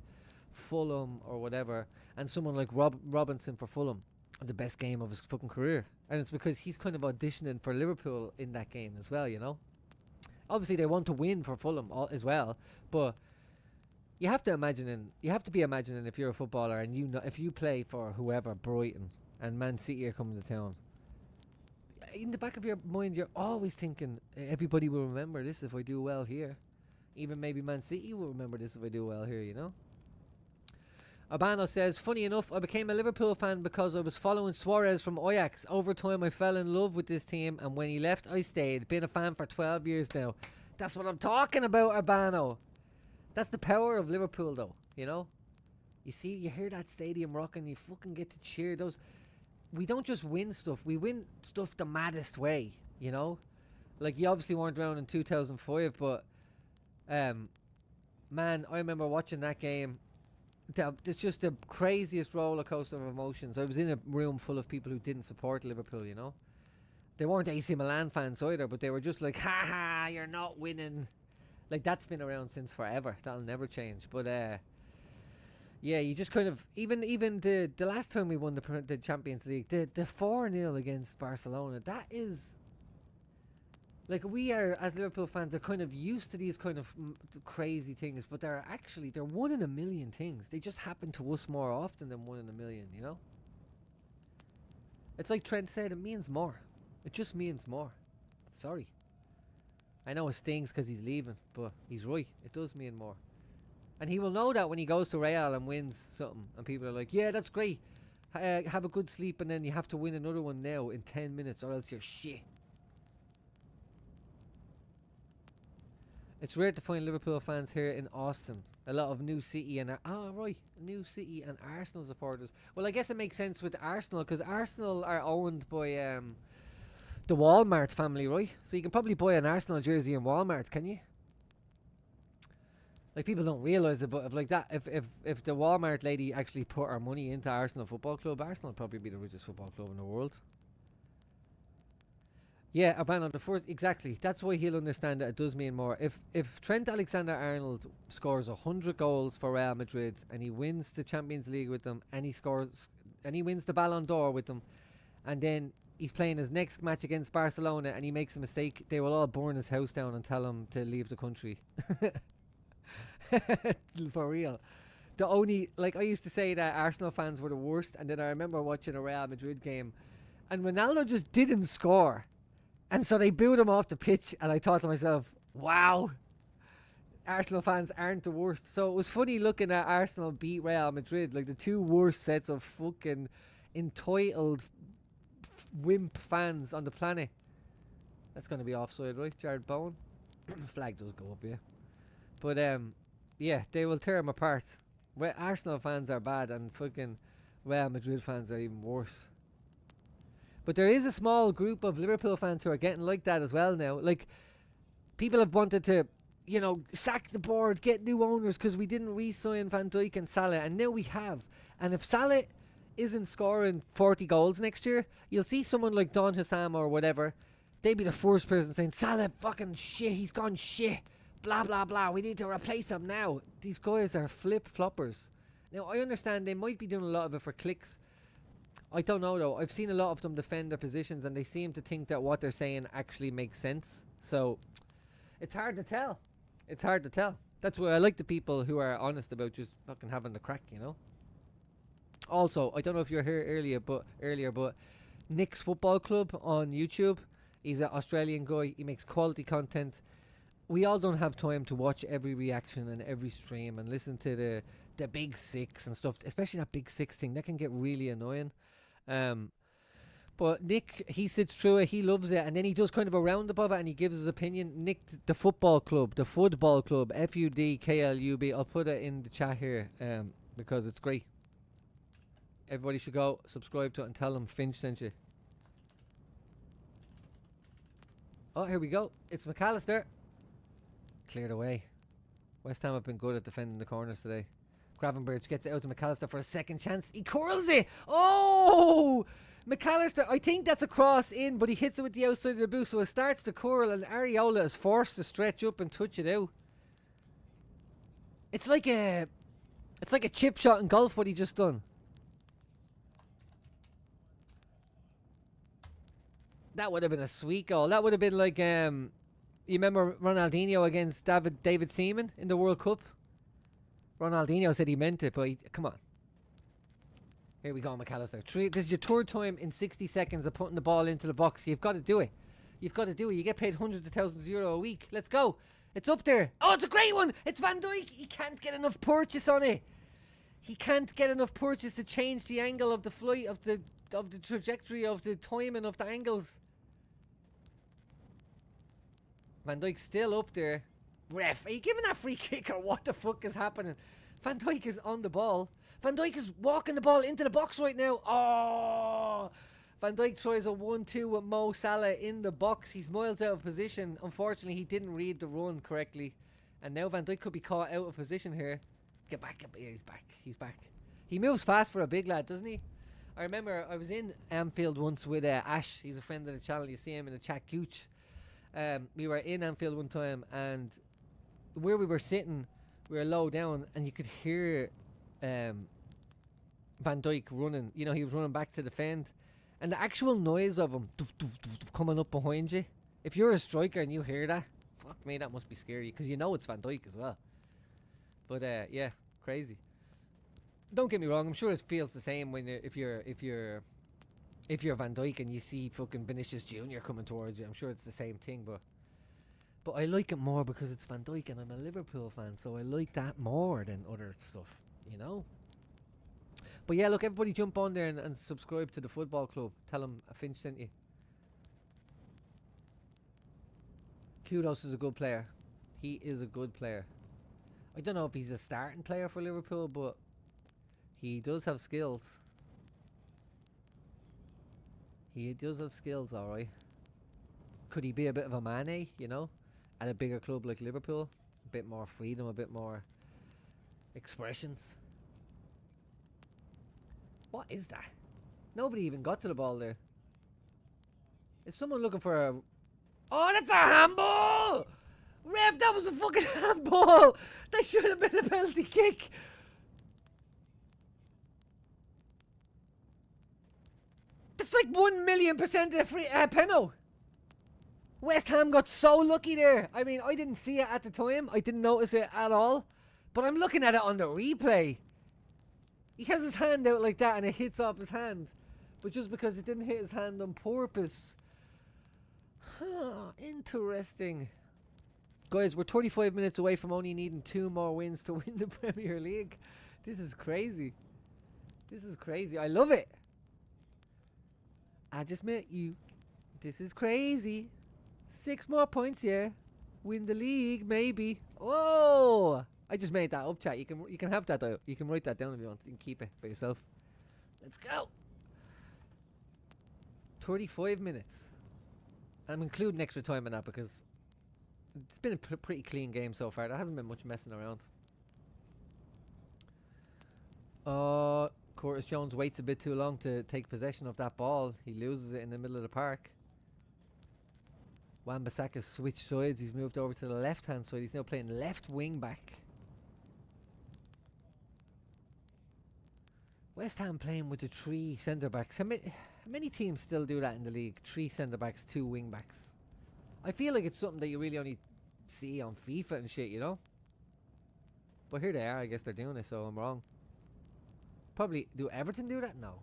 Fulham or whatever, and someone like Robinson for Fulham. the best game of his fucking career. And it's because he's kind of auditioning for Liverpool in that game as well, you know. Obviously, they want to win for Fulham as well, but you have to be imagining if you're a footballer and if you play for whoever, Brighton and Man City are coming to town. In the back of your mind, you're always thinking, everybody will remember this if I do well here. Even maybe Man City will remember this if I do well here, you know. Urbano says, funny enough, I became a Liverpool fan because I was following Suarez from Ajax. Over time, I fell in love with this team, and when he left, I stayed. Been a fan for 12 years now. That's what I'm talking about, Urbano. That's the power of Liverpool, though, you know? You see, you hear that stadium rocking, you fucking get to cheer. We don't just win stuff, we win stuff the maddest way, you know? Like, you obviously weren't around in 2005, but, man, I remember watching that game. It's just the craziest roller coaster of emotions. I was in a room full of people who didn't support Liverpool, you know? They weren't AC Milan fans either, but they were just like, ha ha, you're not winning. Like, that's been around since forever. That'll never change. But, yeah, you just kind of... Even the last time we won the Champions League, the 4-0 against Barcelona, that is... Like, we are, as Liverpool fans, are kind of used to these kind of crazy things, but they're 1 in a million things. They just happen to us more often than 1 in a million, you know? It's like Trent said, it means more. It just means more. Sorry. I know it stings because he's leaving, but he's right. It does mean more. And he will know that when he goes to Real and wins something, and people are like, yeah, that's great. Have a good sleep, and then you have to win another one now in 10 minutes, or else you're shit. It's rare to find Liverpool fans here in Austin. A lot of New City and New City and Arsenal supporters. Well, I guess it makes sense with Arsenal because Arsenal are owned by the Walmart family, right? So you can probably buy an Arsenal jersey in Walmart, can you? Like, people don't realise it, but if the Walmart lady actually put her money into Arsenal Football Club, Arsenal would probably be the richest football club in the world. Yeah, Urbano, exactly. That's why he'll understand that it does mean more. If Trent Alexander-Arnold scores 100 goals for Real Madrid and he wins the Champions League with them and he wins the Ballon d'Or with them, and then he's playing his next match against Barcelona and he makes a mistake, they will all burn his house down and tell him to leave the country. For real. I used to say that Arsenal fans were the worst, and then I remember watching a Real Madrid game and Ronaldo just didn't score. And so they booed him off the pitch, and I thought to myself, wow, Arsenal fans aren't the worst. So it was funny looking at Arsenal beat Real Madrid, like the two worst sets of fucking entitled wimp fans on the planet. That's going to be offside, right, Jared Bowen? Flag does go up, yeah. But, yeah, they will tear him apart. Arsenal fans are bad, and fucking Real Madrid fans are even worse. But there is a small group of Liverpool fans who are getting like that as well now. Like, people have wanted to, you know, sack the board, get new owners because we didn't re-sign Van Dijk and Salah, and now we have. And if Salah isn't scoring 40 goals next year, you'll see someone like Don Hussam or whatever, they'd be the first person saying, Salah fucking shit, he's gone shit, blah, blah, blah, we need to replace him now. These guys are flip-floppers. Now, I understand they might be doing a lot of it for clicks. I don't know though. I've seen a lot of them defend their positions and they seem to think that what they're saying actually makes sense. So it's hard to tell. It's hard to tell. That's why I like the people who are honest about just fucking having the crack, you know. Also, I don't know if you're here earlier, but Nick's Football Club on YouTube. He's an Australian guy. He makes quality content. We all don't have time to watch every reaction and every stream and listen to the Big Six and stuff, especially that Big Six thing. That can get really annoying. But Nick, he sits through it, he loves it, and then he does kind of a round above it and he gives his opinion. Nick, the Football Club, FUDKLUB, I'll put it in the chat here because it's great. Everybody should go subscribe to it and tell them Finch sent you. Oh, here we go. It's McAllister. Cleared away. West Ham have been good at defending the corners today. Gravenberch gets it out to McAllister for a second chance. He curls it. Oh! McAllister, I think that's a cross in, but he hits it with the outside of the boot, so it starts to curl, and Areola is forced to stretch up and touch it out. It's like a chip shot in golf, what he just done. That would have been a sweet goal. That would have been like you remember Ronaldinho against David Seaman in the World Cup? Ronaldinho said he meant it, but come on. Here we go, McAllister. This is your third time in 60 seconds of putting the ball into the box. You've got to do it. You've got to do it. You get paid hundreds of thousands of euro a week. Let's go. It's up there. Oh, it's a great one. It's Van Dijk. He can't get enough purchase on it. He can't get enough purchase to change the angle of the flight, of the trajectory, of the timing, of the angles. Van Dijk's still up there. Ref, are you giving that free kick or what the fuck is happening? Van Dijk is on the ball. Van Dijk is walking the ball into the box right now. Oh! Van Dijk tries a 1-2 with Mo Salah in the box. He's miles out of position. Unfortunately, he didn't read the run correctly. And now Van Dijk could be caught out of position here. Get back. Yeah, he's back. He's back. He moves fast for a big lad, doesn't he? I remember I was in Anfield once with Ash. He's a friend of the channel. You see him in the chat, Gooch. We were in Anfield one time, and where we were sitting, we were low down, and you could hear Van Dijk running. You know, he was running back to defend. And the actual noise of him coming up behind you, if you're a striker and you hear that, fuck me, that must be scary, because you know it's Van Dijk as well. But yeah, crazy. Don't get me wrong, I'm sure it feels the same when if you're Van Dijk and you see fucking Vinicius Jr. coming towards you. I'm sure it's the same thing, but I like it more because it's Van Dijk and I'm a Liverpool fan, so I like that more than other stuff, you know. But yeah, look, everybody jump on there and subscribe to the football club. Tell them Finch sent you. Kudos is a good player. He is a good player. I don't know if he's a starting player for Liverpool, but he does have skills. He does have skills, alright. Could he be a bit of a Mane, you know? At a bigger club like Liverpool? A bit more freedom, a bit more expressions. What is that? Nobody even got to the ball there. Is someone looking for a... Oh, that's a handball! Ref, that was a fucking handball! That should have been a penalty kick! That's like 1,000,000% a free penalty. West Ham got so lucky there. I mean, I didn't see it at the time. I didn't notice it at all. But I'm looking at it on the replay. He has his hand out like that and it hits off his hand. But just because it didn't hit his hand on purpose. Huh, interesting. Guys, we're 35 minutes away from only needing 2 more wins to win the Premier League. This is crazy. This is crazy. I love it. I just met you. This is crazy. 6 more points, yeah. Win the league, maybe. Whoa! I just made that up, chat. You can have that though. You can write that down if you want. You can keep it for yourself. Let's go. 35 minutes. I'm including extra time in that because it's been a pretty clean game so far. There hasn't been much messing around. Curtis Jones waits a bit too long to take possession of that ball. He loses it in the middle of the park. Wan-Bissaka's switched sides. He's moved over to the left-hand side. He's now playing left wing back. West Ham playing with the 3 centre-backs. How many teams still do that in the league? 3 centre-backs, 2 wing-backs. I feel like it's something that you really only see on FIFA and shit, you know? But here they are. I guess they're doing it, so I'm wrong. Probably, do Everton do that? No.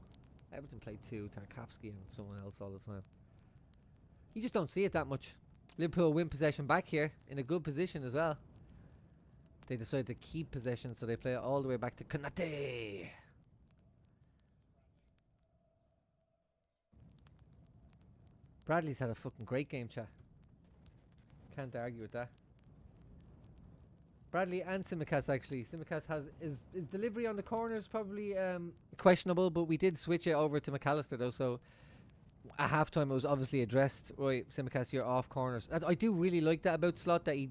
Everton play 2, Tarkowski and someone else all the time. You just don't see it that much. Liverpool win possession back here in a good position as well. They decide to keep possession, so they play it all the way back to Konate. Bradley's had a fucking great game, chat. Can't argue with that. Bradley and Simicast actually. Simicast has his delivery on the corners probably questionable, but we did switch it over to McAllister though, so at halftime it was obviously addressed. Right, Simicast, you're off corners. I do really like that about Slot, that he...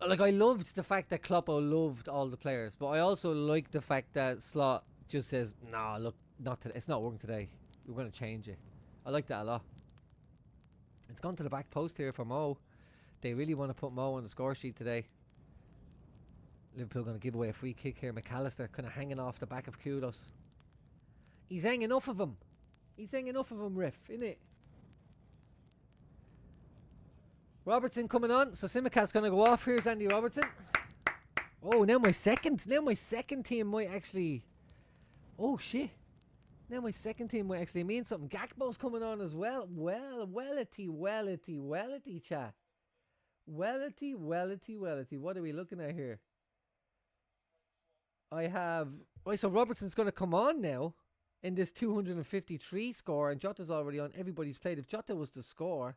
Like, I loved the fact that Kloppo loved all the players, but I also like the fact that Slot just says, nah, look, not today. It's not working today. We're going to change it. I like that a lot. It's gone to the back post here for Mo. They really want to put Mo on the score sheet today. Liverpool going to give away a free kick here. McAllister kind of hanging off the back of Kudos. He's hanging enough of him. He's hanging enough of him, Riff, innit? Robertson coming on. So Simicast's going to go off. Here's Andy Robertson. Oh, now my second team might actually... Oh, shit. Now my second team might actually mean something. Gakpo's coming on as well. Wellity, chat. Wellity. What are we looking at here? I have... Right, so Robertson's going to come on now in this 253 score, and Jota's already on. Everybody's played. If Jota was to score...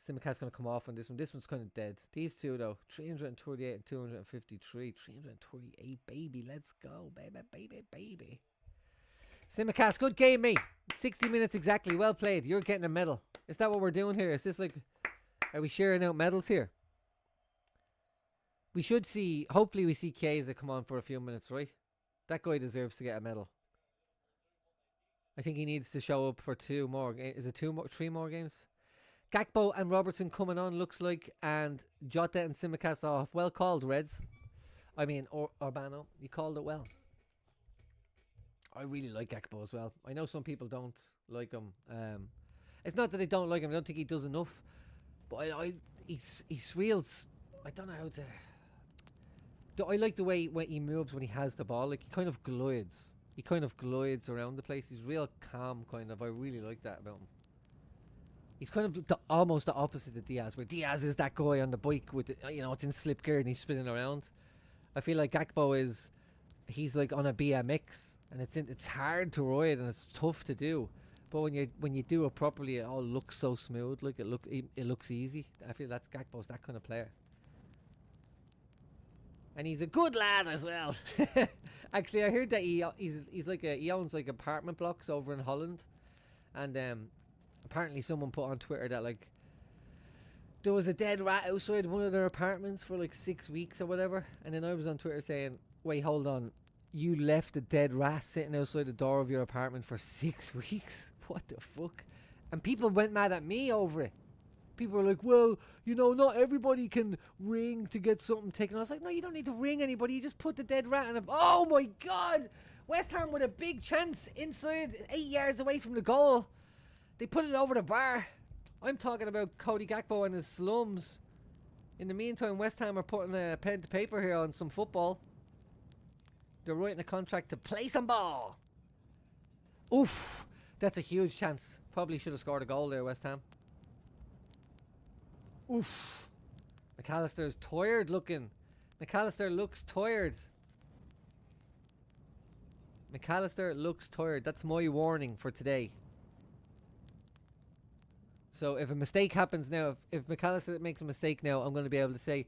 Simicast's going to come off on this one. This one's kind of dead. These two, though. 338 and 253. 338, baby. Let's go. Baby. Simicast, good game, mate. 60 minutes exactly. Well played. You're getting a medal. Is that what we're doing here? Is this like... Are we sharing out medals here? We should see... Hopefully we see Chiesa come on for a few minutes, right? That guy deserves to get a medal. I think he needs to show up for 2 more. Is it 3 more games? Gakpo and Robertson coming on, looks like, and Jota and Simicast off. Well called, Reds. I mean, Urbano, you called it well. I really like Gakpo as well. I know some people don't like him. It's not that I don't like him. I don't think he does enough. But he's real. I don't know how to... I like the way when he moves when he has the ball. Like, he kind of glides. He kind of glides around the place. He's real calm, kind of. I really like that about him. He's kind of almost the opposite of Diaz, where Diaz is that guy on the bike with, it's in slip gear and he's spinning around. I feel like Gakpo he's like on a BMX, and it's hard to ride and it's tough to do. But when you do it properly, it all looks so smooth. Like it looks easy. I feel that's Gakpo's that kind of player, and he's a good lad as well. Actually, I heard that he owns like apartment blocks over in Holland, and apparently someone put on Twitter that like there was a dead rat outside one of their apartments for like 6 weeks or whatever, and then I was on Twitter saying, wait, hold on, you left a dead rat sitting outside the door of your apartment for 6 weeks? What the fuck? And people went mad at me over it. People were like, well, not everybody can ring to get something taken. I was like, no, you don't need to ring anybody, you just put the dead rat in a... Oh my god, West Ham with a big chance inside 8 yards away from the goal. They put it over the bar. I'm talking about Cody Gakpo and his slums. In the meantime, West Ham are putting a pen to paper here on some football. They're writing a contract to play some ball. Oof. That's a huge chance. Probably should have scored a goal there, West Ham. Oof. McAllister's tired looking. McAllister looks tired. McAllister looks tired. That's my warning for today. So if a mistake happens now, if McAllister makes a mistake now, I'm going to be able to say,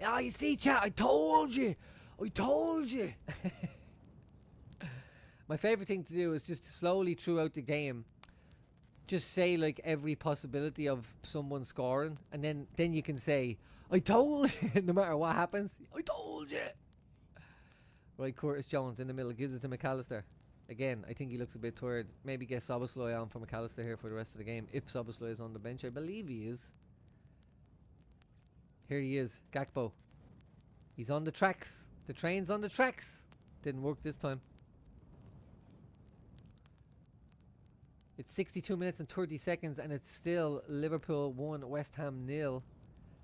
oh, you see, chat, I told you. My favourite thing to do is just slowly throughout the game, just say like every possibility of someone scoring, and then you can say, I told you, no matter what happens, I told you. Right, Curtis Jones in the middle, gives it to McAllister. Again, I think he looks a bit tired. Maybe get Szoboszlai on for McAllister here for the rest of the game. If Szoboszlai is on the bench, I believe he is. Here he is, Gakpo. He's on the tracks. The train's on the tracks. Didn't work this time. It's 62 minutes and 30 seconds, and it's still Liverpool 1, West Ham 0.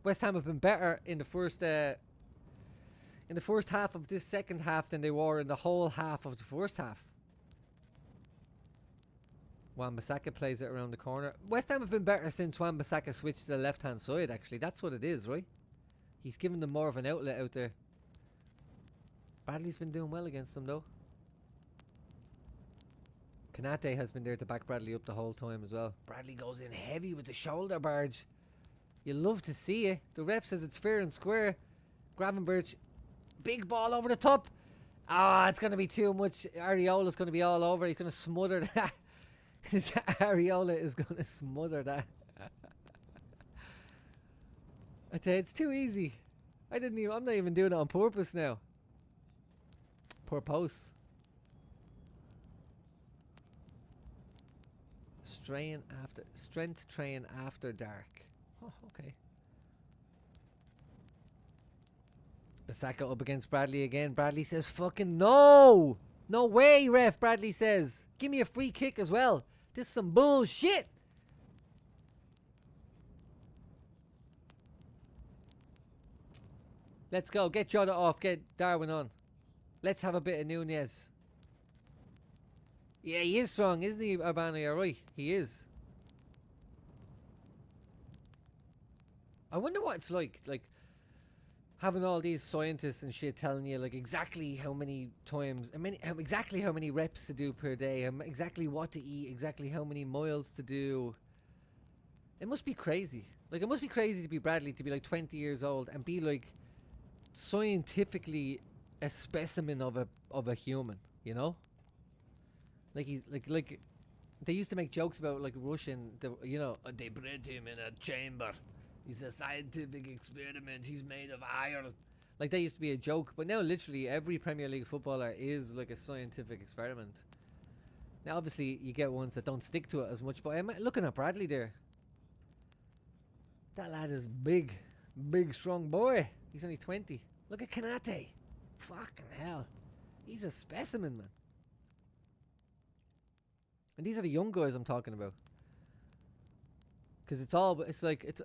West Ham have been better in the first half of this second half than they were in the whole half of the first half. Wan-Bissaka plays it around the corner. West Ham have been better since Wan-Bissaka switched to the left-hand side, actually. That's what it is, right? He's given them more of an outlet out there. Bradley's been doing well against them, though. Kanate has been there to back Bradley up the whole time as well. Bradley goes in heavy with the shoulder barge. You love to see it. The ref says it's fair and square. Gravenberch, big ball over the top. Ah, it's going to be too much. Areola's going to be all over. He's going to smother that. Areola is going to smother that. I tell you, it's too easy. I'm not even doing it on purpose now. Poor post. Strength train after dark. Oh, okay. Bissaka up against Bradley again. Bradley says, fucking no! No way, ref, Bradley says. Give me a free kick as well. This is some bullshit. Let's go. Get Jota off. Get Darwin on. Let's have a bit of Nunez. Yeah, he is strong, isn't he, Urbano? You're right. He is. I wonder what it's like having all these scientists and shit telling you like exactly how many times, exactly how many reps to do per day, exactly what to eat, exactly how many miles to do. It must be crazy. Like, it must be crazy to be Bradley, to be like 20 years old and be like scientifically a specimen of a human, you know? Like he's like they used to make jokes about like Russian, you know, they bred him in a chamber. He's a scientific experiment. He's made of iron. Like, that used to be a joke, but now literally every Premier League footballer is like a scientific experiment. Now, obviously, you get ones that don't stick to it as much, but I'm looking at Bradley there. That lad is big, strong boy. He's only 20. Look at Kanate. Fucking hell. He's a specimen, man. And these are the young guys I'm talking about. Because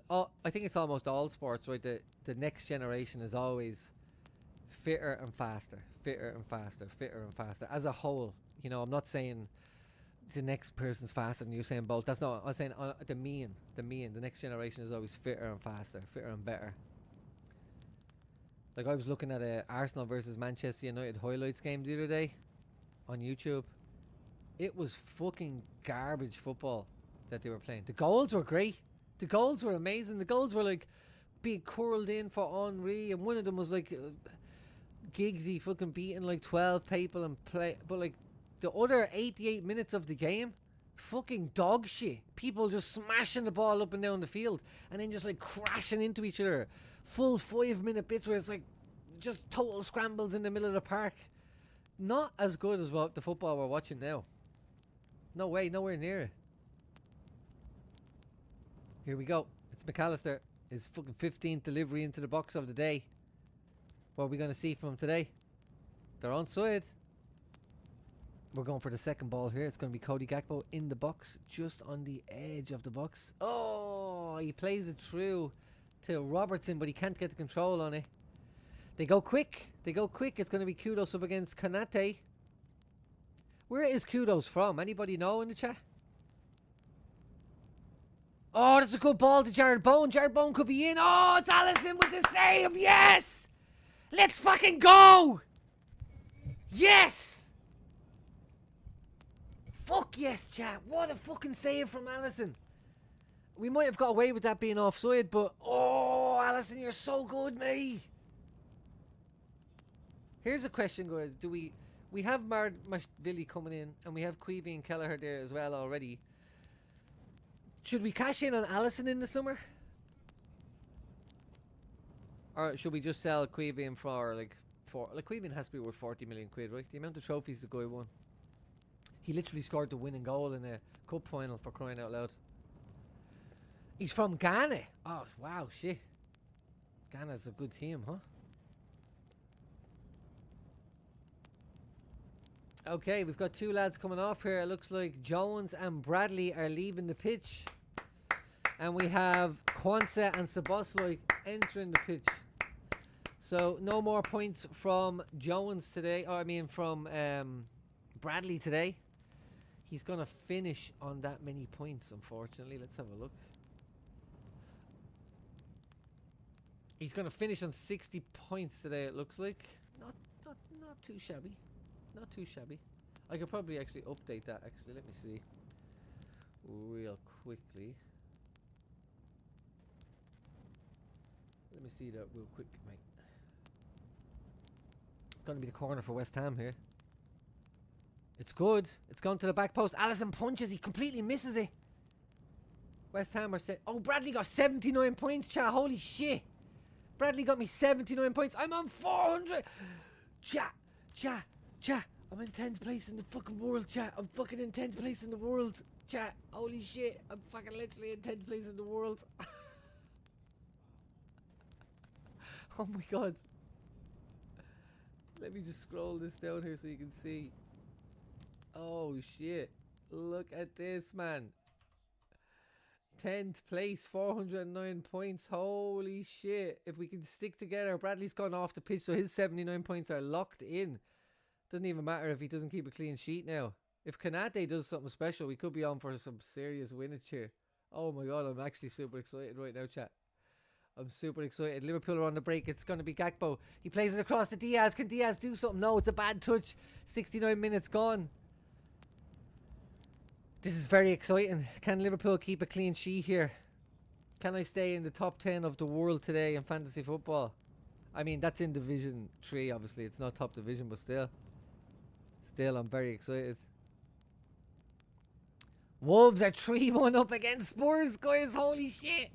I think it's almost all sports, right? The next generation is always fitter and faster, fitter and faster, fitter and faster. As a whole, you know, I'm not saying the next person's faster than Usain Bolt. That's not. I'm saying the mean. The next generation is always fitter and faster, fitter and better. Like, I was looking at a Arsenal versus Manchester United highlights game the other day on YouTube. It was fucking garbage football that they were playing. The goals were great. The goals were amazing. The goals were like being curled in for Henry, and one of them was like Giggsy fucking beating like 12 people and play. But like the other 88 minutes of the game, fucking dog shit. People just smashing the ball up and down the field and then just like crashing into each other. Full 5-minute bits where it's like just total scrambles in the middle of the park. Not as good as what the football we're watching now. No way, nowhere near it. Here we go. It's McAllister. His fucking 15th delivery into the box of the day. What are we going to see from him today? They're onside. We're going for the second ball here. It's going to be Cody Gakpo in the box, just on the edge of the box. Oh, he plays it through to Robertson, but he can't get the control on it. They go quick. They go quick. It's going to be Kudos up against Kanate. Where is Kudos from? Anybody know in the chat? Oh, that's a good ball to Jared Bowen. Jared Bowen could be in. Oh, it's Allison with the save. Yes! Let's fucking go! Yes! Fuck yes, chat. What a fucking save from Allison. We might have got away with that being offside, but... Oh, Allison, you're so good, mate. Here's a question, guys. Do we have Marshvili coming in, and we have Queevy and Kelleher there as well already. Should we cash in on Allison in the summer? Or should we just sell Queevy for Queevy has to be worth 40 million quid, right? The amount of trophies the guy won. He literally scored the winning goal in a cup final, for crying out loud. He's from Ghana. Oh, wow, shit. Ghana's a good team, huh? Okay, we've got two lads coming off here. It looks like Jones and Bradley are leaving the pitch. And we have Kwanzaa and Sabosloy entering the pitch. So, no more points from Jones today. Or, I mean, from Bradley today. He's going to finish on that many points, unfortunately. Let's have a look. He's going to finish on 60 points today, it looks like. Not too shabby. Not too shabby. I could probably actually update that, actually. Let me see. Real quickly. Let me see that real quick, mate. It's going to be the corner for West Ham here. It's good. It's gone to the back post. Allison punches. He completely misses it. West Ham are set. Oh, Bradley got 79 points, chat. Holy shit. Bradley got me 79 points. I'm on 400. Chat. I'm in 10th place in the fucking world, chat. I'm fucking in 10th place in the world, chat. Holy shit. I'm fucking literally in 10th place in the world. Oh my god. Let me just scroll this down here so you can see. Oh shit. Look at this, man. 10th place, 409 points. Holy shit. If we can stick together, Bradley's gone off the pitch, so his 79 points are locked in. Doesn't even matter if he doesn't keep a clean sheet now. If Kanate does something special, we could be on for some serious winnage here. Oh my god, I'm actually super excited right now, chat. I'm super excited. Liverpool are on the break. It's going to be Gakpo. He plays it across to Diaz. Can Diaz do something? No, it's a bad touch. 69 minutes gone. This is very exciting. Can Liverpool keep a clean sheet here? Can I stay in the top 10 of the world today in fantasy football? I mean, that's in Division 3, obviously. It's not top division, but still. Still, I'm very excited. Wolves are 3-1 up against Spurs, guys. Holy shit.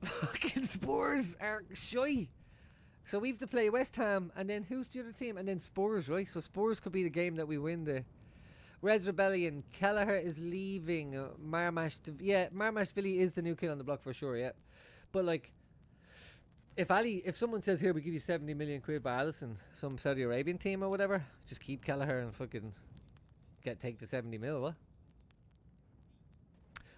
Fucking Spurs are shy. So we have to play West Ham, and then who's the other team? And then Spurs, right? So Spurs could be the game that we win the Reds Rebellion. Kelleher is leaving. Marmashvili is the new kid on the block for sure, yeah. But like, if someone says here we give you 70 million quid for Alisson, some Saudi Arabian team or whatever, just keep Kelleher and fucking take the 70 mil, what?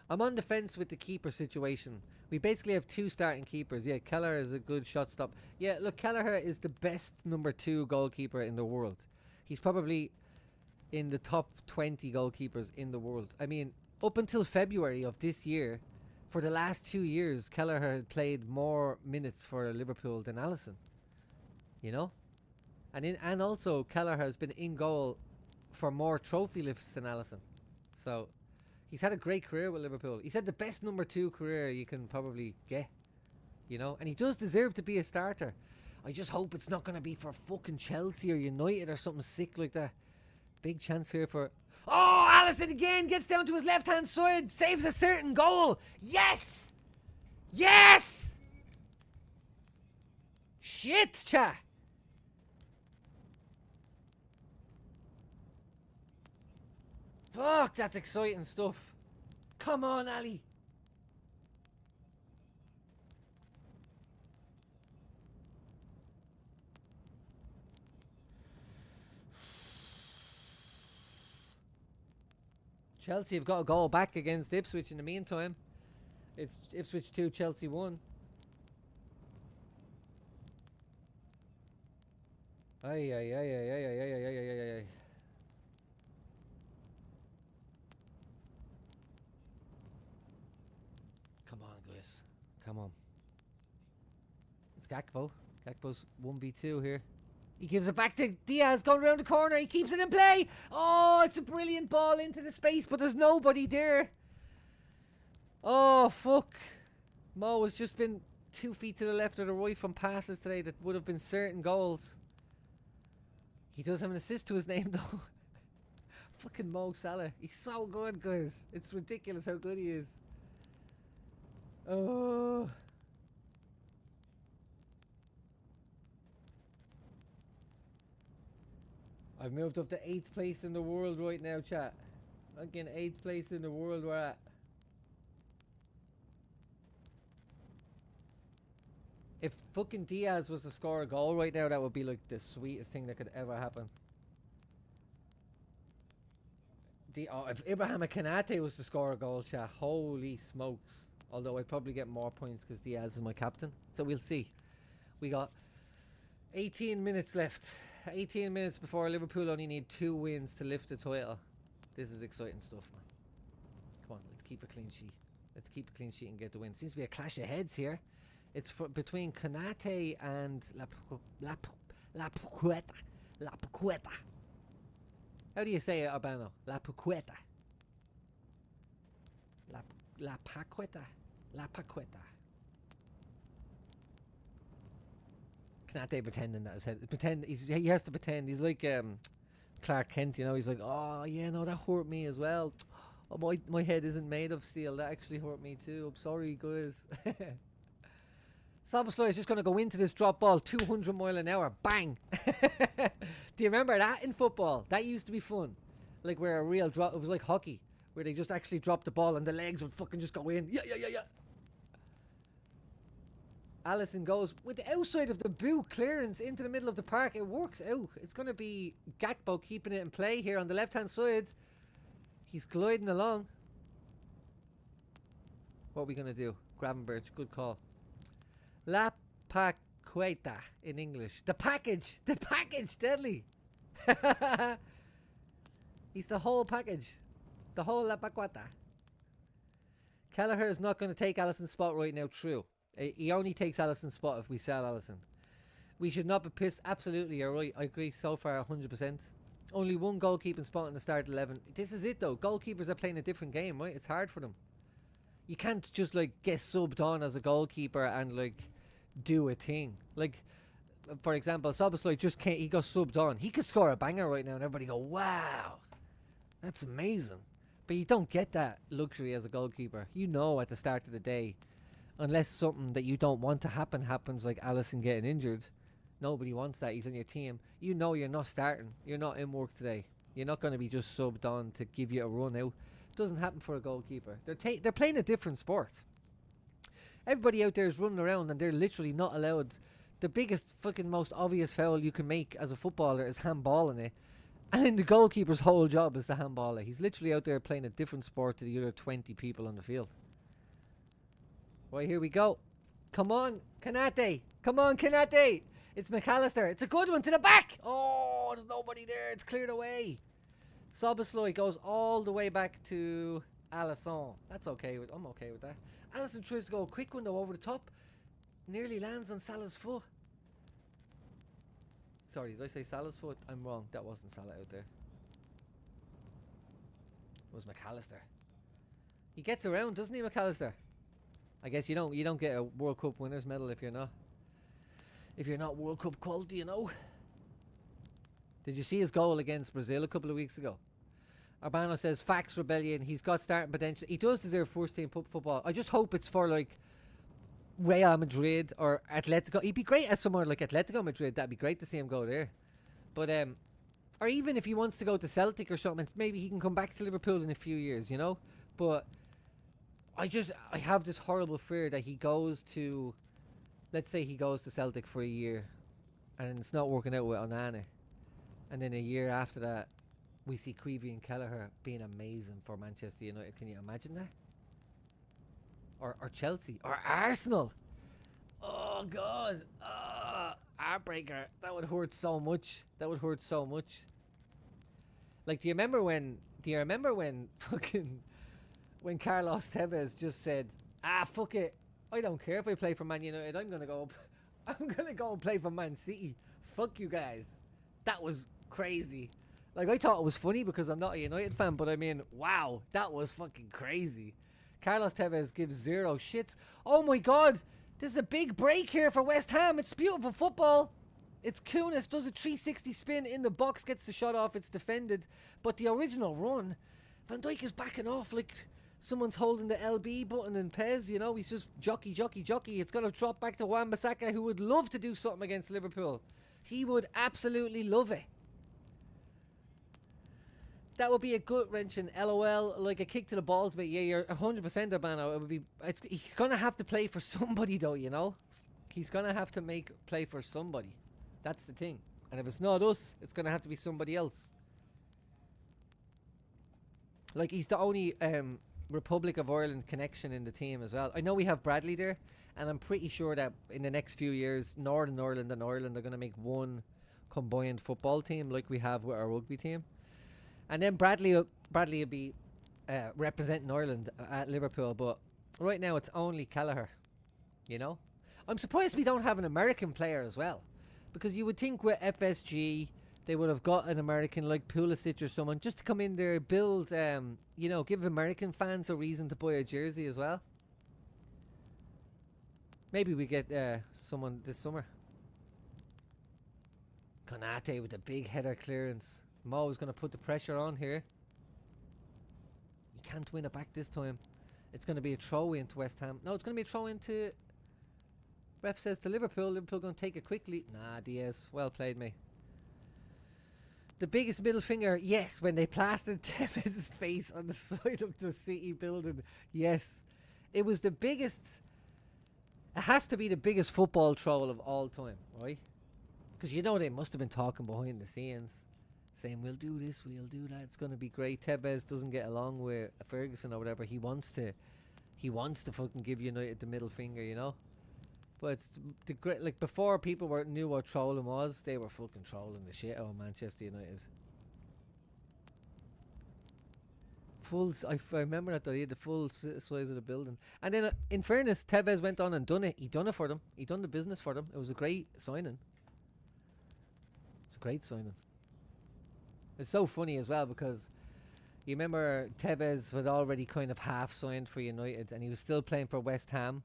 I'm on the fence with the keeper situation. We basically have 2 starting keepers. Yeah, Kelleher is a good shot stop. Yeah, look, Kelleher is the best number 2 goalkeeper in the world. He's probably in the top 20 goalkeepers in the world. I mean, up until February of this year, for the last 2 years, Kelleher had played more minutes for Liverpool than Alisson. You know? And also, Kelleher has been in goal for more trophy lifts than Alisson. So he's had a great career with Liverpool. He's had the best number 2 career you can probably get, you know, and he does deserve to be a starter. I just hope it's not going to be for fucking Chelsea or United or something sick like that. Big chance here for... Oh, Alisson again gets down to his left-hand side, saves a certain goal. Yes! Yes! Shit, chat. Fuck, that's exciting stuff. Come on, Ali. Chelsea have got a goal back against Ipswich in the meantime. It's Ipswich 2, Chelsea 1. Ay, ay, ay, ay, ay, ay, ay, ay, ay, ay, ay. Come on, guys. Come on. It's Gakpo. Gakpo's 1v2 here. He gives it back to Diaz, going around the corner. He keeps it in play. Oh, it's a brilliant ball into the space, but there's nobody there. Oh, fuck. Mo has just been 2 feet to the left or the right from passes today that would have been certain goals. He does have an assist to his name, though. Fucking Mo Salah. He's so good, guys. It's ridiculous how good he is. Oh. I've moved up to 8th place in the world right now, chat. Again, 8th place in the world we're at. If fucking Diaz was to score a goal right now, that would be like the sweetest thing that could ever happen. If Ibrahim Kanate was to score a goal, chat, holy smokes. Although I'd probably get more points because Diaz is my captain. So we'll see. We got 18 minutes left. 18 minutes before Liverpool only need 2 wins to lift the title. This is exciting stuff, man. Come on, let's keep a clean sheet. Let's keep a clean sheet and get the win. Seems to be a clash of heads here. It's between Kanate and La Puqueta. How do you say it, Urbano? La Puqueta. La Paqueta. La Paqueta. Kanate pretending that his head. He has to pretend. He's like Clark Kent, you know. He's like, oh yeah, no, that hurt me as well. Oh, my head isn't made of steel. That actually hurt me too. I'm sorry, guys. Szoboszlai is just going to go into this drop ball 200 mile an hour. Bang! Do you remember that in football? That used to be fun. Like where a real drop, it was like hockey, where they just actually dropped the ball and the legs would fucking just go in. Yeah. Alisson goes with the outside of the boot clearance into the middle of the park. It works out. It's going to be Gakpo keeping it in play here on the left-hand side. He's gliding along. What are we going to do? Gravenberch, good call. La Paqueta in English. The package! The package! Deadly! He's the whole package. The whole La Paqueta. Kelleher is not going to take Alisson's spot right now, true. He only takes Alisson's spot if we sell Alisson. We should not be pissed. Absolutely, you're right. I agree so far, 100%. Only one goalkeeping spot in the start 11. This is it though. Goalkeepers are playing a different game, right? It's hard for them. You can't just like get subbed on as a goalkeeper and like do a thing. Like, for example, Szoboszlai just can't. He got subbed on. He could score a banger right now, and everybody go, "Wow, that's amazing." But you don't get that luxury as a goalkeeper. You know at the start of the day, unless something that you don't want to happen happens, like Alisson getting injured. Nobody wants that. He's on your team. You know you're not starting. You're not in work today. You're not going to be just subbed on to give you a run out. Doesn't happen for a goalkeeper. They're playing a different sport. Everybody out there is running around and they're literally not allowed. The biggest fucking most obvious foul you can make as a footballer is handballing it. And then the goalkeeper's whole job is to handball it. He's literally out there playing a different sport to the other 20 people on the field. Right, here we go. Come on, Kanate. Come on, Kanate. It's McAllister. It's a good one to the back. Oh, there's nobody there. It's cleared away. Szoboszlai goes all the way back to Alisson. That's okay. I'm okay with that. Alisson tries to go a quick one though over the top. Nearly lands on Salah's foot. Sorry, did I say Salah's foot? I'm wrong. That wasn't Salah out there. It was McAllister. He gets around, doesn't he, McAllister? I guess you don't get a World Cup winners medal if you're not World Cup quality, you know. Did you see his goal against Brazil a couple of weeks ago? Urbano says, facts, rebellion. He's got starting potential. He does deserve first team football. I just hope it's for like Real Madrid or Atletico. He'd be great at somewhere like Atletico Madrid. That'd be great to see him go there. But or even if he wants to go to Celtic or something, maybe he can come back to Liverpool in a few years, you know. But I have this horrible fear that he goes to, let's say he goes to Celtic for a year and it's not working out with Onana. And then a year after that, we see Creevy and Kelleher being amazing for Manchester United. Can you imagine that? Or Chelsea. Or Arsenal. Oh, God. Heartbreaker. That would hurt so much. That would hurt so much. Like, do you remember when fucking... when Carlos Tevez just said, fuck it. I don't care if I play for Man United. I'm going to go and play for Man City. Fuck you guys. That was crazy. Like, I thought it was funny because I'm not a United fan, but I mean, wow, that was fucking crazy. Carlos Tevez gives zero shits. Oh my God, this is a big break here for West Ham. It's beautiful football. It's Kunis does a 360 spin in the box, gets the shot off, it's defended. But the original run, Van Dijk is backing off like someone's holding the LB button in Pez, you know. He's just jockey. It's going to drop back to Wan-Bissaka, who would love to do something against Liverpool. He would absolutely love it. That would be a gut wrenching LOL, like a kick to the balls, but yeah, you're 100% Urbano. It would be. He's gonna have to play for somebody though, you know. He's gonna have to play for somebody. That's the thing. And if it's not us, it's gonna have to be somebody else. Like he's the only Republic of Ireland connection in the team as well. I know we have Bradley there, and I'm pretty sure that in the next few years, Northern Ireland and Ireland are gonna make one combined football team like we have with our rugby team. And then Bradley will be representing Ireland at Liverpool, but right now it's only Kelleher, you know. I'm surprised we don't have an American player as well, because you would think with FSG they would have got an American like Pulisic or someone just to come in there, build, you know, give American fans a reason to buy a jersey as well. Maybe we get someone this summer. Konate with a big header clearance. Mo is going to put the pressure on here. You can't win it back this time. It's going to be a throw in to West Ham. No, it's going to be a throw in to... Ref says to Liverpool. Liverpool going to take it quickly. Nah, Diaz. Well played, mate. The biggest middle finger, yes, when they plastered Tevez's face on the side of the City building. Yes. It was the biggest... It has to be the biggest football troll of all time, right? Because you know they must have been talking behind the scenes, saying, we'll do this, we'll do that, it's going to be great. Tevez doesn't get along with Ferguson or whatever. He wants to He wants to fucking give United the middle finger, you know. But it's the great, like before people knew what trolling was, they were fucking trolling the shit out of Manchester United. I remember that though. He had the full size of the building. And then, in fairness, Tevez went on and done it. He done it for them. He done the business for them. It was a great signing. It's a great signing. It's so funny as well because you remember Tevez had already kind of half signed for United, and he was still playing for West Ham.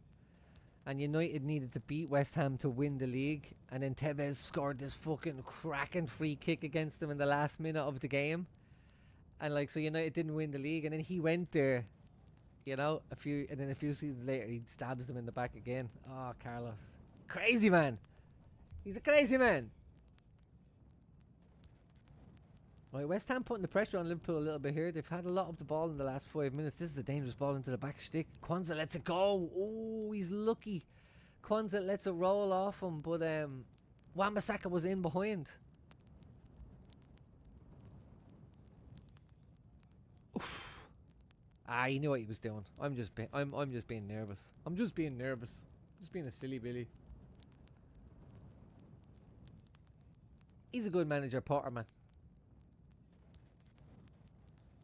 And United needed to beat West Ham to win the league. And then Tevez scored this fucking cracking free kick against them in the last minute of the game. And like, so United didn't win the league, and then he went there, you know, a few seasons later, he stabs them in the back again. Oh, Carlos, crazy man. He's a crazy man. Right, West Ham putting the pressure on Liverpool a little bit here. They've had a lot of the ball in the last 5 minutes. This is a dangerous ball into the back stick. Kwanzaa lets it go. Oh, he's lucky. Kwanzaa lets it roll off him, but Wan-Bissaka was in behind. Oof. Ah, he knew what he was doing. I'm just being nervous. I'm just being nervous. Just being a silly Billy. He's a good manager, Potter, man.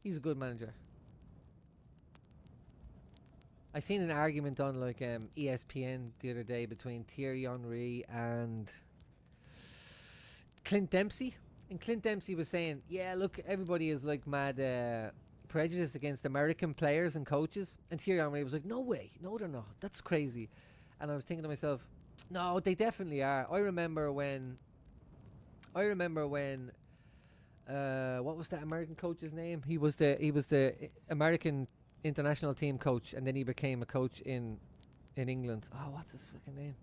He's a good manager. I seen an argument on like ESPN the other day between Thierry Henry and Clint Dempsey. And Clint Dempsey was saying, yeah, look, everybody is like mad prejudiced against American players and coaches. And Thierry Henry was like, no way. No, they're not. That's crazy. And I was thinking to myself, no, they definitely are. I remember when what was that American coach's name? He was the American international team coach, and then he became a coach in England. Oh, what's his fucking name?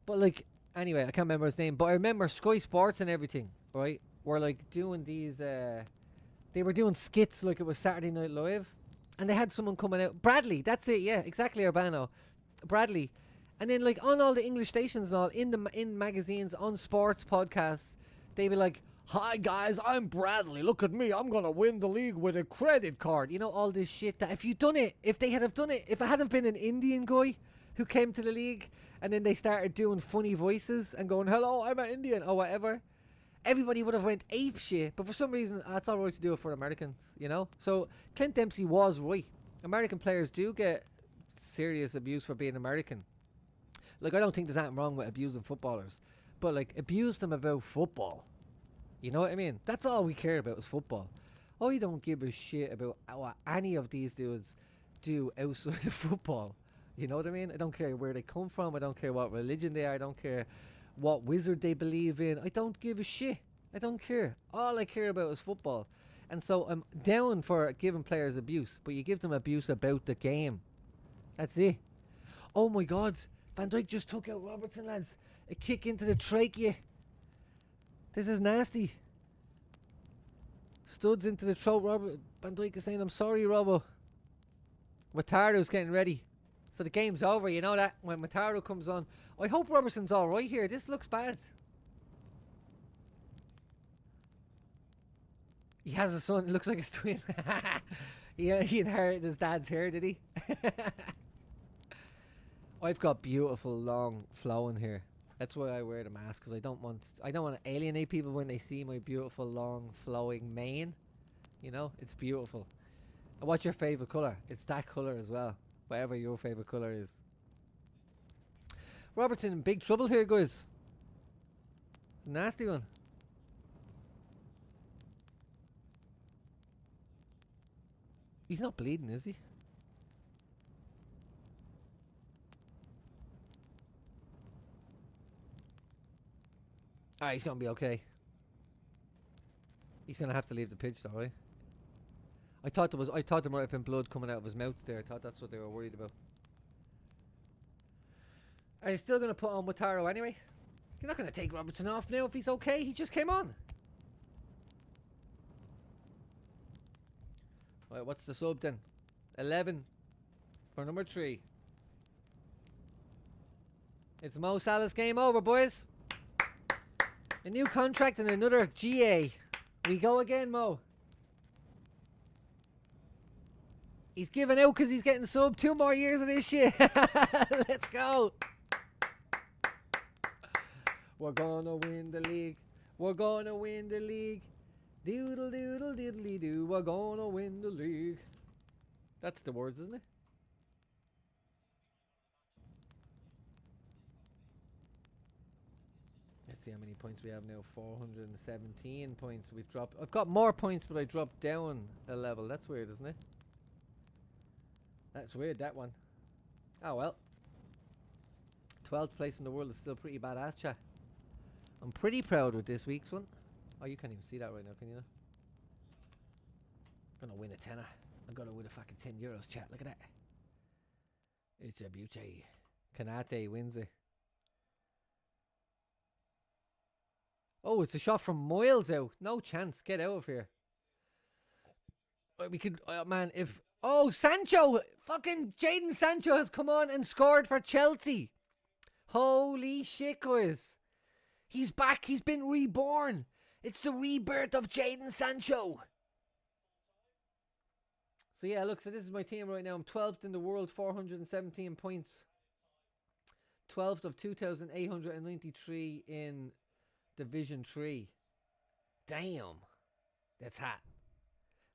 But like, anyway, I can't remember his name. But I remember Sky Sports and everything, right? Were like doing these. They were doing skits like it was Saturday Night Live, and they had someone coming out. Bradley, that's it. Yeah, exactly. Urbano, Bradley, and then like on all the English stations and all in magazines, on sports podcasts, they'd be like, hi guys, I'm Bradley, look at me, I'm gonna win the league with a credit card. You know, all this shit that if it hadn't been an Indian guy who came to the league and then they started doing funny voices and going, hello, I'm an Indian or whatever, everybody would have went ape shit. But for some reason, it's alright to do it for Americans, you know. So Clint Dempsey was right. American players do get serious abuse for being American. Like, I don't think there's anything wrong with abusing footballers, but like, abuse them about football. You know what I mean? That's all we care about is football. I don't give a shit about what any of these dudes do outside of football. You know what I mean? I don't care where they come from. I don't care what religion they are. I don't care what wizard they believe in. I don't give a shit. I don't care. All I care about is football. And so I'm down for giving players abuse, but you give them abuse about the game. That's it. Oh my God. Van Dijk just took out Robertson, lads. A kick into the trachea. This is nasty. Studs into the throat. Robert Van Dijk is saying, I'm sorry, Robbo. Wataru's getting ready. So the game's over, you know that, when Wataru comes on. I hope Robertson's alright here. This looks bad. He has a son. It looks like his twin. Yeah, he inherited his dad's hair, did he? I've got beautiful long flowing hair. That's why I wear the mask, because I don't want to alienate people when they see my beautiful long flowing mane. You know, it's beautiful. And what's your favorite color? It's that color as well. Whatever your favorite color is. Robertson in big trouble here, guys. Nasty one. He's not bleeding, is he? Ah, he's gonna be okay. He's gonna have to leave the pitch, though, right? I thought there might have been blood coming out of his mouth there. I thought that's what they were worried about. Are you still gonna put on Wataru anyway? You're not gonna take Robertson off now if he's okay. He just came on. Right, what's the sub then? 11 for number 3. It's Mo Salah's game over, boys. A new contract and another GA. We go again, Mo. He's giving out because he's getting subbed. 2 more years of this shit. Let's go. We're gonna win the league. We're gonna win the league. Doodle doodle diddly doo. We're gonna win the league. That's the words, isn't it? Let's see how many points we have now. 417 points. We've dropped. I've got more points, but I dropped down a level. That's weird, isn't it? That's weird, that one. Oh well. 12th place in the world is still pretty badass, chat. I'm pretty proud with this week's one. Oh, you can't even see that right now, can you? I'm gonna win a tenner. I'm gonna win a fucking €10, chat. Look at that. It's a beauty. Kanate wins it. Oh, it's a shot from miles out. No chance. Get out of here. We could, man, if... Oh, Sancho! Fucking Jadon Sancho has come on and scored for Chelsea. Holy shit, guys. He's back. He's been reborn. It's the rebirth of Jadon Sancho. So yeah, look, so this is my team right now. I'm 12th in the world, 417 points. 12th of 2,893 in Division 3. Damn. That's hot.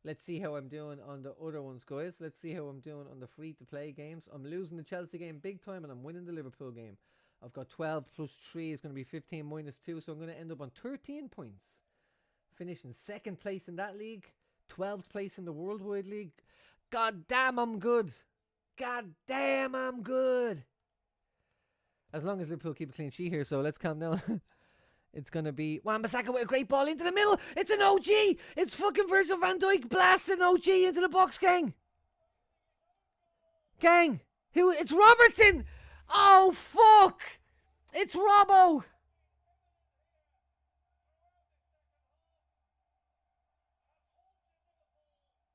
Let's see how I'm doing on the other ones, guys. Let's see how I'm doing on the free-to-play games. I'm losing the Chelsea game big time, and I'm winning the Liverpool game. I've got 12 plus 3 is going to be 15 minus 2, so I'm going to end up on 13 points. Finishing 2nd place in that league. 12th place in the Worldwide League. God damn, I'm good. God damn, I'm good. As long as Liverpool keep a clean sheet here, so let's calm down. It's going to be Wan-Bissaka with a great ball into the middle. It's an OG. It's fucking Virgil van Dijk blasting OG into the box, gang. Gang. Who? It's Robertson. Oh, fuck. It's Robbo.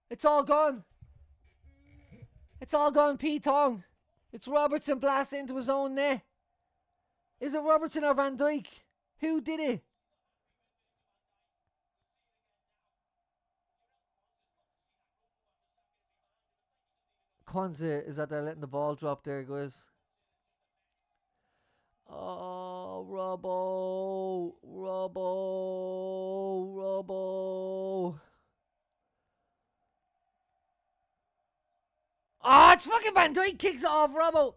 It's all gone. It's all gone, P-Tong. It's Robertson blasting into his own net. Is it Robertson or Van Dijk? Who did it? Kwanzaa is that they're letting the ball drop there, guys. Oh, Robbo. Oh, it's fucking Van Dijk kicks it off, Robbo.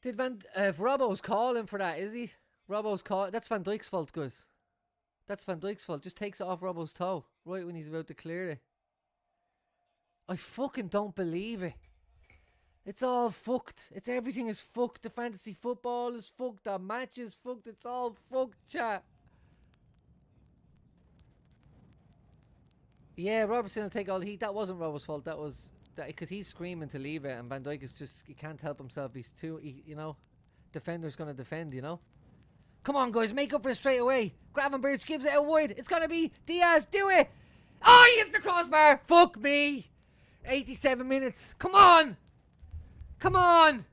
Did Robbo's calling for that, is he? Robbo's call. That's Van Dijk's fault, guys. That's Van Dijk's fault. Just takes it off Robbo's toe right when he's about to clear it. I fucking don't believe it. It's all fucked. It's everything is fucked. The fantasy football is fucked. The match is fucked. It's all fucked, chat. Yeah, Robertson will take all the heat. That wasn't Robbo's fault. That was because he's screaming to leave it, and Van Dijk is just, he can't help himself. He's too, you know, defender's gonna defend, you know. Come on, guys, make up for it straight away. Gravenberch gives it out wide. It's gonna be Diaz. Do it. Oh, he hits the crossbar. Fuck me. 87 minutes. Come on. Come on.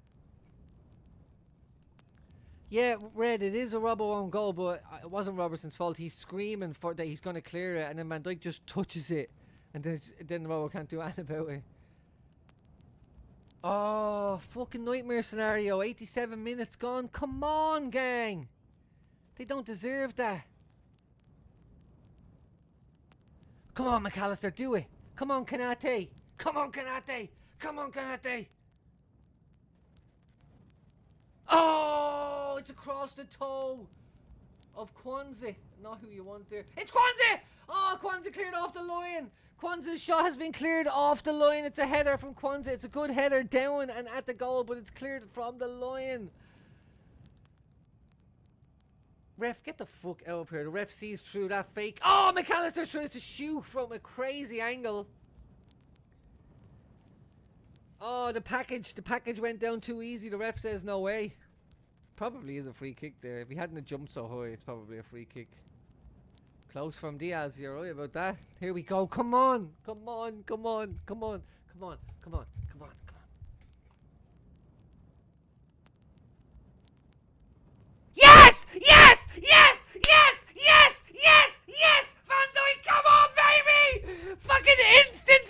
Yeah, Red, it is a Robbo own goal, but it wasn't Robertson's fault. He's screaming for that he's going to clear it, and then Van Dijk just touches it, and then Robbo can't do anything about it. Oh, fucking nightmare scenario. 87 minutes gone. Come on, gang. They don't deserve that. Come on, McAllister, do it. Come on, Kanate. Come on, Kanate. Come on, Kanate. Oh, it's across the toe of Kwanzaa. Not who you want there. It's Kwanzaa! Oh, Kwanzaa cleared off the line. Kwanzaa's shot has been cleared off the line. It's a header from Kwanzaa. It's a good header down and at the goal, but it's cleared from the line. Ref, get the fuck out of here. The ref sees through that fake. Oh, McAllister tries to shoot from a crazy angle. Oh, the package went down too easy. The ref says no way. Probably is a free kick there. If he hadn't jumped so high, it's probably a free kick. Close from Diaz, you're right about that. Here we go. Come on. Come on. Come on. Come on. Come on. Come on. Come on. Come on. Yes! Yes! Yes! Yes! Yes! Yes! Yes! Van Dijk, come on, baby! Fucking instant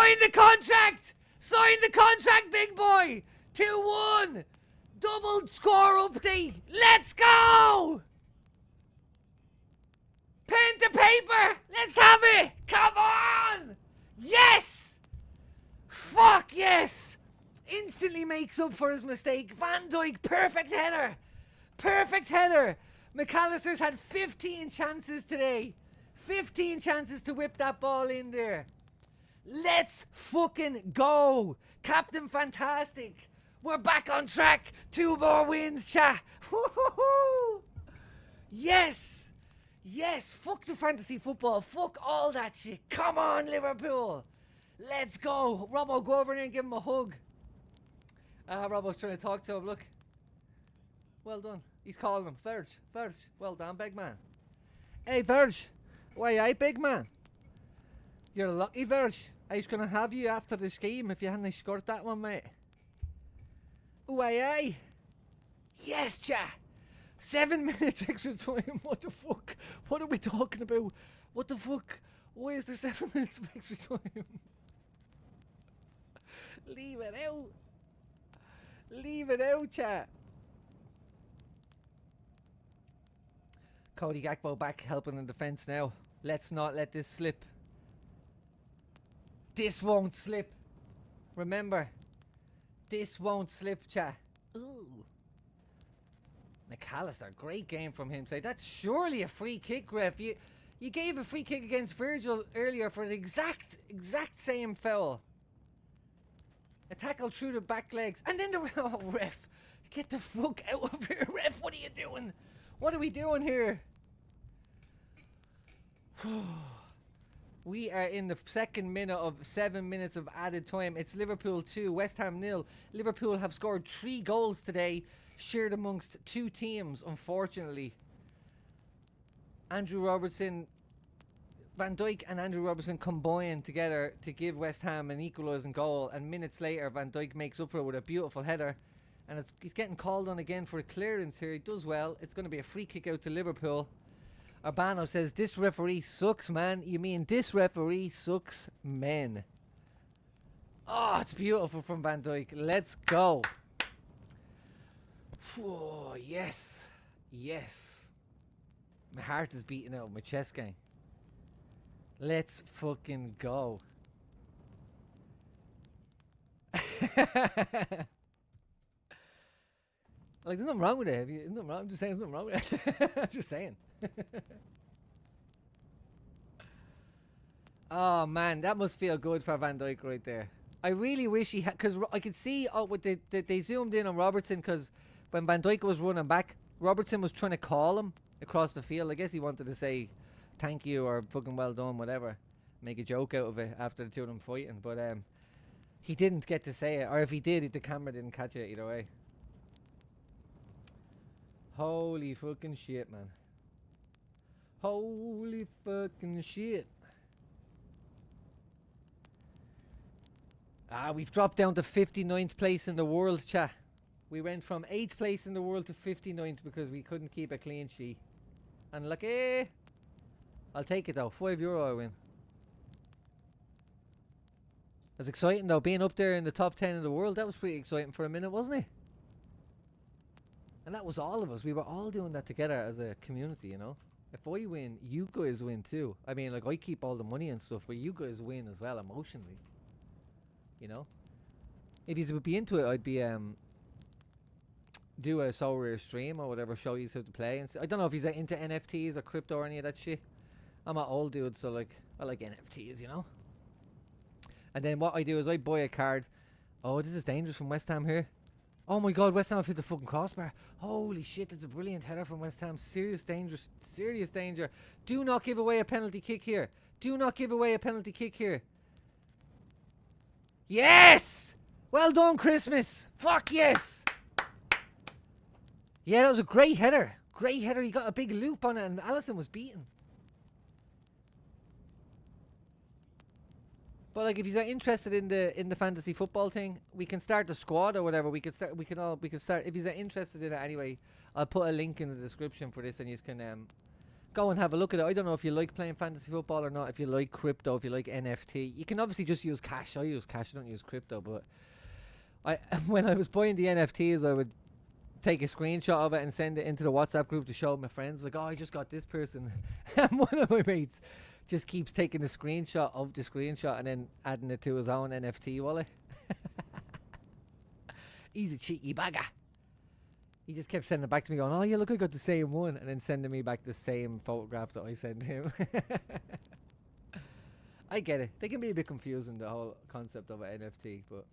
Sign the contract! Sign the contract, big boy! 2-1! Double score update! Let's go! Pen to paper! Let's have it! Come on! Yes! Fuck yes! Instantly makes up for his mistake. Van Dijk, perfect header! Perfect header! McAllister's had 15 chances today. 15 chances to whip that ball in there. Let's fucking go! Captain Fantastic! We're back on track! 2 more wins, chat! Woo-hoo-hoo! Yes! Yes! Fuck the fantasy football! Fuck all that shit! Come on, Liverpool! Let's go! Robbo, go over there and give him a hug. Robbo's trying to talk to him, look. Well done. He's calling him. Verge, well done, big man. Hey, Verge! Why, aye, big man? You're lucky, Verge. I was going to have you after this game if you hadn't scored that one, mate. Ooh, aye. Yes, cha. 7 minutes extra time. What the fuck? What are we talking about? What the fuck? Why is there 7 minutes of extra time? Leave it out. Leave it out, chat. Cody Gakpo back helping in defence now. Let's not let this slip. This won't slip. Remember, this won't slip, chat. Ooh. McAllister, great game from him today. That's surely a free kick, ref. You gave a free kick against Virgil earlier for the exact same foul. A tackle through the back legs. And then the oh, ref. Get the fuck out of here, ref. What are you doing? What are we doing here? We are in the second minute of 7 minutes of added time. It's Liverpool 2, West Ham 0. Liverpool have scored 3 goals today, shared amongst 2 teams, unfortunately. Andrew Robertson, Van Dijk and Andrew Robertson combined together to give West Ham an equalising goal, and minutes later Van Dijk makes up for it with a beautiful header, and he's getting called on again for a clearance here. He does well. It's going to be a free kick out to Liverpool. Urbano says, this referee sucks, man. You mean this referee sucks, men. Oh, it's beautiful from Van Dijk. Let's go. Oh, yes. Yes. My heart is beating out of my chest, gang. Let's fucking go. Like, there's nothing wrong with it. There's nothing wrong. I'm just saying there's nothing wrong with it. I'm just saying. Oh, man. That must feel good for Van Dijk right there. I really wish he had... Because I could see with they zoomed in on Robertson, because when Van Dijk was running back, Robertson was trying to call him across the field. I guess he wanted to say thank you or fucking well done, whatever. Make a joke out of it after the two of them fighting. But he didn't get to say it. Or if he did, the camera didn't catch it either way. Holy fucking shit, man. Holy fucking shit. We've dropped down to 59th place in the world, chat. We went from 8th place in the world to 59th because we couldn't keep a clean sheet. And like, I'll take it though. €5 I win. That's exciting though, being up there in the top 10 in the world. That was pretty exciting for a minute, wasn't it? And that was all of us. We were all doing that together as a community, you know. If I win, you guys win too. I mean, like, I keep all the money and stuff, but you guys win as well emotionally. You know? If you would be into it, I'd be, do a So Rare stream or whatever, show you how to play. And I don't know if he's into NFTs or crypto or any of that shit. I'm an old dude, so, like, I like NFTs, you know? And then what I do is I buy a card. Oh, this is dangerous from West Ham here. Oh my god, West Ham have hit the fucking crossbar. Holy shit, that's a brilliant header from West Ham. Serious danger. Do not give away a penalty kick here. Do not give away a penalty kick here. Yes! Well done, Christmas. Fuck yes. Yeah, that was a great header. Great header. He got a big loop on it and Alisson was beaten. But like, if he's interested in the fantasy football thing, we can start the squad or whatever. We can start. If he's interested in it anyway, I'll put a link in the description for this, and you can Go and have a look at it. I don't know if you like playing fantasy football or not, if you like crypto, if you like NFT. You can obviously just use cash. I use cash, I don't use crypto, but when I was buying the NFTs, I would take a screenshot of it and send it into the WhatsApp group to show my friends. Like, oh, I just got this person. And one of my mates just keeps taking a screenshot of the screenshot and then adding it to his own NFT wallet. He's a cheeky bagger. He just kept sending it back to me going, oh yeah, look, I got the same one. And then sending me back the same photograph that I sent him. I get it. They can be a bit confusing, the whole concept of an NFT, but...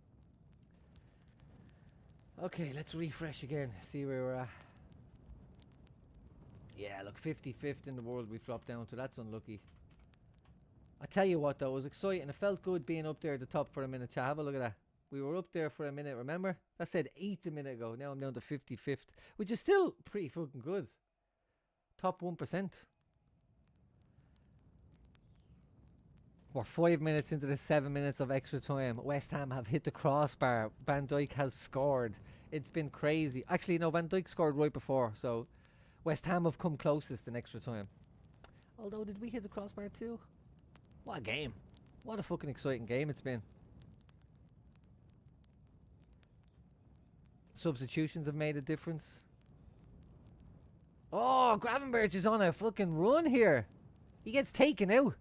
Okay, let's refresh again, see where we're at. Yeah, look, 55th in the world we've dropped down to. That's unlucky. I tell you what though, it was exciting. It felt good being up there at the top for a minute. Chat, have a look at that. We were up there for a minute, remember? That said 8th a minute ago. Now I'm down to 55th, which is still pretty fucking good. Top 1%. We're 5 minutes into the 7 minutes of extra time. West Ham have hit the crossbar. Van Dijk has scored. It's been crazy. Actually, no, Van Dijk scored right before, so West Ham have come closest in extra time. Although, did we hit the crossbar too? What a game. What a fucking exciting game it's been. Substitutions have made a difference. Oh, Gravenberch is on a fucking run here. He gets taken out.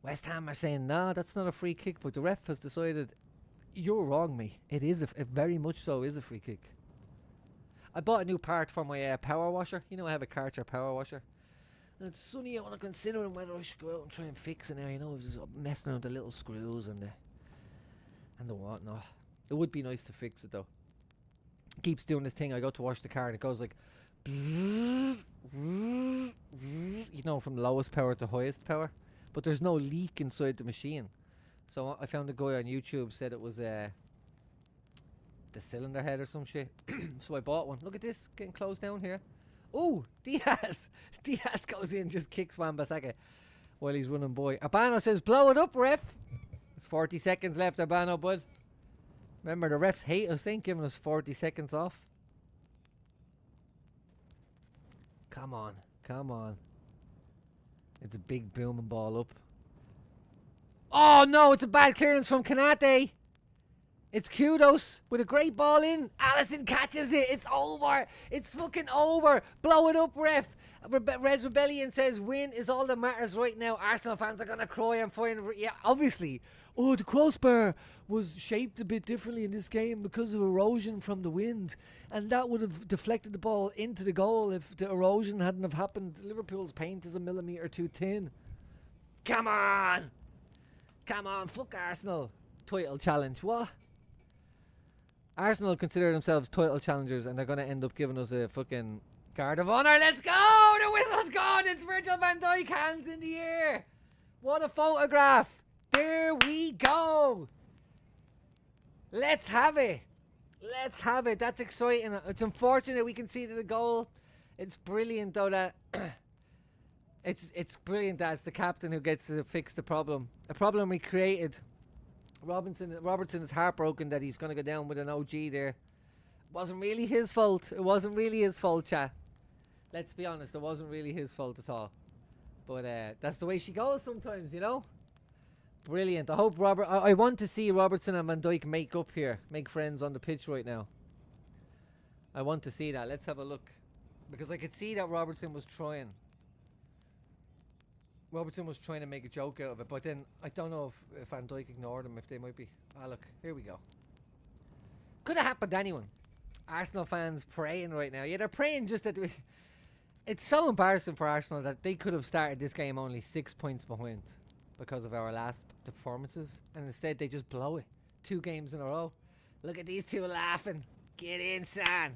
West Ham are saying, nah, that's not a free kick, but the ref has decided, you're wrong, mate. It is, it very much so is a free kick. I bought a new part for my power washer. You know, I have a Karcher power washer. And it's sunny out and I'm considering whether I should go out and try and fix it now. You know, I was just messing around with the little screws and the whatnot. It would be nice to fix it though. It keeps doing this thing. I go to wash the car and it goes like, you know, from lowest power to highest power. But there's no leak inside the machine. So I found a guy on YouTube said it was the cylinder head or some shit. So I bought one. Look at this, getting closed down here. Oh, Diaz. Diaz goes in, just kicks Wan-Bissaka while he's running by. Urbano says, blow it up, ref. There's 40 seconds left, Urbano, bud. Remember, the refs hate us. They ain't giving us 40 seconds off. Come on, come on. It's a big booming ball up. Oh no, it's a bad clearance from Kanate. It's Kudos with a great ball in. Allison catches it. It's over. It's fucking over. Blow it up, ref. Res Rebellion says win is all that matters right now. Arsenal fans are going to cry and find... Yeah, obviously. Oh, the crossbar was shaped a bit differently in this game because of erosion from the wind. And that would have deflected the ball into the goal if the erosion hadn't have happened. Liverpool's paint is a millimetre too thin. Come on. Come on, fuck Arsenal. Title challenge. What? Arsenal consider themselves title challengers and they're going to end up giving us a fucking guard of honour. Let's go! The whistle's gone! It's Virgil van Dijk, hands in the air. What a photograph. There we go. Let's have it. Let's have it. That's exciting. It's unfortunate we can see the goal. It's brilliant though that... it's brilliant that it's the captain who gets to fix the problem. A problem we created. Robertson is heartbroken that he's going to go down with an OG there. It wasn't really his fault. It wasn't really his fault, chat. Let's be honest, it wasn't really his fault at all. But that's the way she goes sometimes, you know? Brilliant. I hope I want to see Robertson and Van Dijk make up here. Make friends on the pitch right now. I want to see that. Let's have a look. Because I could see that Robertson was trying. Robertson was trying to make a joke out of it, but then I don't know if Van Dijk ignored him, if they might be... Ah, look, here we go. Could have happened to anyone. Arsenal fans praying right now. Yeah, they're praying just that... It's so embarrassing for Arsenal that they could have started this game only 6 points behind because of our last performances, and instead they just blow it. 2 games in a row. Look at these two laughing. Get in, son.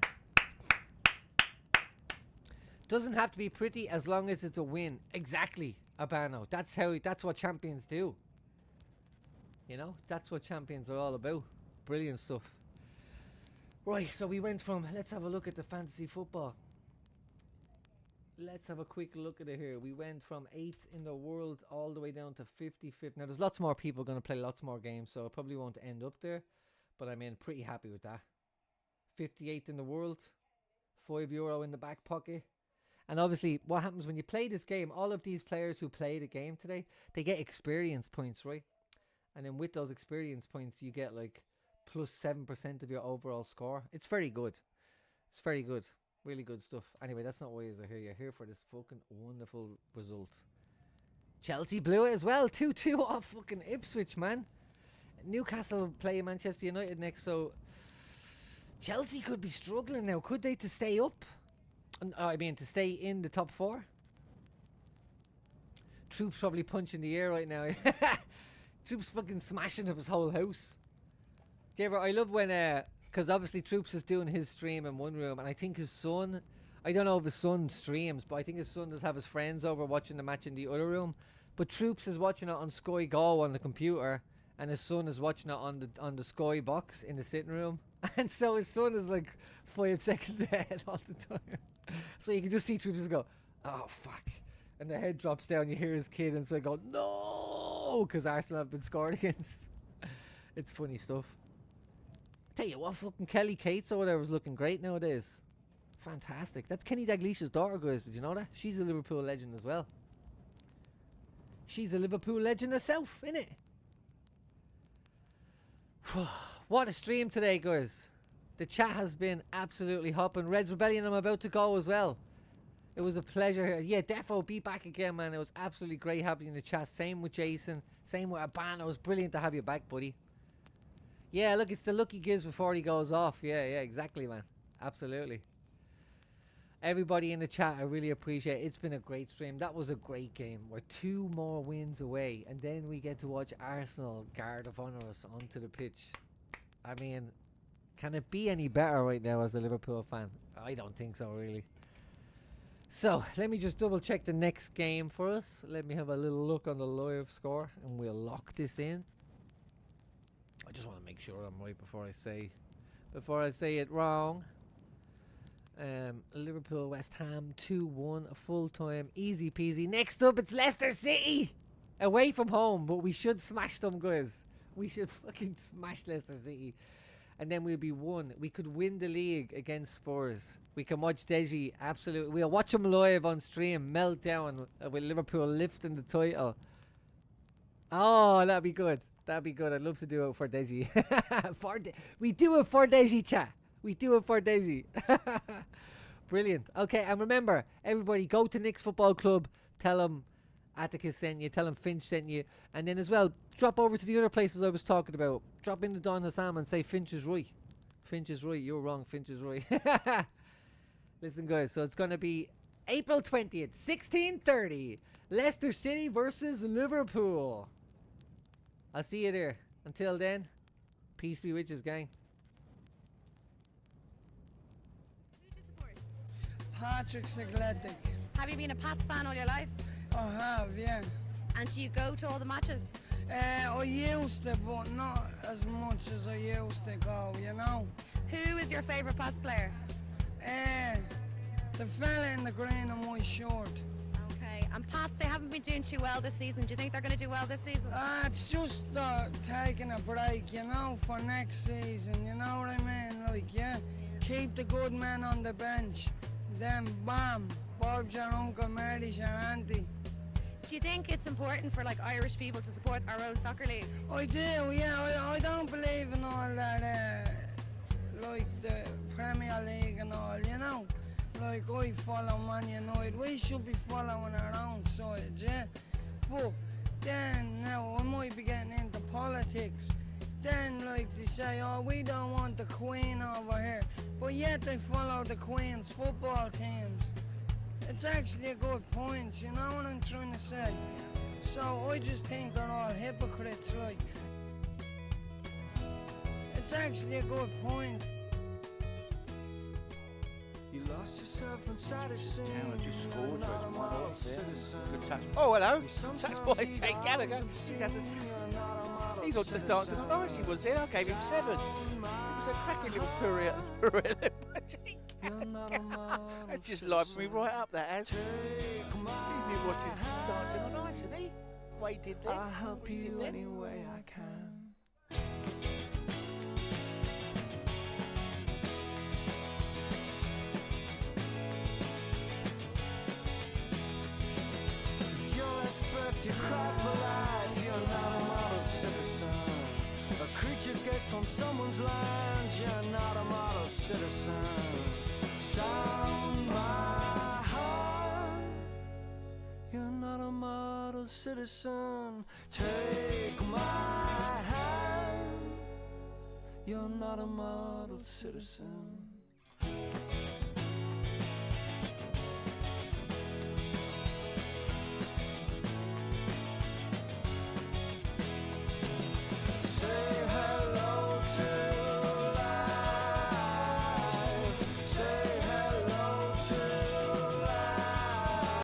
Doesn't have to be pretty as long as it's a win. Exactly. Urbano. That's what champions do. You know, that's what champions are all about. Brilliant stuff. Right, so we went from, let's have a look at the fantasy football. Let's have a quick look at it here. We went from 8th in the world all the way down to 55th. Now there's lots more people going to play lots more games, so I probably won't end up there, but I mean, pretty happy with that. 58th in the world, €5 in the back pocket. And obviously, what happens when you play this game, all of these players who play the game today, they get experience points, right? And then with those experience points, you get like plus 7% of your overall score. It's very good. It's very good. Really good stuff. Anyway, that's not why you're here. You're here for this fucking wonderful result. Chelsea blew it as well. 2-2 off fucking Ipswich, man. Newcastle play Manchester United next, so Chelsea could be struggling now. Could they, to stay up? I mean, to stay in the top 4? Troop's probably punching the air right now. Troop's fucking smashing up his whole house. Do you ever, I love when, because obviously Troops is doing his stream in one room, and I think his son, I don't know if his son streams, but I think his son does have his friends over watching the match in the other room. But Troops is watching it on Sky Go on the computer, and his son is watching it on the Sky box in the sitting room. And so his son is like 5 seconds ahead all the time. So you can just see Troops just go, oh fuck. And the head drops down, you hear his kid, and so I go, no! Because Arsenal have been scored against. It's funny stuff. Tell you what, fucking Kelly Cates or whatever is looking great nowadays. Fantastic. That's Kenny Dalglish's daughter, guys. Did you know that? She's a Liverpool legend as well. She's a Liverpool legend herself, innit? What a stream today, guys. The chat has been absolutely hopping. Reds Rebellion, I'm about to go as well. It was a pleasure. Yeah, defo, be back again, man. It was absolutely great having you in the chat. Same with Jason. Same with Aban. It was brilliant to have you back, buddy. Yeah, look, it's the lucky gives before he goes off. Yeah, exactly, man. Absolutely. Everybody in the chat, I really appreciate it. It's been a great stream. That was a great game. We're 2 more wins away, and then we get to watch Arsenal guard of honour us onto the pitch. I mean, can it be any better right now as a Liverpool fan? I don't think so, really. So, let me just double check the next game for us. Let me have a little look on the live score, and we'll lock this in. I just want to make sure I'm right before I say it wrong. Liverpool West Ham 2-1, a full time, easy peasy. Next up, it's Leicester City, away from home, but we should smash them, guys. We should fucking smash Leicester City, and then we'll be one. We could win the league against Spurs. We can watch Deji. Absolutely, we'll watch them live on stream. Meltdown with Liverpool lifting the title. Oh, that'd be good. That'd be good. I'd love to do it for Deji. We do it for Deji, chat. We do it for Deji. Brilliant. Okay, and remember, everybody, go to Nick's Football Club. Tell them Atticus sent you. Tell them Finch sent you. And then as well, drop over to the other places I was talking about. Drop into Don Hassam and say Finch is right. Finch is right. You're wrong. Finch is right. Listen, guys, so it's going to be April 20th, 16:30. Leicester City versus Liverpool. I'll see you there. Until then, peace be with you, gang. Who do you support? Patrick's Athletic. Have you been a Pats fan all your life? I have, yeah. And do you go to all the matches? I used to, but not as much as I used to go, you know. Who is your favourite Pats player? The fella in the green and white shirt. Okay, and Pats, they haven't been doing too well this season. Do you think they're going to do well this season? It's just taking a break, you know, for next season, you know what I mean? Like, yeah, keep the good men on the bench. Then, bam, Bob's your uncle, Mary's your auntie. Do you think it's important for like Irish people to support our own soccer league? I do, yeah. I don't believe in all that, like the Premier League and all, you know. Like, I follow Man United. We should be following our own side, yeah? But then, now, I might be getting into politics. Then, like, they say, oh, we don't want the Queen over here. But yet they follow the Queen's football teams. It's actually a good point, you know what I'm trying to say? So I just think they're all hypocrites, like. It's actually a good point. You lost yourself inside a scene. Chandler just scored, so it's 1-0. Good touch. Oh, hello. That's by Jake Gallagher. He's on the dancing on ice. He was there. I gave him 7. It was a cracking little pirouette. It's just livened me right up, that has. He's been watching dancing on ice, hasn't he? What he did there. I'll help you any way I can. such a guest on someone's land. You're not a model citizen. Sound my heart. You're not a model citizen. Take my hand. You're not a model citizen.